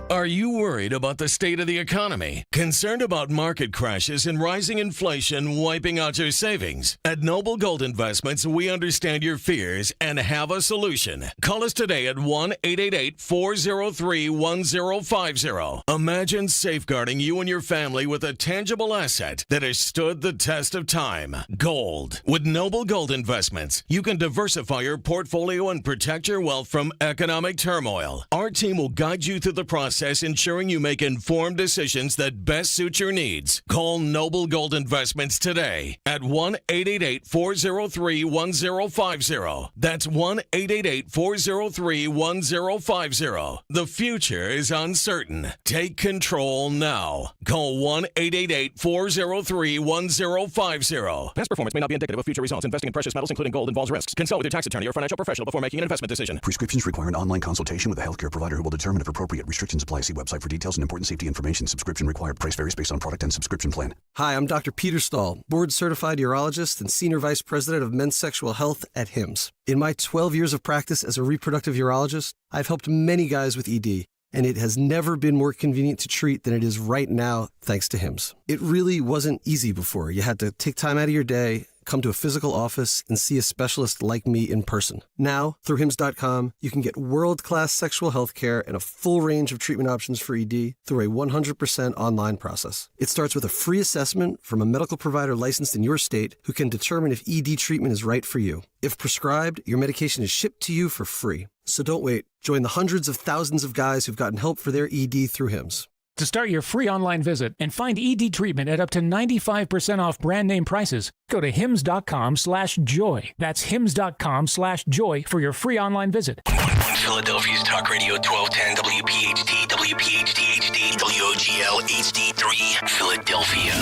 Are you worried about the state of the economy? Concerned about market crashes and rising inflation wiping out your savings? At Noble Gold Investments, we understand your fears and have a solution. Call us today at 1-888-403-1050. Imagine safeguarding you and your family with a tangible asset that has stood the test of time. Gold. With Noble Gold Investments, you can diversify your portfolio and protect your wealth from economic turmoil. Our team will guide you through the process, ensuring you make informed decisions that best suit your needs. Call Noble Gold Investments today at 1-888-403-1050. That's 1-888-403-1050. The future is uncertain. Take control now. Call 1-888-403-1050. Past performance may not be indicative of future results. Investing in precious metals, including gold, involves risks. Consult with your tax attorney or financial professional before making an investment decision. Prescriptions require an online consultation with a healthcare provider who will determine if appropriate. Restrictions apply. See website for details and important safety information. Subscription required. Price varies based on product and subscription plan. Hi, I'm Dr. Peter Stahl, board-certified urologist and senior vice president of men's sexual health at HIMSS. In my 12 years of practice as a reproductive urologist, I've helped many guys with ED, and it has never been more convenient to treat than it is right now, thanks to HIMSS. It really wasn't easy before. You had to take time out of your day, come to a physical office, and see a specialist like me in person. Now, through HIMSS.com, you can get world-class sexual health care and a full range of treatment options for ED through a 100% online process. It starts with a free assessment from a medical provider licensed in your state who can determine if ED treatment is right for you. If prescribed, your medication is shipped to you for free. So don't wait. Join the hundreds of thousands of guys who've gotten help for their ED through HIMSS. To start your free online visit and find ED treatment at up to 95% off brand name prices, go to hims.com/joy. That's hims.com/joy for your free online visit. Philadelphia's Talk Radio 1210 WPHT, WPHT HD, WOGL HD3, Philadelphia.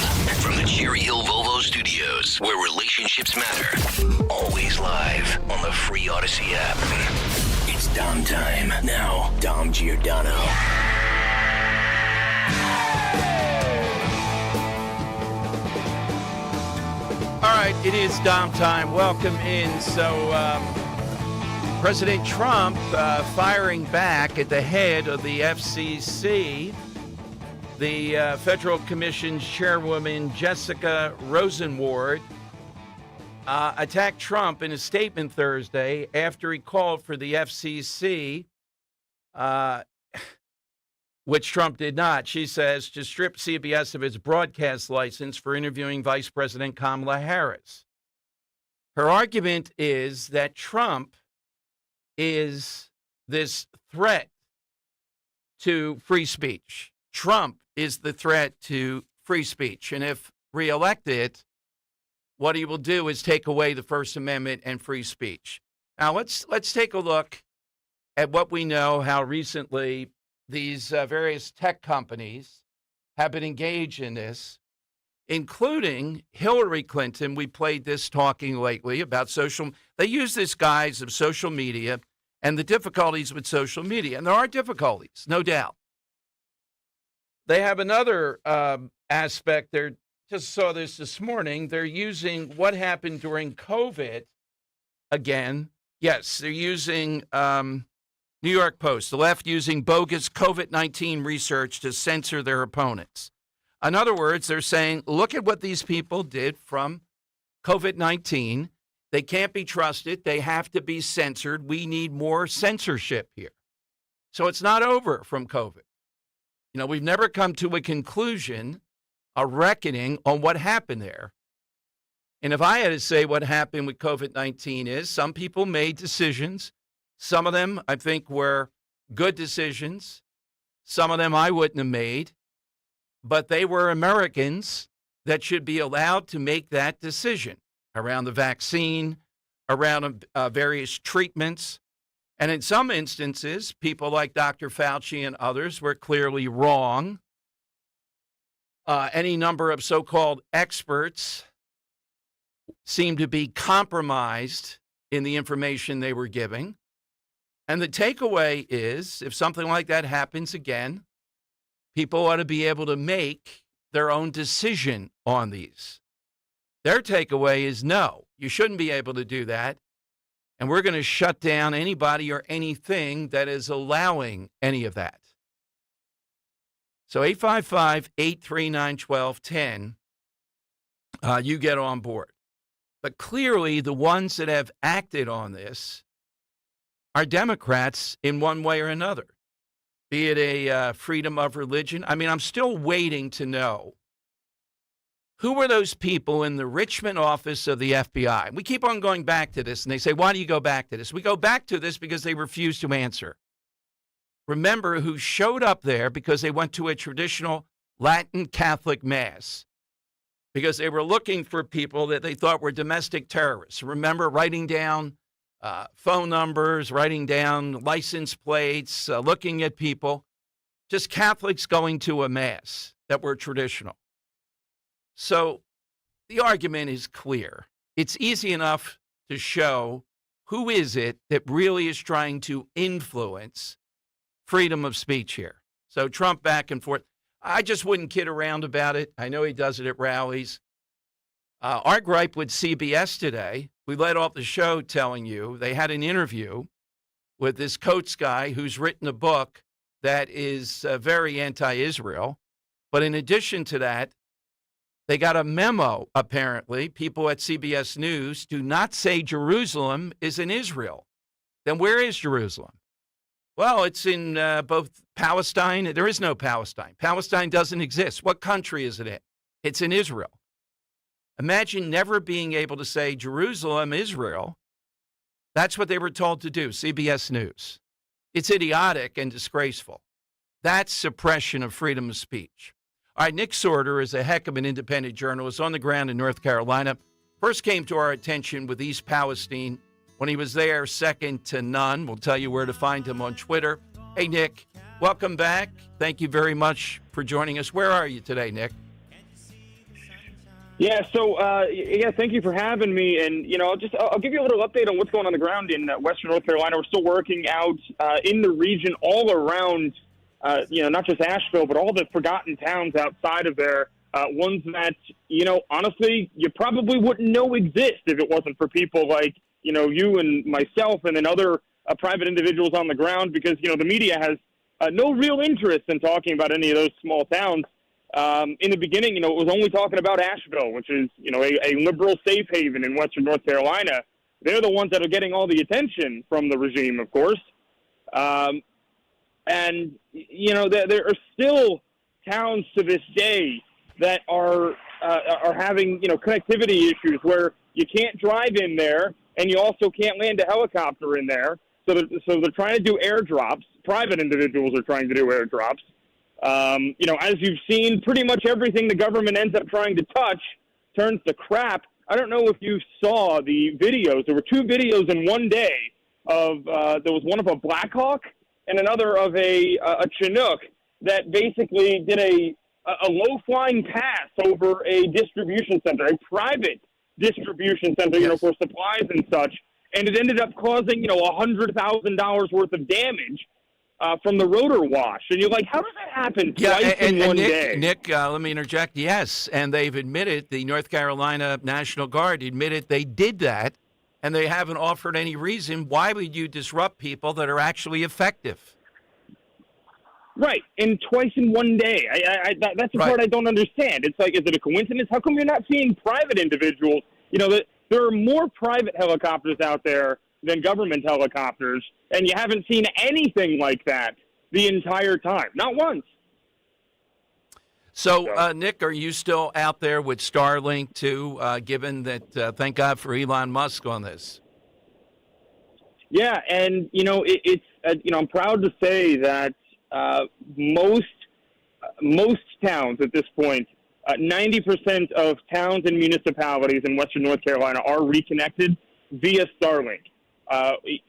From the Cherry Hill Volvo Studios, where relationships matter. Always live on the free Odyssey app. It's Dom time. Now, Dom Giordano. All right, it is Dom time. Welcome in. So, President Trump firing back at the head of the FCC. The Federal Commission's chairwoman, Jessica Rosenwald, attacked Trump in a statement Thursday after he called for the FCC, which Trump did not, she says, to strip CBS of its broadcast license for interviewing Vice President Kamala Harris. Her argument is that Trump is this threat to free speech. Trump is the threat to free speech. And if reelected, what he will do is take away the First Amendment and free speech. Now, let's take a look at what we know, how recently these various tech companies have been engaged in this. including Hillary Clinton. We played this talking lately about they use this guise of social media and the difficulties with social media. And there are difficulties, no doubt. They have another aspect. They just saw this morning. They're using what happened during COVID again. Yes, they're using New York Post, the left using bogus COVID-19 research to censor their opponents. In other words, they're saying, look at what these people did from COVID-19. They can't be trusted. They have to be censored. We need more censorship here. So it's not over from COVID. You know, we've never come to a conclusion, a reckoning on what happened there. And if I had to say what happened with COVID-19 is some people made decisions. Some of them, I think, were good decisions. Some of them I wouldn't have made. But they were Americans that should be allowed to make that decision around the vaccine, around various treatments. And in some instances, people like Dr. Fauci and others were clearly wrong. Any number of so-called experts seemed to be compromised in the information they were giving. And the takeaway is, if something like that happens again, people ought to be able to make their own decision on these. Their takeaway is, no, you shouldn't be able to do that. And we're going to shut down anybody or anything that is allowing any of that. So 855-839-1210, you get on board. But clearly the ones that have acted on this are Democrats in one way or another, be it a freedom of religion. I mean, I'm still waiting to know who were those people in the Richmond office of the FBI? We keep on going back to this, and they say, why do you go back to this? We go back to this because they refuse to answer. Remember who showed up there because they went to a traditional Latin Catholic Mass, because they were looking for people that they thought were domestic terrorists. Remember writing down phone numbers, writing down license plates, looking at people, just Catholics going to a Mass that were traditional. So the argument is clear. It's easy enough to show who is it that really is trying to influence freedom of speech here. So Trump back and forth. I just wouldn't kid around about it. I know he does it at rallies. Our gripe with CBS today, we led off the show telling you they had an interview with this Coates guy who's written a book that is very anti-Israel. But in addition to that, they got a memo, apparently. People at CBS News do not say Jerusalem is in Israel. Then where is Jerusalem? Well, it's in both Palestine. There is no Palestine. Palestine doesn't exist. What country is it in? It's in Israel. Imagine never being able to say Jerusalem, Israel. That's what they were told to do, CBS News. It's idiotic and disgraceful. That's suppression of freedom of speech. All right, Nick Sorter is a heck of an independent journalist on the ground in North Carolina. First came to our attention with East Palestine when he was there, second to none. We'll tell you where to find him on Twitter. Hey, Nick, welcome back. Thank you very much for joining us. Where are you today, Nick? Yeah, so, thank you for having me. And, I'll give you a little update on what's going on the ground in Western North Carolina. We're still working out in the region all around, not just Asheville, but all the forgotten towns outside of there. Ones that, honestly, you probably wouldn't know exist if it wasn't for people like, you and myself and then other private individuals on the ground, because, the media has no real interest in talking about any of those small towns. In the beginning, it was only talking about Asheville, which is, a liberal safe haven in Western North Carolina. They're the ones that are getting all the attention from the regime, of course. And, there are still towns to this day that are having, connectivity issues where you can't drive in there and you also can't land a helicopter in there. So they're trying to do airdrops. Private individuals are trying to do airdrops. As you've seen, pretty much everything the government ends up trying to touch turns to crap. I don't know if you saw the videos. There were two videos in one day of there was one of a Black Hawk and another of a Chinook that basically did a a low-flying pass over a distribution center, a private distribution center, for supplies and such, and it ended up causing, $100,000 worth of damage from the rotor wash. And you're like, how does that happen twice in one day? Nick, let me interject. Yes, and they've admitted, the North Carolina National Guard admitted they did that, and they haven't offered any reason. Why would you disrupt people that are actually effective? Right, and twice in one day. That's the part I don't understand. It's like, is it a coincidence? How come you're not seeing private individuals? There are more private helicopters out there than government helicopters, and you haven't seen anything like that the entire time. Not once. So, Nick, are you still out there with Starlink, too, given that, thank God for Elon Musk on this? Yeah, and, I'm proud to say that most towns at this point, 90% of towns and municipalities in Western North Carolina are reconnected via Starlink.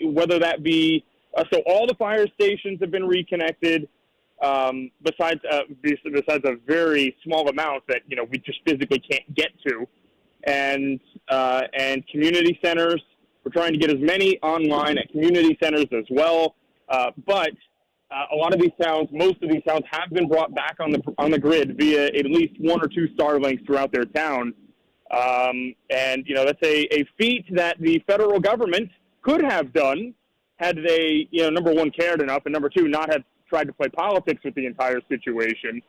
Whether that be so all the fire stations have been reconnected, besides a very small amount that we just physically can't get to, and community centers. We're trying to get as many online at community centers as well, but a lot of these towns, most of these towns, have been brought back on the grid via at least one or two Starlinks throughout their town, and that's a feat that the federal government could have done had they, number one, cared enough, and number two, not have tried to play politics with the entire situation.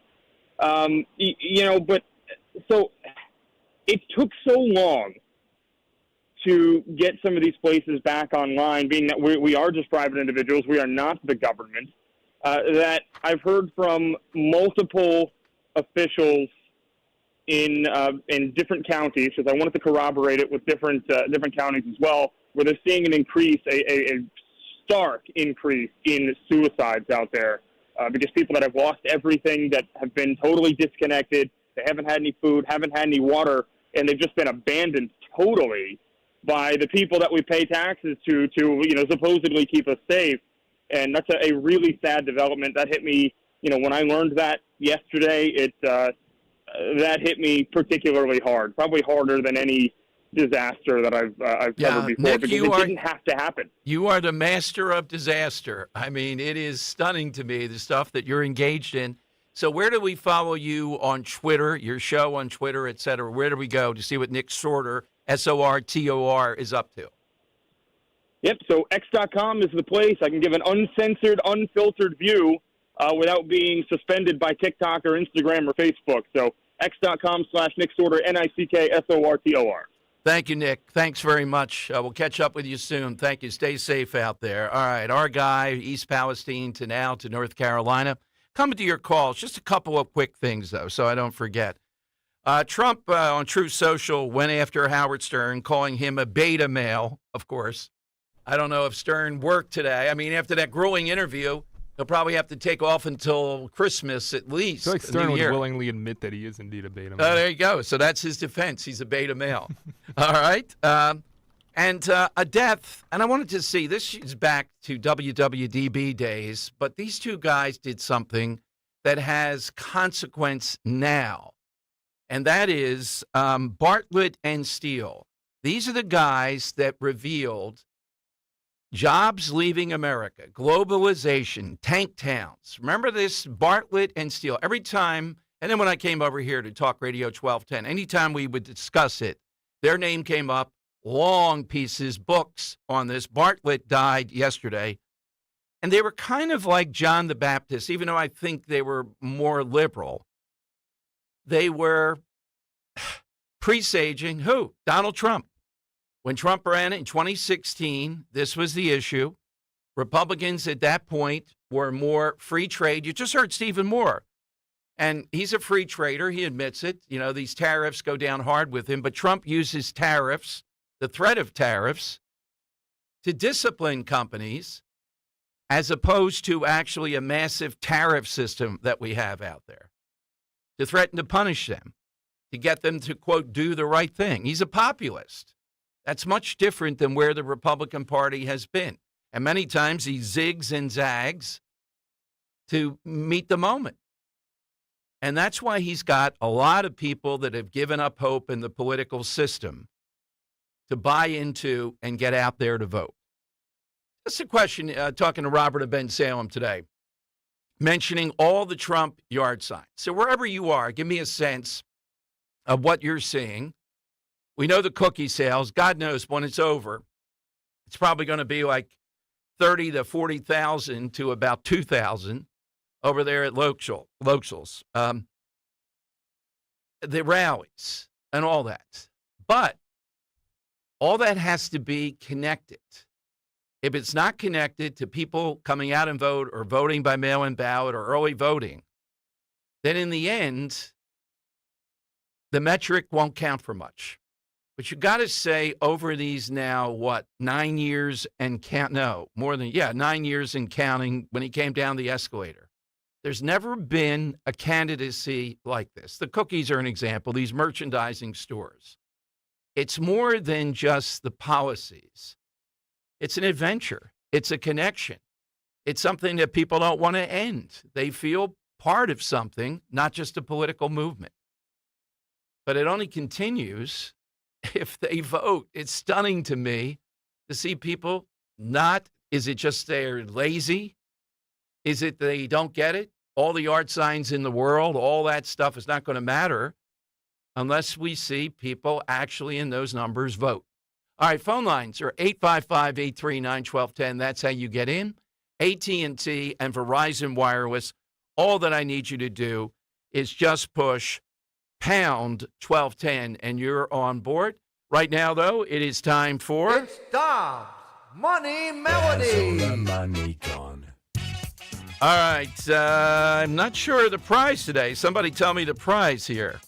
But so it took so long to get some of these places back online, being that we are just private individuals, we are not the government, that I've heard from multiple officials in different counties, because I wanted to corroborate it with different counties as well, where they're seeing an increase, a stark increase in suicides out there, because people that have lost everything, that have been totally disconnected, they haven't had any food, haven't had any water, and they've just been abandoned totally by the people that we pay taxes to supposedly keep us safe. And that's a really sad development. That hit me, when I learned that yesterday, that hit me particularly hard, probably harder than any disaster that I've covered before, Nick, because it didn't have to happen. You are the master of disaster. I mean, it is stunning to me, the stuff that you're engaged in. So where do we follow you on Twitter, your show on Twitter, et cetera? Where do we go to see what Nick Sortor, S-O-R-T-O-R, is up to? Yep, so X.com is the place. I can give an uncensored, unfiltered view without being suspended by TikTok or Instagram or Facebook. So X.com/Nick Sortor, Nicksortor. Thank you, Nick. Thanks very much. We'll catch up with you soon. Thank you. Stay safe out there. All right, our guy, East Palestine to North Carolina. Coming to your calls. Just a couple of quick things, though, so I don't forget. Trump on Truth Social went after Howard Stern, calling him a beta male, of course. I don't know if Stern worked today. I mean, after that grueling interview, he'll probably have to take off until Christmas at least. I feel like Stern would willingly admit that he is indeed a beta male. There you go. So that's his defense. He's a beta male. All right. And a death. And I wanted to see, this is back to WWDB days, but these two guys did something that has consequence now. And that is Bartlett and Steele. These are the guys that revealed jobs leaving America, globalization, tank towns. Remember this, Bartlett and Steele. Every time, and then when I came over here to Talk Radio 1210, anytime we would discuss it, their name came up, long pieces, books on this. Bartlett died yesterday, and they were kind of like John the Baptist, even though I think they were more liberal. They were presaging who? Donald Trump. When Trump ran in 2016, this was the issue. Republicans at that point were more free trade. You just heard Stephen Moore, and he's a free trader. He admits it. These tariffs go down hard with him, but Trump uses tariffs, the threat of tariffs, to discipline companies as opposed to actually a massive tariff system that we have out there, to threaten to punish them, to get them to, quote, do the right thing. He's a populist. That's much different than where the Republican Party has been. And many times he zigs and zags to meet the moment. And that's why he's got a lot of people that have given up hope in the political system to buy into and get out there to vote. That's a question, talking to Robert of Ben Salem today, mentioning all the Trump yard signs. So wherever you are, give me a sense of what you're seeing. We know the cookie sales. God knows when it's over, it's probably going to be like 30 to 40,000 to about 2,000 over there at Loxels. The rallies and all that. But all that has to be connected. If it's not connected to people coming out and vote or voting by mail-in ballot or early voting, then in the end, the metric won't count for much. But you got to say over these now, 9 years and count? No, more than, 9 years and counting when he came down the escalator. There's never been a candidacy like this. The cookies are an example, these merchandising stores. It's more than just the policies. It's an adventure. It's a connection. It's something that people don't want to end. They feel part of something, not just a political movement. But it only continues if they vote. It's stunning to me to see people not, is it just they're lazy? Is it they don't get it? All the yard signs in the world, all that stuff is not going to matter unless we see people actually in those numbers vote. All right, phone lines are 855-839-1210. That's how you get in. AT&T and Verizon Wireless, all that I need you to do is just push pound 1210 and you're on board. Right now, though, it is time for... It's Dom's Money Melody. All that money gone. All right, I'm not sure of the prize today. Somebody tell me the prize here.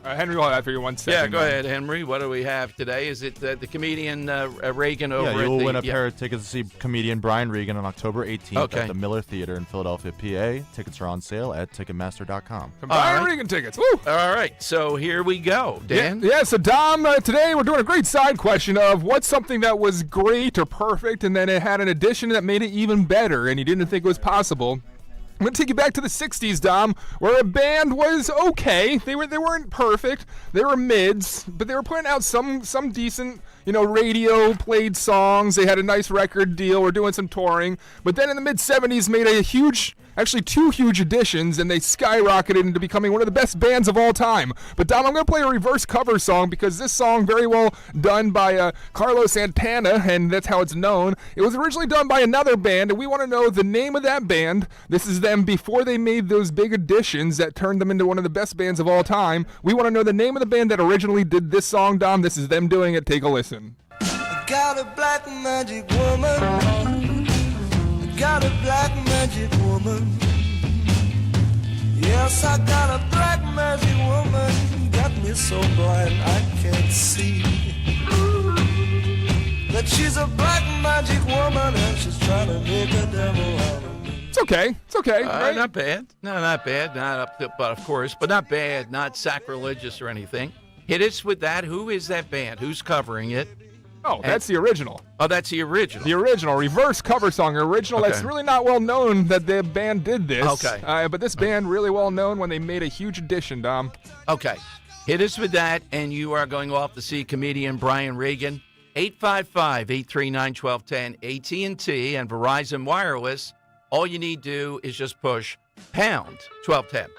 Henry will have that for you 1 second. Yeah, go ahead, Henry. What do we have today? Is it the comedian Reagan over at the... Yeah, you'll win a pair of tickets to see comedian Brian Regan on October 18th at the Miller Theater in Philadelphia, PA. Tickets are on sale at Ticketmaster.com. Brian Regan tickets. Woo! All right, so here we go. Dan? Yeah, so Dom, today we're doing a great side question of what's something that was great or perfect and then it had an addition that made it even better and you didn't think it was possible. I'm going to take you back to the 60s, Dom, where a band was okay. They weren't perfect. They were mids, but they were putting out some decent, radio-played songs. They had a nice record deal. We're doing some touring. But then in the mid-70s made two huge additions, and they skyrocketed into becoming one of the best bands of all time. But, Dom, I'm going to play a reverse cover song because this song, very well done by Carlos Santana, and that's how it's known. It was originally done by another band, and we want to know the name of that band. This is them before they made those big additions that turned them into one of the best bands of all time. We want to know the name of the band that originally did this song, Dom. This is them doing it. Take a listen. I got a black magic woman. I got a black magic woman. Yes, I got a black magic woman. Got me so blind I can't see that she's a black magic woman and she's trying to make a devil out of me. It's okay. It's okay. Right? Not bad. No, not bad. Not up to, but of course, but not bad. Not sacrilegious or anything. Hit us with that. Who is that band? Who's covering it? Oh, that's the original. Oh, that's the original. The original. Reverse cover song. Original. Okay. That's really not well known that the band did this. Okay. But this band really well known when they made a huge addition, Dom. Okay. Hit us with that, and you are going off to see comedian Brian Regan. 855-839-1210. AT&T and Verizon Wireless. All you need to do is just push pound 1210.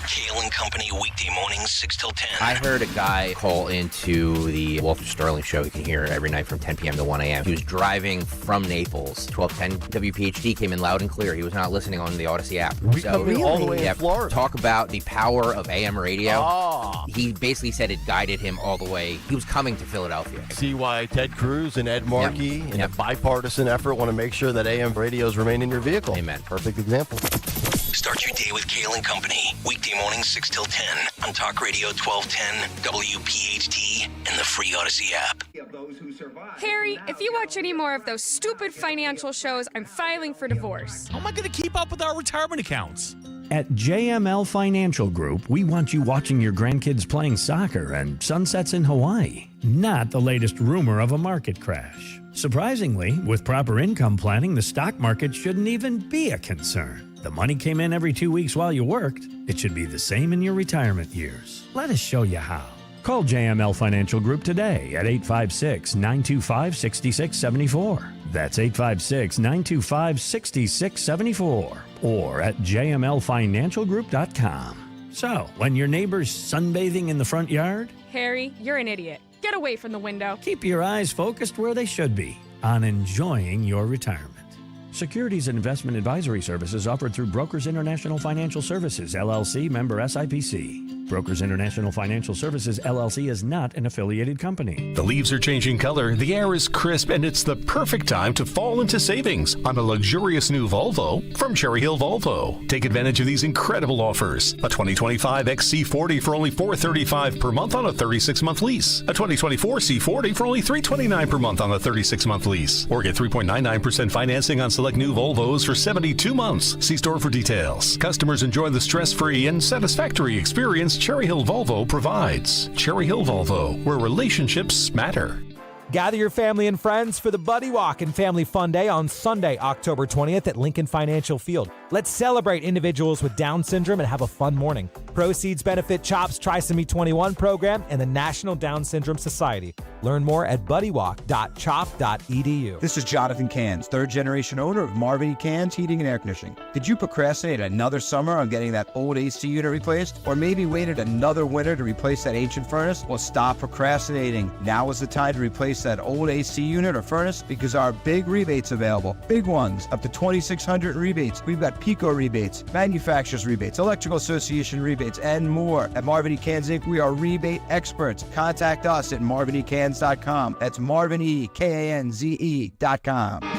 Kale and Company weekday mornings 6 till 10. I heard a guy call into the Walter Sterling show. You can hear it every night from 10 p.m. to 1 a.m. He was driving from Naples. 1210 WPHT came in loud and clear. He was not listening on the Odyssey app. Coming all the way in Florida. Talk about the power of AM radio. Oh. He basically said it guided him all the way. He was coming to Philadelphia. See why Ted Cruz and Ed Markey in a bipartisan effort want to make sure that AM radios remain in your vehicle. Amen. Perfect example. Start your day with Kale and Company. Weekday mornings 6 till 10 on Talk Radio 1210, WPHT, and the free Odyssey app. Harry, if you watch any more of those stupid financial shows, I'm filing for divorce. How am I going to keep up with our retirement accounts? At JML Financial Group, we want you watching your grandkids playing soccer and sunsets in Hawaii, not the latest rumor of a market crash. Surprisingly, with proper income planning, the stock market shouldn't even be a concern. The money came in every 2 weeks while you worked. It should be the same in your retirement years. Let us show you how. Call JML Financial Group today at 856-925-6674. That's 856-925-6674. Or at jmlfinancialgroup.com. So, when your neighbor's sunbathing in the front yard, Harry, you're an idiot. Get away from the window. keep your eyes focused where they should be, on enjoying your retirement. Securities and investment advisory services offered through Brokers International Financial Services, LLC, member SIPC. Brokers International Financial Services, LLC is not an affiliated company. The leaves are changing color, the air is crisp, and it's the perfect time to fall into savings on a luxurious new Volvo from Cherry Hill Volvo. Take advantage of these incredible offers. A 2025 XC40 for only $435 per month on a 36-month lease. A 2024 C40 for only $329 per month on a 36-month lease. Or get 3.99% financing on select new Volvos for 72 months. See store for details. Customers enjoy the stress-free and satisfactory experience Cherry Hill Volvo provides. Cherry Hill Volvo, where relationships matter. Gather your family and friends for the Buddy Walk and Family Fun Day on Sunday, October 20th at Lincoln Financial Field. Let's celebrate individuals with Down syndrome and have a fun morning. Proceeds benefit CHOP's Trisomy 21 program and the National Down Syndrome Society. Learn more at buddywalk.chop.edu. This is Jonathan Cans, third-generation owner of Marvin E. Cans Heating and Air Conditioning. Did you procrastinate another summer on getting that old AC unit replaced? Or maybe waited another winter to replace that ancient furnace? Well, stop procrastinating. Now is the time to replace that old AC unit or furnace because our big rebates available. Big ones, up to $2,600 in rebates. We've got PICO rebates, manufacturers rebates, Electrical Association rebates, and more. At Marvin E. Cans Inc., we are rebate experts. Contact us at marvinecans.com. That's marvinecans.com.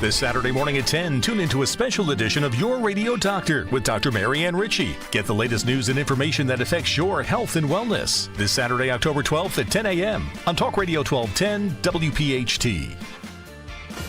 This Saturday morning at 10, tune into a special edition of Your Radio Doctor with Dr. Marianne Ritchie. Get the latest news and information that affects your health and wellness. This Saturday, October 12th at 10 a.m. on Talk Radio 1210 WPHT.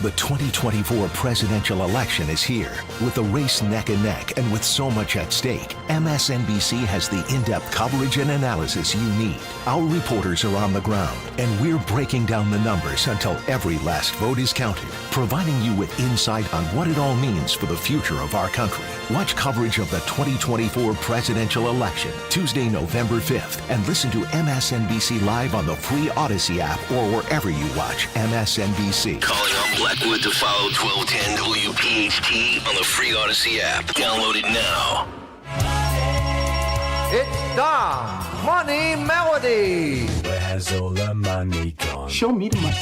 The 2024 presidential election is here. With the race neck and neck and with so much at stake, MSNBC has the in-depth coverage and analysis you need. Our reporters are on the ground, and we're breaking down the numbers until every last vote is counted, providing you with insight on what it all means for the future of our country. Watch coverage of the 2024 presidential election Tuesday, November 5th, and listen to MSNBC Live on the free Odyssey app or wherever you watch MSNBC. Calling on Blackwood to follow 1210 WPHT on the free Odyssey app. Download it now. It's Dom Money Melody. Where has all the money gone? Show me the money.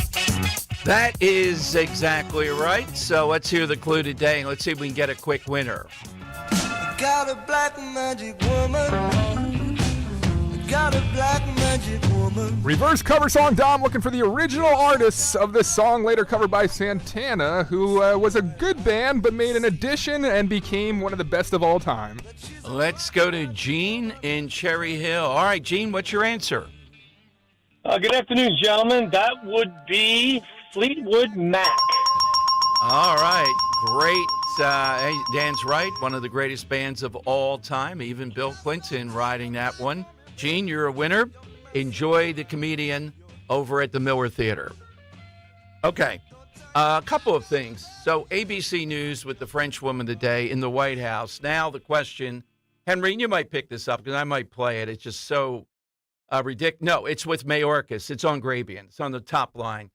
That is exactly right. So let's hear the clue today, and let's see if we can get a quick winner. Got a black magic woman. Got a black magic woman. Reverse cover song, Dom, looking for the original artists of this song, later covered by Santana, who was a good band but made an addition and became one of the best of all time. Let's go to Gene in Cherry Hill. All right, Gene, what's your answer? Good afternoon, gentlemen. That would be Fleetwood Mac. All right, great. Hey, Dan's right. One of the greatest bands of all time. Even Bill Clinton riding that one. Gene, you're a winner. Enjoy the comedian over at the Miller Theater. Okay, a couple of things. So ABC News with the French woman today in the White House. Now the question, Henry, you might pick this up because I might play it. It's just so ridiculous. No, it's with Mayorkas. It's on Grabian. It's on the top line.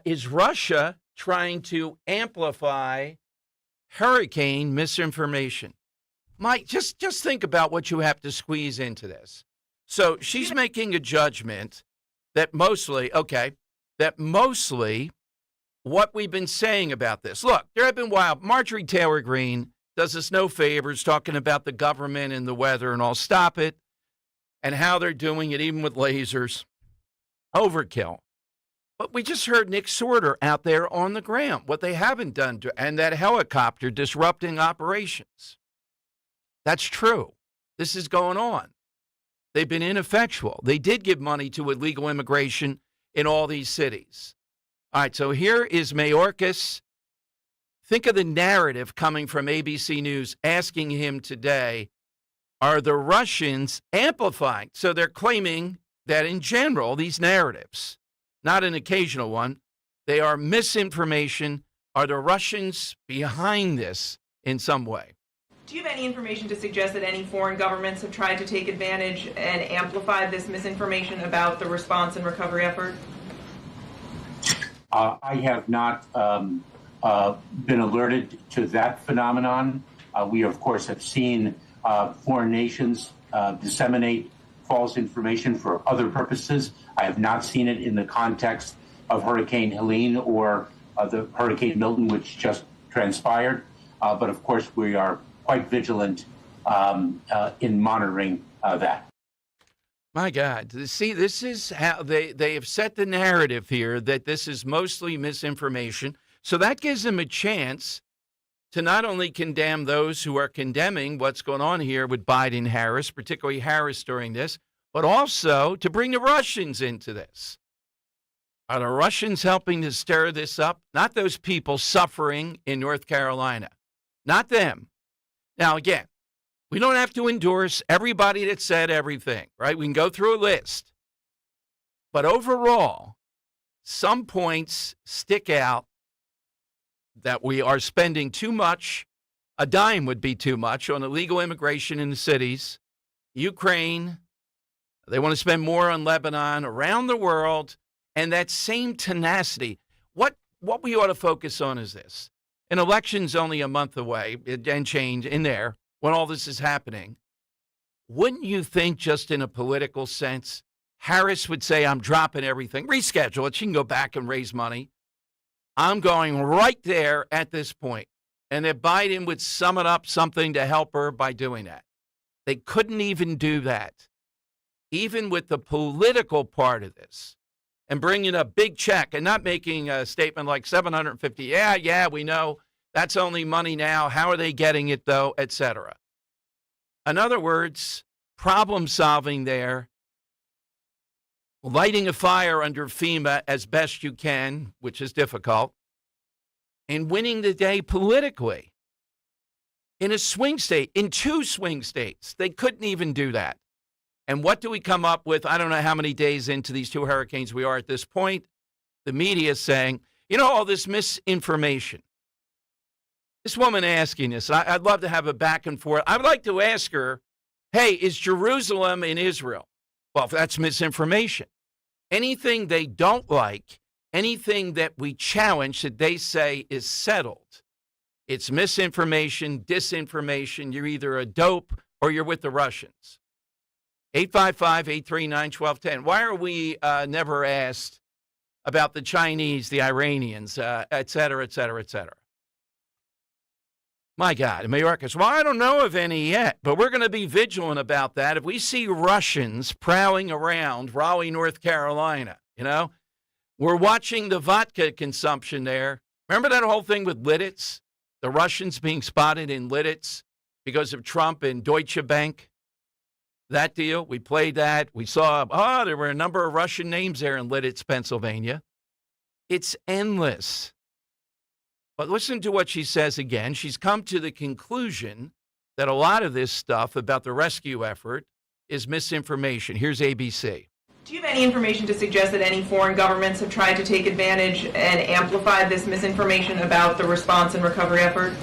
Is Russia trying to amplify hurricane misinformation? Mike, just think about what you have to squeeze into this. So she's making a judgment that mostly what we've been saying about this. Look, there have been Marjorie Taylor Greene does us no favors talking about the government and the weather and all. Stop it. And how they're doing it, even with lasers. Overkill. But we just heard Nick Sorter out there on the ground, what they haven't done, and that helicopter disrupting operations. That's true. This is going on. They've been ineffectual. They did give money to illegal immigration in all these cities. All right, so here is Mayorkas think of the narrative coming from ABC News asking him today, are the Russians amplifying? So they're claiming that in general, these narratives, not an occasional one, they are misinformation. Are the Russians behind this in some way? Do you have any information to suggest that any foreign governments have tried to take advantage and amplify this misinformation about the response and recovery effort? I have not been alerted to that phenomenon. We, of course, have seen foreign nations disseminate false information for other purposes. I have not seen it in the context of Hurricane Helene or the Hurricane Milton, which just transpired. But of course, we are quite vigilant in monitoring that. My God, see, this is how they have set the narrative here that this is mostly misinformation. So that gives them a chance to not only condemn those who are condemning what's going on here with Biden and Harris, particularly Harris during this, but also to bring the Russians into this. Are the Russians helping to stir this up? Not those people suffering in North Carolina. Not them. Now, again, we don't have to endorse everybody that said everything, right? We can go through a list. But overall, some points stick out that we are spending too much. A dime would be too much on illegal immigration in the cities. Ukraine, they want to spend more on Lebanon, around the world. And that same tenacity, what we ought to focus on is this. An election's only a month away and change in there when all this is happening. Wouldn't you think, just in a political sense, Harris would say, I'm dropping everything, reschedule it. She can go back and raise money. I'm going right there at this point. And that Biden would summon up something to help her by doing that. They couldn't even do that, even with the political part of this. And bringing a big check and not making a statement like 750. Yeah, we know that's only money now. How are they getting it, though, et cetera. In other words, problem solving there, lighting a fire under FEMA as best you can, which is difficult, and winning the day politically. In a swing state, in 2 swing states, they couldn't even do that. And what do we come up with? I don't know how many days into these 2 hurricanes we are at this point. The media is saying, all this misinformation. This woman asking this, I'd love to have a back and forth. I would like to ask her, hey, is Jerusalem in Israel? Well, that's misinformation. Anything they don't like, anything that we challenge that they say is settled, it's misinformation, disinformation. You're either a dope or you're with the Russians. 855-839-1210. Why are we never asked about the Chinese, the Iranians, et cetera, et cetera, et cetera? My God, Mayorkas, well, I don't know of any yet, but we're going to be vigilant about that. If we see Russians prowling around Raleigh, North Carolina, we're watching the vodka consumption there. Remember that whole thing with Lidditz? The Russians being spotted in Lidditz because of Trump and Deutsche Bank? That deal, we played that. We saw, there were a number of Russian names there in Lidditz, Pennsylvania. It's endless. But listen to what she says again. She's come to the conclusion that a lot of this stuff about the rescue effort is misinformation. Here's ABC. Do you have any information to suggest that any foreign governments have tried to take advantage and amplify this misinformation about the response and recovery effort?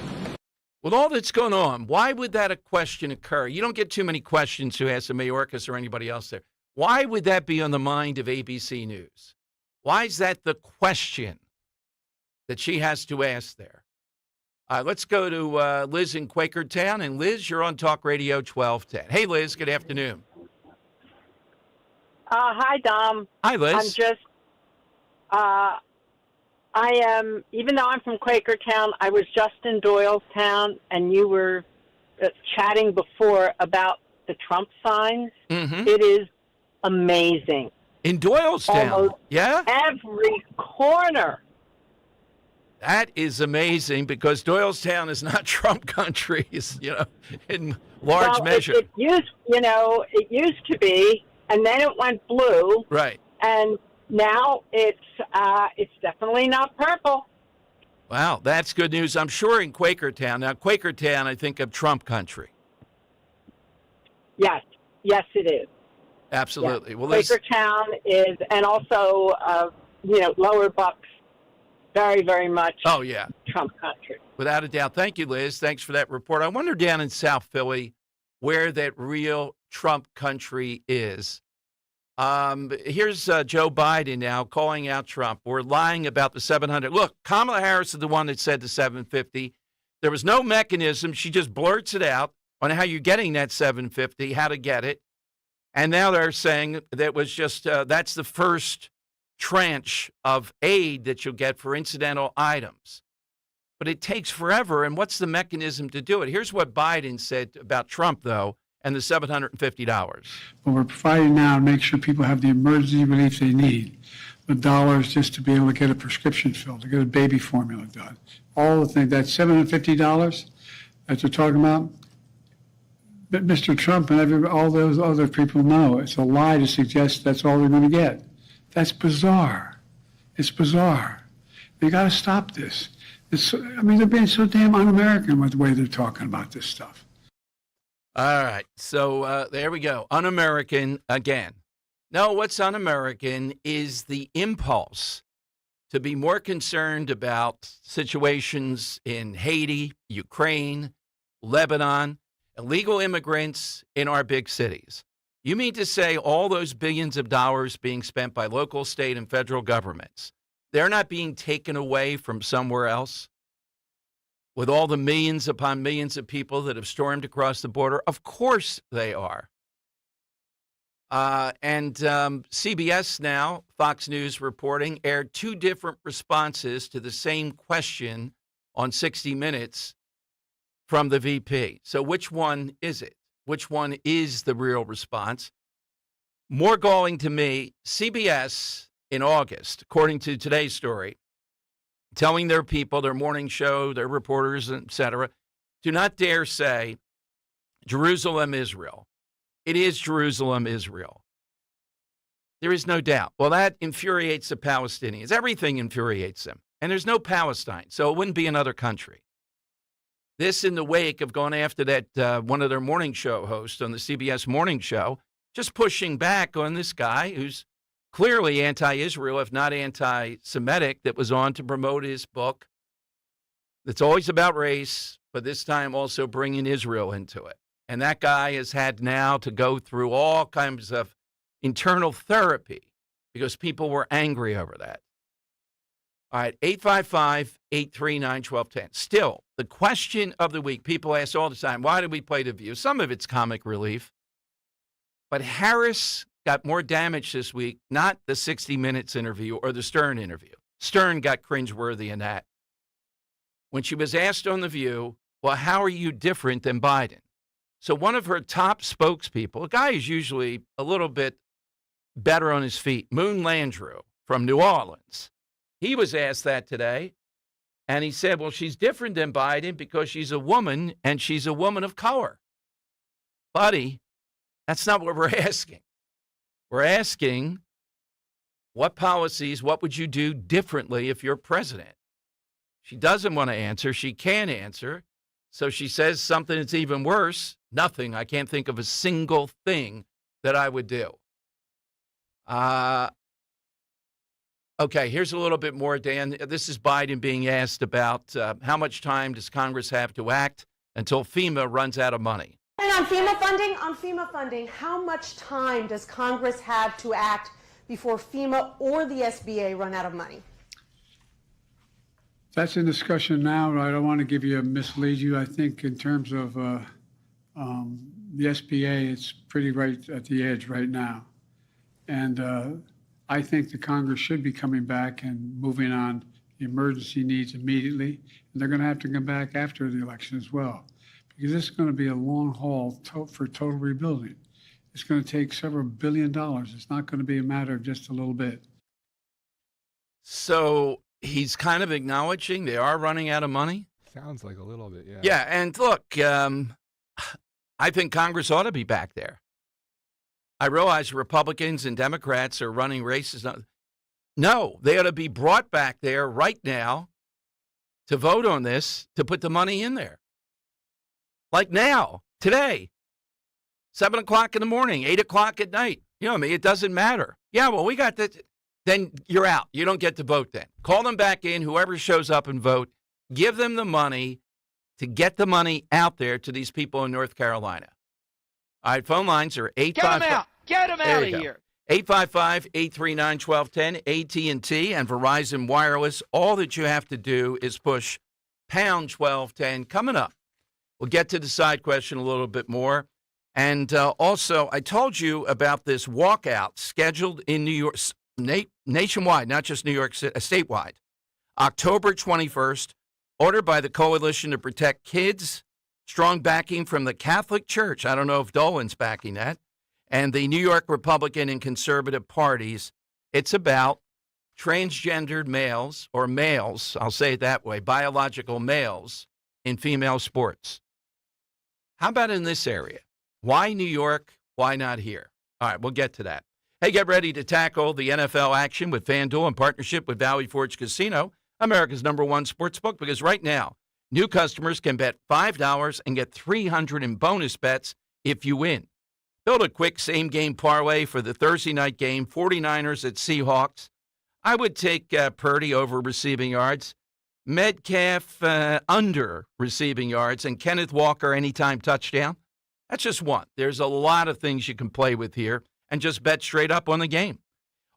With all that's going on, why would that a question occur? You don't get too many questions to ask the Mayorkas or anybody else there. Why would that be on the mind of ABC News? Why is that the question that she has to ask there? Let's go to Liz in Quakertown. And Liz, you're on Talk Radio 1210. Hey, Liz, good afternoon. Hi, Dom. Hi, Liz. I'm just, I am, even though I'm from Quakertown, I was just in Doylestown, and you were chatting before about the Trump signs. Mm-hmm. It is amazing. In Doylestown? Almost yeah? every corner. That is amazing, because Doylestown is not Trump country, in large measure. It used to be, and then it went blue. Right. And now it's definitely not purple. Wow, that's good news. I'm sure in Quakertown. Now, Quakertown, I think of Trump country. Yes, it is. Absolutely. Yes. Well, Quakertown is, and also, Lower Bucks, very, very much Trump country. Without a doubt. Thank you, Liz. Thanks for that report. I wonder down in South Philly where that real Trump country is. Here's Joe Biden now calling out Trump. We're lying about the 700. Look, Kamala Harris is the one that said the 750. There was no mechanism. She just blurts it out on how you're getting that 750, how to get it. And now they're saying that was just that's the first tranche of aid that you'll get for incidental items. But it takes forever. And what's the mechanism to do it? Here's what Biden said about Trump, though, and the $750. What we're providing now to make sure people have the emergency relief they need, the dollars just to be able to get a prescription filled, to get a baby formula done. All the things, that $750 that they're talking about, but Mr. Trump and all those other people know it's a lie to suggest that's all they're going to get. That's bizarre. It's bizarre. They got to stop this. They're being so damn un-American with the way they're talking about this stuff. All right. So there we go. Un-American again. No, what's un-American is the impulse to be more concerned about situations in Haiti, Ukraine, Lebanon, illegal immigrants in our big cities. You mean to say all those billions of dollars being spent by local, state, and federal governments, they're not being taken away from somewhere else? With all the millions upon millions of people that have stormed across the border? Of course they are. And CBS now, Fox News reporting, aired two different responses to the same question on 60 Minutes from the VP. So which one is it? Which one is the real response? More galling to me, CBS in August, according to today's story, telling their people, their morning show, their reporters, et cetera, do not dare say Jerusalem, Israel. It is Jerusalem, Israel. There is no doubt. Well, that infuriates the Palestinians. Everything infuriates them. And there's no Palestine, so it wouldn't be another country. This in the wake of going after that one of their morning show hosts on the CBS morning show, just pushing back on this guy who's clearly anti-Israel, if not anti-Semitic, that was on to promote his book. It's always about race, but this time also bringing Israel into it. And that guy has had now to go through all kinds of internal therapy because people were angry over that. All right, 855-839-1210. Still, the question of the week, people ask all the time, why did we play The View? Some of it's comic relief. But Harris got more damage this week, not the 60 Minutes interview or the Stern interview. Stern got cringeworthy in that. When she was asked on The View, well, how are you different than Biden? So one of her top spokespeople, a guy who's usually a little bit better on his feet, Moon Landrieu from New Orleans, he was asked that today, and he said, well, she's different than Biden because she's a woman, and she's a woman of color. Buddy, that's not what we're asking. We're asking what policies, what would you do differently if you're president? She doesn't want to answer. She can't answer. So she says something that's even worse. Nothing. I can't think of a single thing that I would do. Okay, here's a little bit more, Dan. This is Biden being asked about how much time does Congress have to act until FEMA runs out of money. And on FEMA funding, how much time does Congress have to act before FEMA or the SBA run out of money? That's in discussion now. I don't want to mislead you. I think in terms of the SBA, it's pretty right at the edge right now. And I think the Congress should be coming back and moving on the emergency needs immediately. And they're going to have to come back after the election as well, because this is going to be a long haul for total rebuilding. It's going to take several $1 billion. It's not going to be a matter of just a little bit. So he's kind of acknowledging they are running out of money? Sounds like a little bit, yeah. Yeah, and look, I think Congress ought to be back there. I realize Republicans and Democrats are running races. No, they ought to be brought back there right now to vote on this, to put the money in there. Like now, today, 7 o'clock in the morning, 8 o'clock at night. You know what I mean? It doesn't matter. Yeah, well, we got that. Then you're out. You don't get to vote then. Call them back in, whoever shows up and vote. Give them the money to get the money out there to these people in North Carolina. All right, phone lines are 855. Get them out of here. 855-839-1210, AT&T and Verizon Wireless. All that you have to do is push pound 1210. Coming up, we'll get to the side question a little bit more. And also, I told you about this walkout scheduled in New York, nationwide, not just New York City, statewide. October 21st, ordered by the Coalition to Protect Kids. Strong backing from the Catholic Church. I don't know if Dolan's backing that. And the New York Republican and conservative parties. It's about transgendered males, or males, I'll say it that way, biological males in female sports. How about in this area? Why New York? Why not here? All right, we'll get to that. Hey, get ready to tackle the NFL action with FanDuel in partnership with Valley Forge Casino, America's #1 sportsbook, because right now, new customers can bet $5 and get $300 in bonus bets if you win. Build a quick same-game parlay for the Thursday night game, 49ers at Seahawks. I would take Purdy over receiving yards, Metcalf under receiving yards, and Kenneth Walker anytime touchdown. That's just one. There's a lot of things you can play with here and just bet straight up on the game.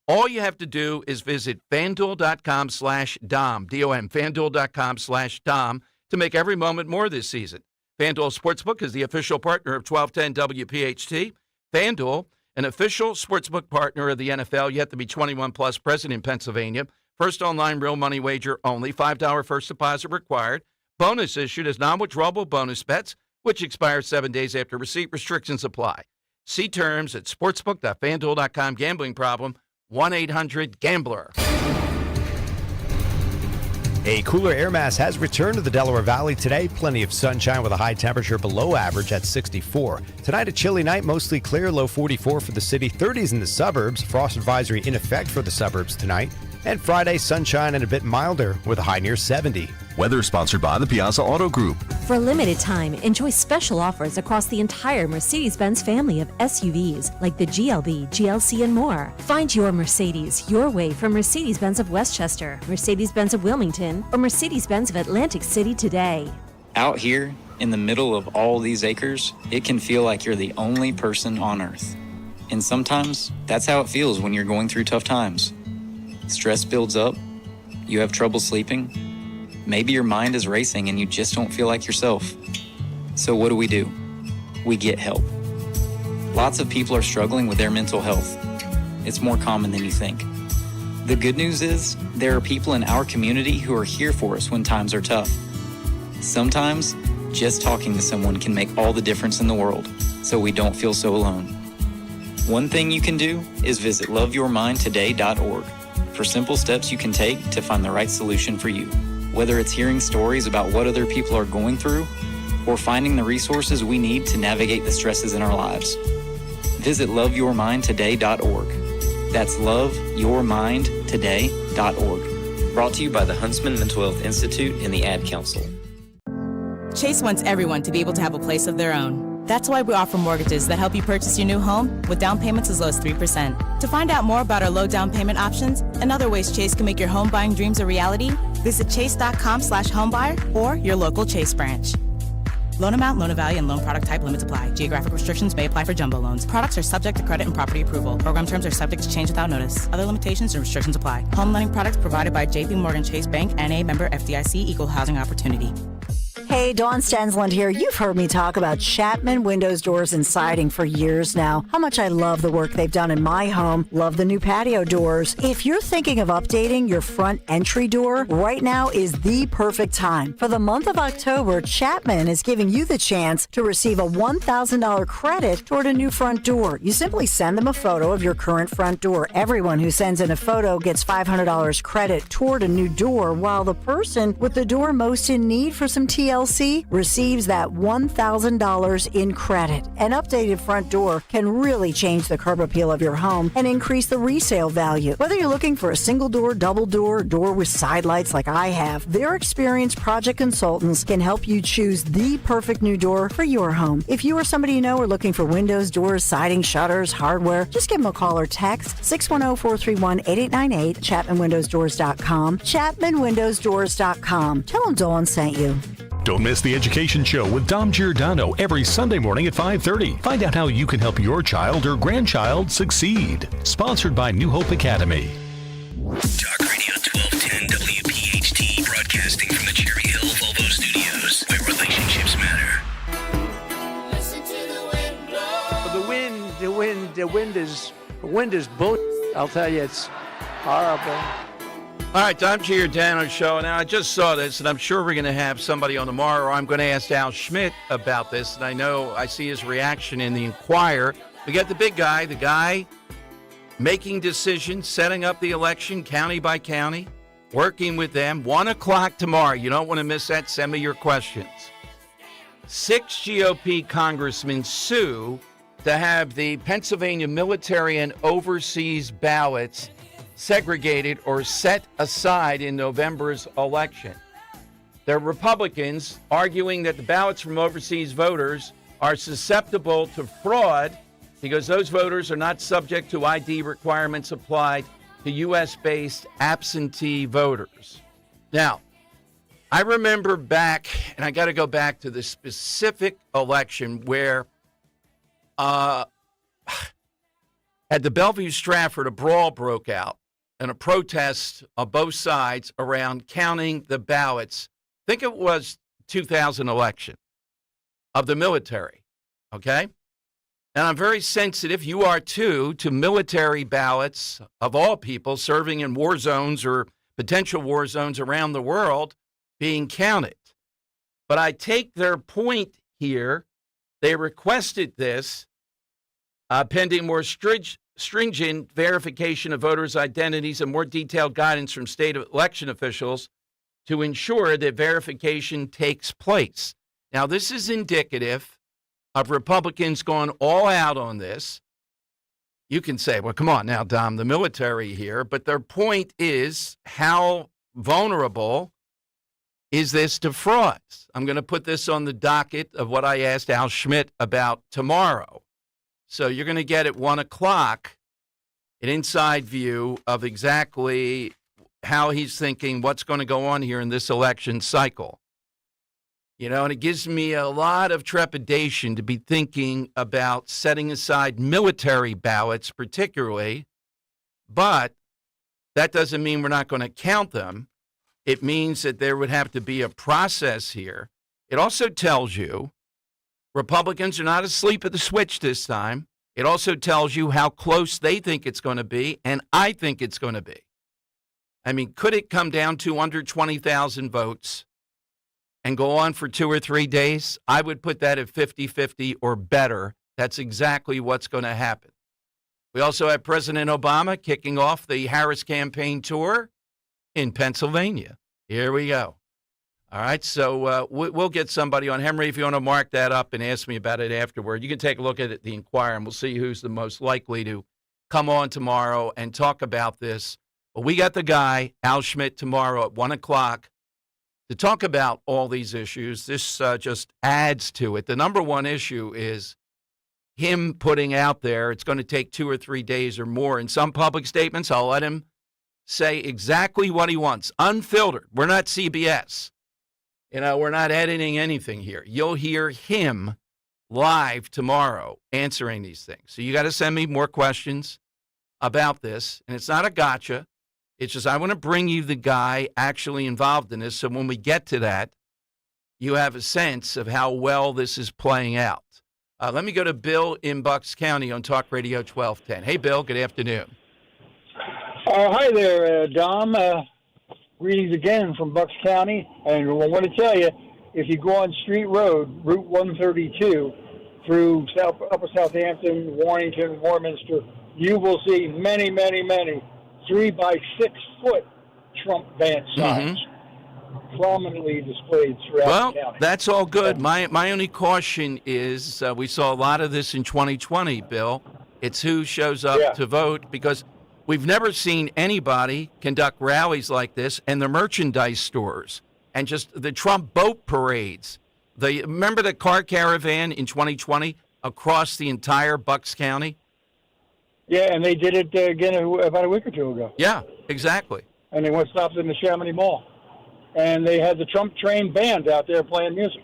All you have to do is visit FanDuel.com/Dom, D-O-M, FanDuel.com/Dom to make every moment more this season. FanDuel Sportsbook is the official partner of 1210 WPHT. FanDuel, an official sportsbook partner of the NFL. You have to be 21 plus, present in Pennsylvania. First online real money wager only. $5 first deposit required. Bonus issued as non-withdrawable bonus bets, which expires 7 days after receipt. Restrictions apply. See terms at sportsbook.fanduel.com. Gambling problem, 1-800-GAMBLER. A cooler air mass has returned to the Delaware Valley today. Plenty of sunshine with a high temperature below average at 64. Tonight, a chilly night, mostly clear, low 44 for the city, 30s in the suburbs. Frost advisory in effect for the suburbs tonight. And Friday, sunshine and a bit milder with a high near 70. Weather sponsored by the Piazza Auto Group. For a limited time, enjoy special offers across the entire Mercedes-Benz family of SUVs, like the GLB, GLC, and more. Find your Mercedes your way from Mercedes-Benz of Westchester, Mercedes-Benz of Wilmington, or Mercedes-Benz of Atlantic City today. Out here, in the middle of all these acres, it can feel like you're the only person on Earth. And sometimes, that's how it feels when you're going through tough times. Stress builds up, you have trouble sleeping, maybe your mind is racing and you just don't feel like yourself. So what do? We get help. Lots of people are struggling with their mental health. It's more common than you think. The good news is, there are people in our community who are here for us when times are tough. Sometimes, just talking to someone can make all the difference in the world, so we don't feel so alone. One thing you can do is visit loveyourmindtoday.org for simple steps you can take to find the right solution for you. Whether it's hearing stories about what other people are going through or finding the resources we need to navigate the stresses in our lives. Visit loveyourmindtoday.org. That's loveyourmindtoday.org. Brought to you by the Huntsman Mental Health Institute and the Ad Council. Chase wants everyone to be able to have a place of their own. That's why we offer mortgages that help you purchase your new home with down payments as low as 3%. To find out more about our low down payment options and other ways Chase can make your home buying dreams a reality, visit chase.com/homebuyer or your local Chase branch. Loan amount, loan value, and loan product type limits apply. Geographic restrictions may apply for jumbo loans. Products are subject to credit and property approval. Program terms are subject to change without notice. Other limitations and restrictions apply. Home lending products provided by J.P. Morgan Chase Bank, N.A. member FDIC, Equal Housing Opportunity. Hey, Dawn Stensland here. You've heard me talk about Chapman Windows, Doors, and Siding for years now. How much I love the work they've done in my home. Love the new patio doors. If you're thinking of updating your front entry door, right now is the perfect time. For the month of October, Chapman is giving you the chance to receive a $1,000 credit toward a new front door. You simply send them a photo of your current front door. Everyone who sends in a photo gets $500 credit toward a new door, while the person with the door most in need for some TLC GLC receives that $1,000 in credit. An updated front door can really change the curb appeal of your home and increase the resale value. Whether you're looking for a single door, double door, door with side lights like I have, their experienced project consultants can help you choose the perfect new door for your home. If you or somebody you know are looking for windows, doors, siding, shutters, hardware, just give them a call or text 610-431-8898, ChapmanWindowsDoors.com, ChapmanWindowsDoors.com. Tell them Dawn sent you. Don't miss the Education Show with Dom Giordano every Sunday morning at 5:30. Find out how you can help your child or grandchild succeed. Sponsored by New Hope Academy. Talk Radio 1210 WPHT, broadcasting from the Cherry Hill Volvo Studios, where relationships matter. The wind is bull. I'll tell you, it's horrible. All right, Dom Giordano Show. Now, I just saw this, and I'm sure we're going to have somebody on tomorrow, or I'm going to ask Al Schmidt about this, and I know I see his reaction in the Inquirer. We got the big guy, the guy making decisions, setting up the election county by county, working with them. 1 o'clock tomorrow. You don't want to miss that. Send me your questions. 6 GOP congressmen sue to have the Pennsylvania military and overseas ballots segregated or set aside in November's election. They're Republicans arguing that the ballots from overseas voters are susceptible to fraud because those voters are not subject to ID requirements applied to U.S.-based absentee voters. Now, I remember back, and I got to go back to the specific election where at the Bellevue Stratford, a brawl broke out and a protest on both sides around counting the ballots. I think it was 2000 election of the military, okay? And I'm very sensitive, you are too, to military ballots of all people serving in war zones or potential war zones around the world being counted. But I take their point here. They requested this pending more stringent verification of voters' identities and more detailed guidance from state election officials to ensure that verification takes place. Now, this is indicative of Republicans going all out on this. You can say, well, come on now, Dom, the military here. But their point is, how vulnerable is this to frauds? I'm going to put this on the docket of what I asked Al Schmidt about tomorrow. So you're going to get at 1 o'clock an inside view of exactly how he's thinking, what's going to go on here in this election cycle. You know, and it gives me a lot of trepidation to be thinking about setting aside military ballots particularly, but that doesn't mean we're not going to count them. It means that there would have to be a process here. It also tells you Republicans are not asleep at the switch this time. It also tells you how close they think it's going to be, and I think it's going to be. I mean, could it come down to under 20,000 votes and go on for 2 or 3 days? I would put that at 50-50 or better. That's exactly what's going to happen. We also have President Obama kicking off the Harris campaign tour in Pennsylvania. Here we go. All right, so we'll get somebody on. Henry, if you want to mark that up and ask me about it afterward, you can take a look at it, the Inquirer, and we'll see who's the most likely to come on tomorrow and talk about this. But we got the guy, Al Schmidt, tomorrow at 1 o'clock to talk about all these issues. This just adds to it. The number one issue is him putting out there it's going to take 2 or 3 days or more. In some public statements, I'll let him say exactly what he wants, unfiltered. We're not CBS. You know, we're not editing anything here. You'll hear him live tomorrow answering these things. So you got to send me more questions about this. And it's not a gotcha. It's just I want to bring you the guy actually involved in this. So when we get to that, you have a sense of how well this is playing out. Let me go to Bill in Bucks County on Talk Radio 1210. Hey, Bill, good afternoon. Hi there, Dom. Greetings again from Bucks County. And I want to tell you, if you go on Street Road, Route 132, through Upper Southampton, Warrington, Warminster, you will see many, many, many 3 by 6 foot Trump van signs. prominently displayed throughout the county. That's all good. My only caution is we saw a lot of this in 2020, Bill. It's who shows up to vote, because we've never seen anybody conduct rallies like this, and the merchandise stores and just the Trump boat parades. Remember the car caravan in 2020 across the entire Bucks County? Yeah, and they did it again about a week or two ago. Yeah, exactly. And they went stopped in the Chamonix Mall. And they had the Trump train band out there playing music.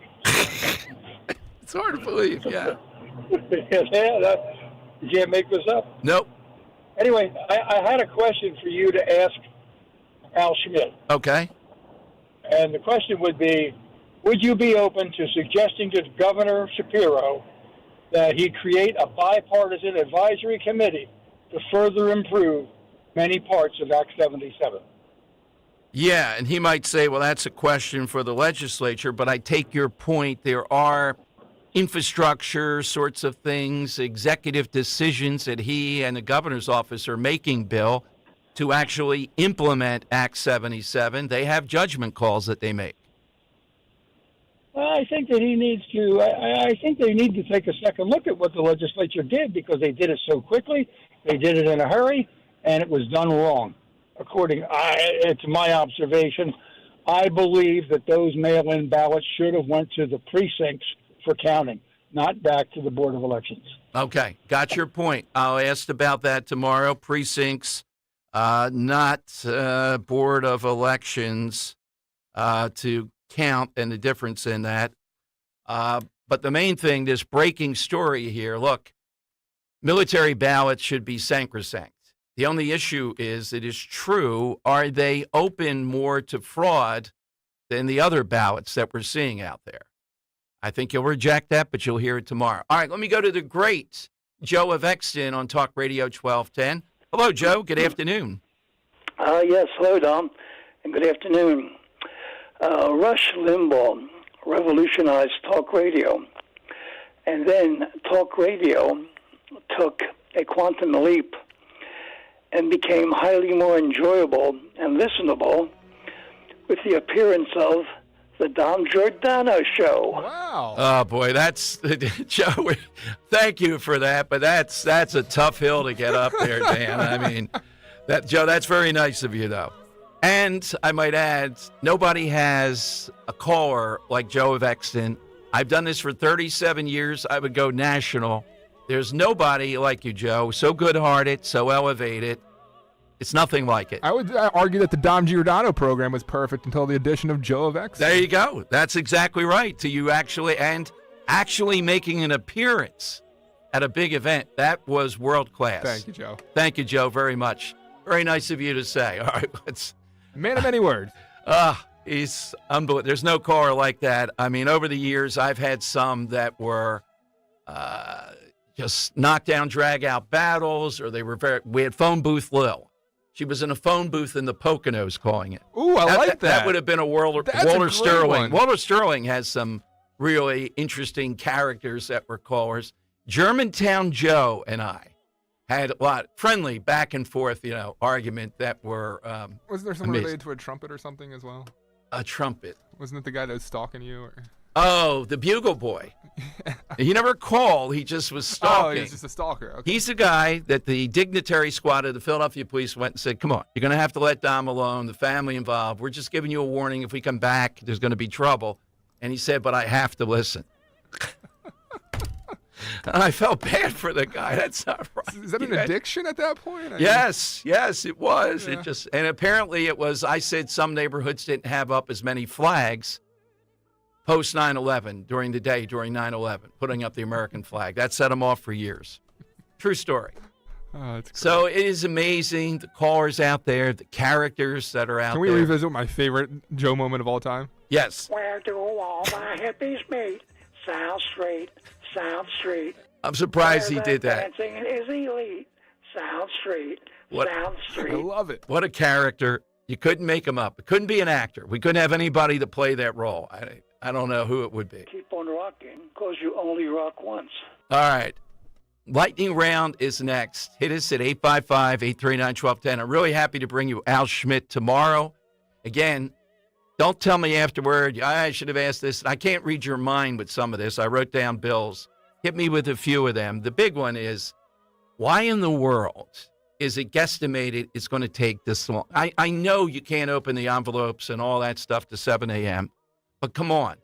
It's hard to believe, yeah. You can't make this up. Nope. Anyway, I had a question for you to ask Al Schmidt. Okay. And the question would be, would you be open to suggesting to Governor Shapiro that he create a bipartisan advisory committee to further improve many parts of Act 77? Yeah, and he might say, well, that's a question for the legislature, but I take your point. There are infrastructure sorts of things, executive decisions that he and the governor's office are making, Bill, to actually implement Act 77. They have judgment calls that they make. Well, I think that he needs to. I think they need to take a second look at what the legislature did, because they did it so quickly. They did it in a hurry, and it was done wrong. It's my observation. I believe that those mail-in ballots should have went to the precincts for counting, not back to the Board of Elections. Okay, got your point. I'll ask about that tomorrow. Precincts, not Board of Elections to count, and the difference in that. But the main thing, this breaking story here, look, military ballots should be sacrosanct. The only issue is, it is true, are they open more to fraud than the other ballots that we're seeing out there? I think you'll reject that, but you'll hear it tomorrow. All right, let me go to the great Joe of Exton on Talk Radio 1210. Hello, Joe. Good afternoon. Yes, hello, Dom, and good afternoon. Rush Limbaugh revolutionized talk radio, and then talk radio took a quantum leap and became highly more enjoyable and listenable with the appearance of the Dom Giordano Show. Wow. Oh, boy, that's, Joe, thank you for that, but that's a tough hill to get up there, Dan. I mean, Joe, that's very nice of you, though. And I might add, nobody has a caller like Joe of Exton. I've done this for 37 years. I would go national. There's nobody like you, Joe. So good-hearted, so elevated. It's nothing like it. I would argue that the Dom Giordano program was perfect until the addition of Joe of Exton. There you go. That's exactly right. To you actually making an appearance at a big event. That was world class. Thank you, Joe. Thank you, Joe, very much. Very nice of you to say. All right, let's. Man of many words. He's unbelievable. There's no caller like that. I mean, over the years, I've had some that were just knockdown, drag-out battles, or they were we had Phone Booth Lil. She was in a phone booth in the Poconos calling it. Ooh, I like that. That would have been a That's Walter a Sterling. one. Walter Sterling has some really interesting characters that were callers. Germantown Joe and I had a lot friendly back and forth, argument that were Wasn't there someone amazing. related to a trumpet or something as well? A trumpet. Wasn't it the guy that was stalking you? Or? Oh, the Bugle Boy. He never called. He just was stalking. Oh, he was just a stalker. Okay. He's the guy that the dignitary squad of the Philadelphia police went and said, come on, you're going to have to let Dom alone, the family involved. We're just giving you a warning. If we come back, there's going to be trouble. And he said, but I have to listen. And I felt bad for the guy. That's not right. Is that an addiction at that point? Yes, it was. Yeah. And apparently it was, I said some neighborhoods didn't have up as many flags post 9/11 during the day, during 9/11, putting up the American flag. That set them off for years. True story. Oh, So it is amazing, the callers out there, the characters that are out Can we there. revisit my favorite Joe moment of all time? Yes. Where do all my hippies meet? South Street, South Street. I'm surprised he Where did the that. dancing is elite. South Street, South Street. I love it. What a character. You couldn't make him up. It couldn't be an actor. We couldn't have anybody to play that role. I don't know who it would be. Keep on rocking, because you only rock once. All right. Lightning round is next. Hit us at 855-839-1210. I'm really happy to bring you Al Schmidt tomorrow. Again, Don't tell me afterward, I should have asked this. I can't read your mind with some of this. I wrote down bills. Hit me with a few of them. The big one is, why in the world is it guesstimated it's going to take this long? I know you can't open the envelopes and all that stuff to 7 a.m., but come on.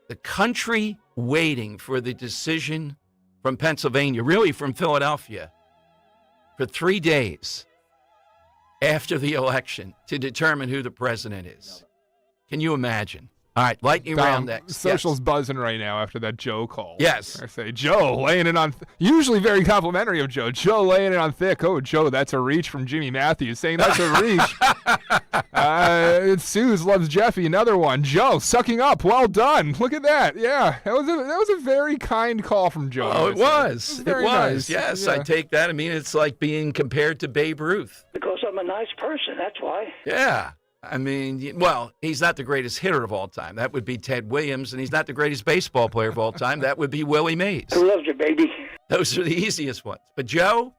The country waiting for the decision from Pennsylvania, really from Philadelphia, for 3 days after the election to determine who the president is. Can you imagine? All right, lightning round next. Social's buzzing right now after that Joe call. Yes. I say, Joe laying it on, usually very complimentary of Joe. Joe laying it on thick. Oh, Joe, that's a reach from Jimmy Matthews saying that's a reach. Suze loves Jeffy, another one. Joe, sucking up. Well done. Look at that. Yeah, that was a very kind call from Joe. Oh, it was. It was. Nice. Yes, Yeah. I take that. I mean, it's like being compared to Babe Ruth. Because I'm a nice person, that's why. Yeah. I mean, well, he's not the greatest hitter of all time. That would be Ted Williams, and he's not the greatest baseball player of all time. That would be Willie Mays. Who loves you, baby? Those are the easiest ones. But, Joe,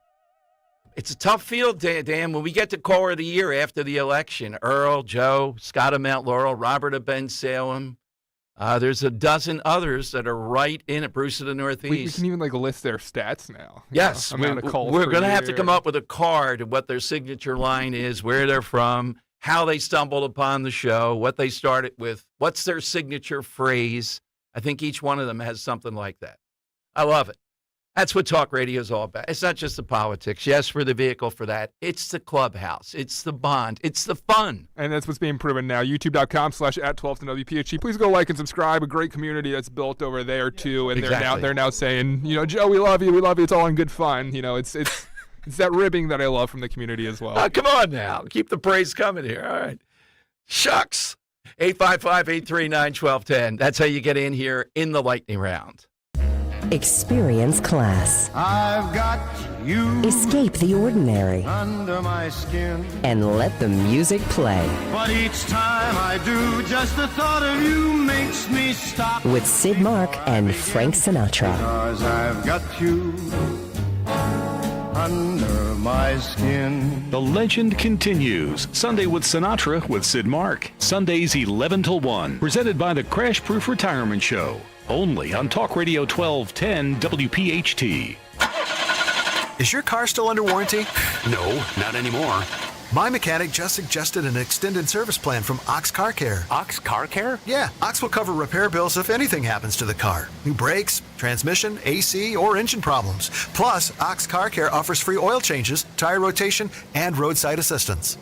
it's a tough field, Dan. When we get to caller of the year after the election, Earl, Joe, Scott of Mount Laurel, Robert of Ben Salem, there's a dozen others that are right in it, Bruce of the Northeast. We can even list their stats now. Yes, Amount of calls we're per going to have to year. come up with a card of what their signature line is, where they're from, how they stumbled upon the show, what they started with, what's their signature phrase. I think each one of them has something like that. I love it. That's what talk radio is all about. It's not just the politics. Yes, we're the vehicle for that. It's the clubhouse. It's the bond. It's the fun. And that's what's being proven now. YouTube.com/@12WPHT. Please go like and subscribe. A great community that's built over there too. And Exactly. they're now saying, Joe, we love you. We love you. It's all in good fun. It's that ribbing that I love from the community as well. Come on now. Keep the praise coming here. All right. Shucks. 855-839-1210. That's how you get in here in the lightning round. Experience class. I've got you Escape the ordinary under my skin. and let the music play. But each time I do, just the thought of you makes me stop. With Sid Mark and Frank Sinatra. 'Cause I've got you under my skin. The legend continues. Sunday with Sinatra with Sid Mark. Sundays 11 till 1. Presented by the Crash Proof Retirement Show. Only on Talk Radio 1210 WPHT. Is your car still under warranty? No, not anymore. My mechanic just suggested an extended service plan from Ox Car Care. Ox Car Care? Yeah, Ox will cover repair bills if anything happens to the car. New brakes, transmission, AC, or engine problems. Plus, Ox Car Care offers free oil changes, tire rotation, and roadside assistance.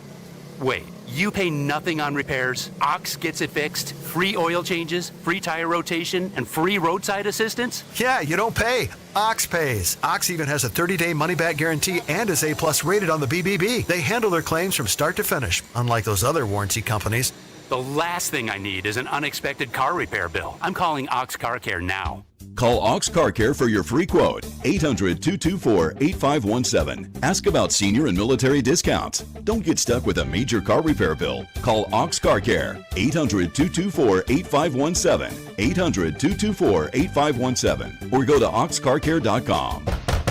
Wait, you pay nothing on repairs? Ox gets it fixed? Free oil changes, free tire rotation, and free roadside assistance? Yeah, you don't pay. Ox pays. Ox even has a 30-day money-back guarantee and is A+ rated on the BBB. They handle their claims from start to finish, unlike those other warranty companies. The last thing I need is an unexpected car repair bill. I'm calling Ox Car Care now. Call Ox Car Care for your free quote. 800-224-8517. Ask about senior and military discounts. Don't get stuck with a major car repair bill. Call Ox Car Care. 800-224-8517. 800-224-8517. Or go to oxcarcare.com.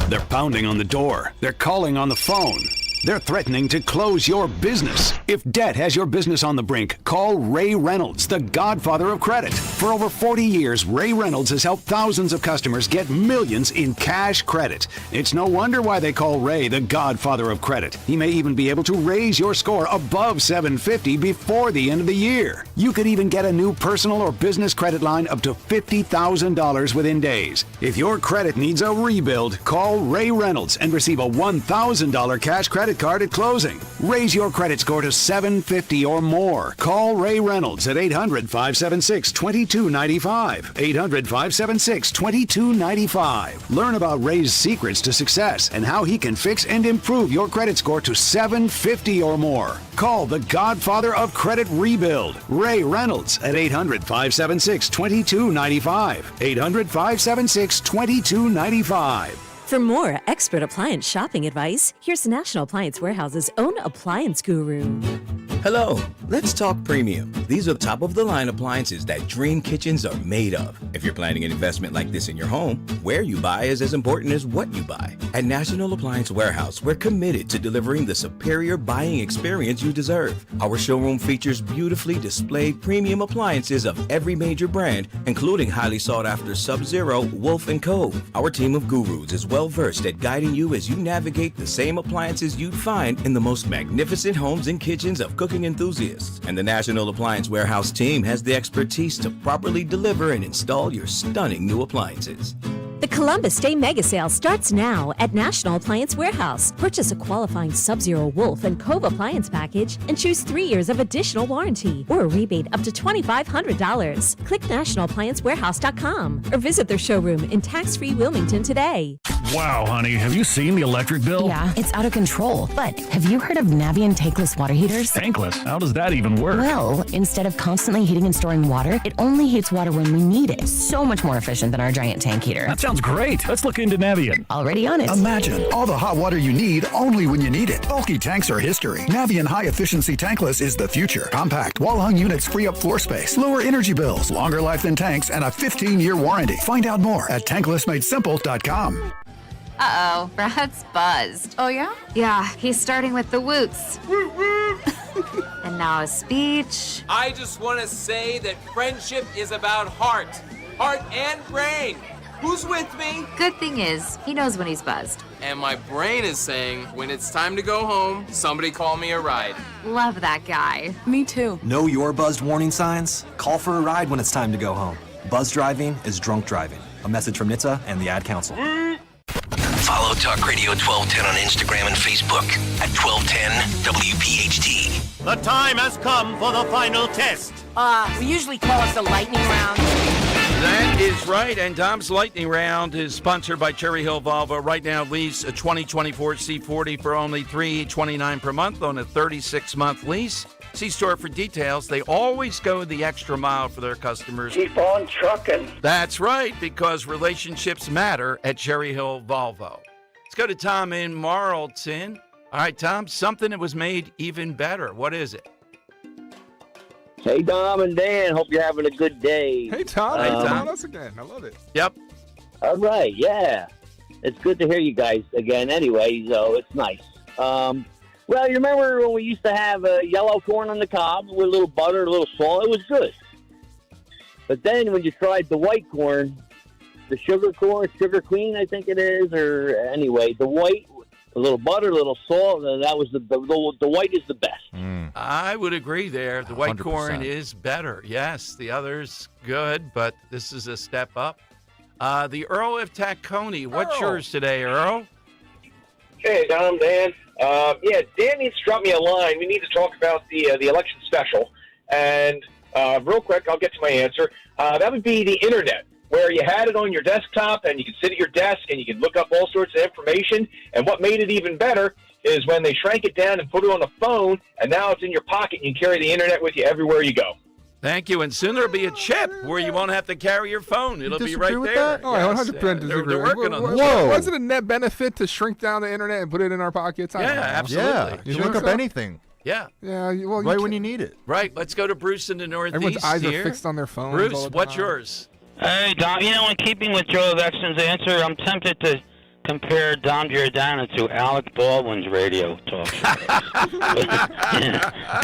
They're pounding on the door. They're calling on the phone. They're threatening to close your business. If debt has your business on the brink, call Ray Reynolds, the godfather of credit. For over 40 years, Ray Reynolds has helped thousands of customers get millions in cash credit. It's no wonder why they call Ray the godfather of credit. He may even be able to raise your score above 750 before the end of the year. You could even get a new personal or business credit line up to $50,000 within days. If your credit needs a rebuild, call Ray Reynolds and receive a $1,000 cash credit card at closing. Raise your credit score to 750 or more. Call Ray Reynolds at 800-576-2295. 800-576-2295. Learn about Ray's secrets to success and how he can fix and improve your credit score to 750 or more. Call the godfather of credit rebuild, Ray Reynolds, at 800-576-2295. 800-576-2295. For more expert appliance shopping advice, here's National Appliance Warehouse's own appliance guru. Hello, let's talk premium. These are top-of-the-line appliances that dream kitchens are made of. If you're planning an investment like this in your home, where you buy is as important as what you buy. At National Appliance Warehouse, we're committed to delivering the superior buying experience you deserve. Our showroom features beautifully displayed premium appliances of every major brand, including highly sought-after Sub-Zero, Wolf, and Cove. Our team of gurus is well-versed at guiding you as you navigate the same appliances you'd find in the most magnificent homes and kitchens of cooking enthusiasts. And the National Appliance Warehouse team has the expertise to properly deliver and install your stunning new appliances. The Columbus Day Mega Sale starts now at National Appliance Warehouse. Purchase a qualifying Sub-Zero, Wolf, and Cove appliance package and choose 3 years of additional warranty or a rebate up to $2,500. Click nationalappliancewarehouse.com or visit their showroom in tax-free Wilmington today. Wow, honey, have you seen the electric bill? Yeah, it's out of control. But have you heard of Navien tankless water heaters? Tankless? How does that even work? Well, instead of constantly heating and storing water, it only heats water when we need it. So much more efficient than our giant tank heater. That sounds great. Let's look into Navien. Already on it. Imagine all the hot water you need only when you need it. Bulky tanks are history. Navien High Efficiency Tankless is the future. Compact, wall-hung units free up floor space, lower energy bills, longer life than tanks, and a 15-year warranty. Find out more at tanklessmadesimple.com. Uh-oh, Brad's buzzed. Oh, yeah? Yeah, he's starting with the woots. And now a speech. I just want to say that friendship is about heart and brain. Who's with me? Good thing is, he knows when he's buzzed. And my brain is saying, when it's time to go home, somebody call me a ride. Love that guy. Me too. Know your buzzed warning signs? Call for a ride when it's time to go home. Buzz driving is drunk driving. A message from NHTSA and the Ad Council. Follow Talk Radio 1210 on Instagram and Facebook at 1210 WPHT. The time has come for the final test. We usually call it the lightning round. That is right, and Dom's Lightning Round is sponsored by Cherry Hill Volvo. Right now, lease a 2024 C40 for only $329 per month on a 36-month lease. See store for details. They always go the extra mile for their customers. Keep on trucking. That's right, because relationships matter at Cherry Hill Volvo. Let's go to Tom in Marlton. All right, Tom, something that was made even better. What is it? Hey, Dom and Dan. Hope you're having a good day. Hey, Tom. Hey, Tom. Us again. I love it. Yep. All right. Yeah. It's good to hear you guys again anyway, so it's nice. Well, you remember when we used to have yellow corn on the cob with a little butter, a little salt? It was good. But then when you tried the white corn, the sugar corn, Sugar Queen, I think it is, or anyway, the white, a little butter, a little salt, that was the white is the best. I would agree there. The white 100%. corn is better. Yes, the other's good, but this is a step up. The Earl of Tacony. What's yours today, Earl? Hey, Dom, Dan. Dan needs to drop me a line. We need to talk about the election special. And real quick, I'll get to my answer. That would be the internet, where you had it on your desktop and you could sit at your desk and you could look up all sorts of information. And what made it even better is when they shrank it down and put it on a phone, and now it's in your pocket and you carry the internet with you everywhere you go. Thank you. And soon there'll be a chip where you won't have to carry your phone. It'll be right there. That? Oh, I 100% disagree. They're working on that. Was it a net benefit to shrink down the internet and put it in our pockets? Yeah, absolutely. Yeah, you look up anything. Yeah. Yeah. Well, right when you need it. Right. Let's go to Bruce in the Northeast. Everyone's eyes here. are fixed on their phones. Bruce, what's yours? Hey, Dom, in keeping with Joe Vexton's answer, I'm tempted to compare Dom Giordano to Alec Baldwin's radio talk show.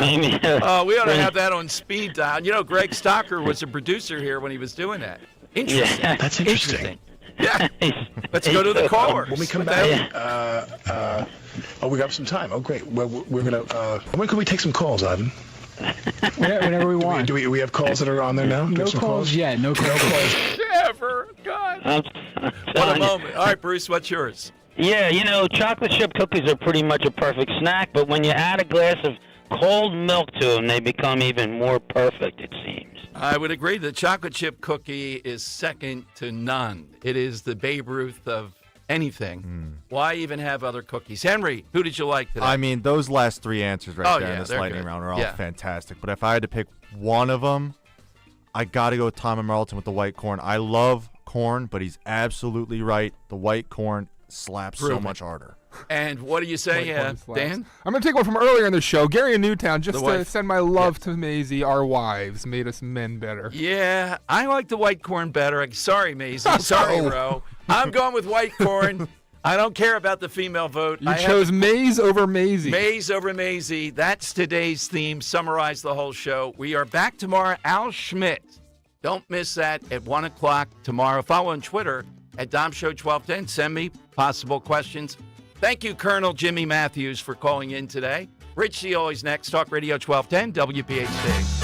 Maybe, we ought to have that on speed dial. You know, Greg Stocker was a producer here when he was doing that. Interesting. Yeah. That's interesting. Yeah. Let's go to the caller. When we come back, we got some time. Oh, great. We're going to, when can we take some calls, Ivan? Whenever we want. Do we have calls that are on there now? No calls yet. No calls. Ever. God. What a moment. All right, Bruce, what's yours? Yeah, chocolate chip cookies are pretty much a perfect snack, but when you add a glass of cold milk to them, they become even more perfect, it seems. I would agree. The chocolate chip cookie is second to none. It is the Babe Ruth of anything. Why even have other cookies? Henry, who did you like today? I mean, those last three answers right there in this lightning round are all fantastic. But if I had to pick one of them, I got to go with Tom and Marlton with the white corn. I love corn, but he's absolutely right. The white corn slaps so much harder. And what do you say, Dan? I'm going to take one from earlier in the show. Gary in Newtown, just to send my love to Maisie. Our wives made us men better. Yeah, I like the white corn better. Sorry, Maisie. Sorry, Ro. I'm going with white corn. I don't care about the female vote. You chose Maize over Maisie. Maize over Maisie. That's today's theme. Summarize the whole show. We are back tomorrow. Al Schmidt. Don't miss that at 1 o'clock tomorrow. Follow on Twitter at DomShow1210. Send me possible questions. Thank you, Colonel Jimmy Matthews, for calling in today. Rich C. always next. Talk Radio 1210, WPHT.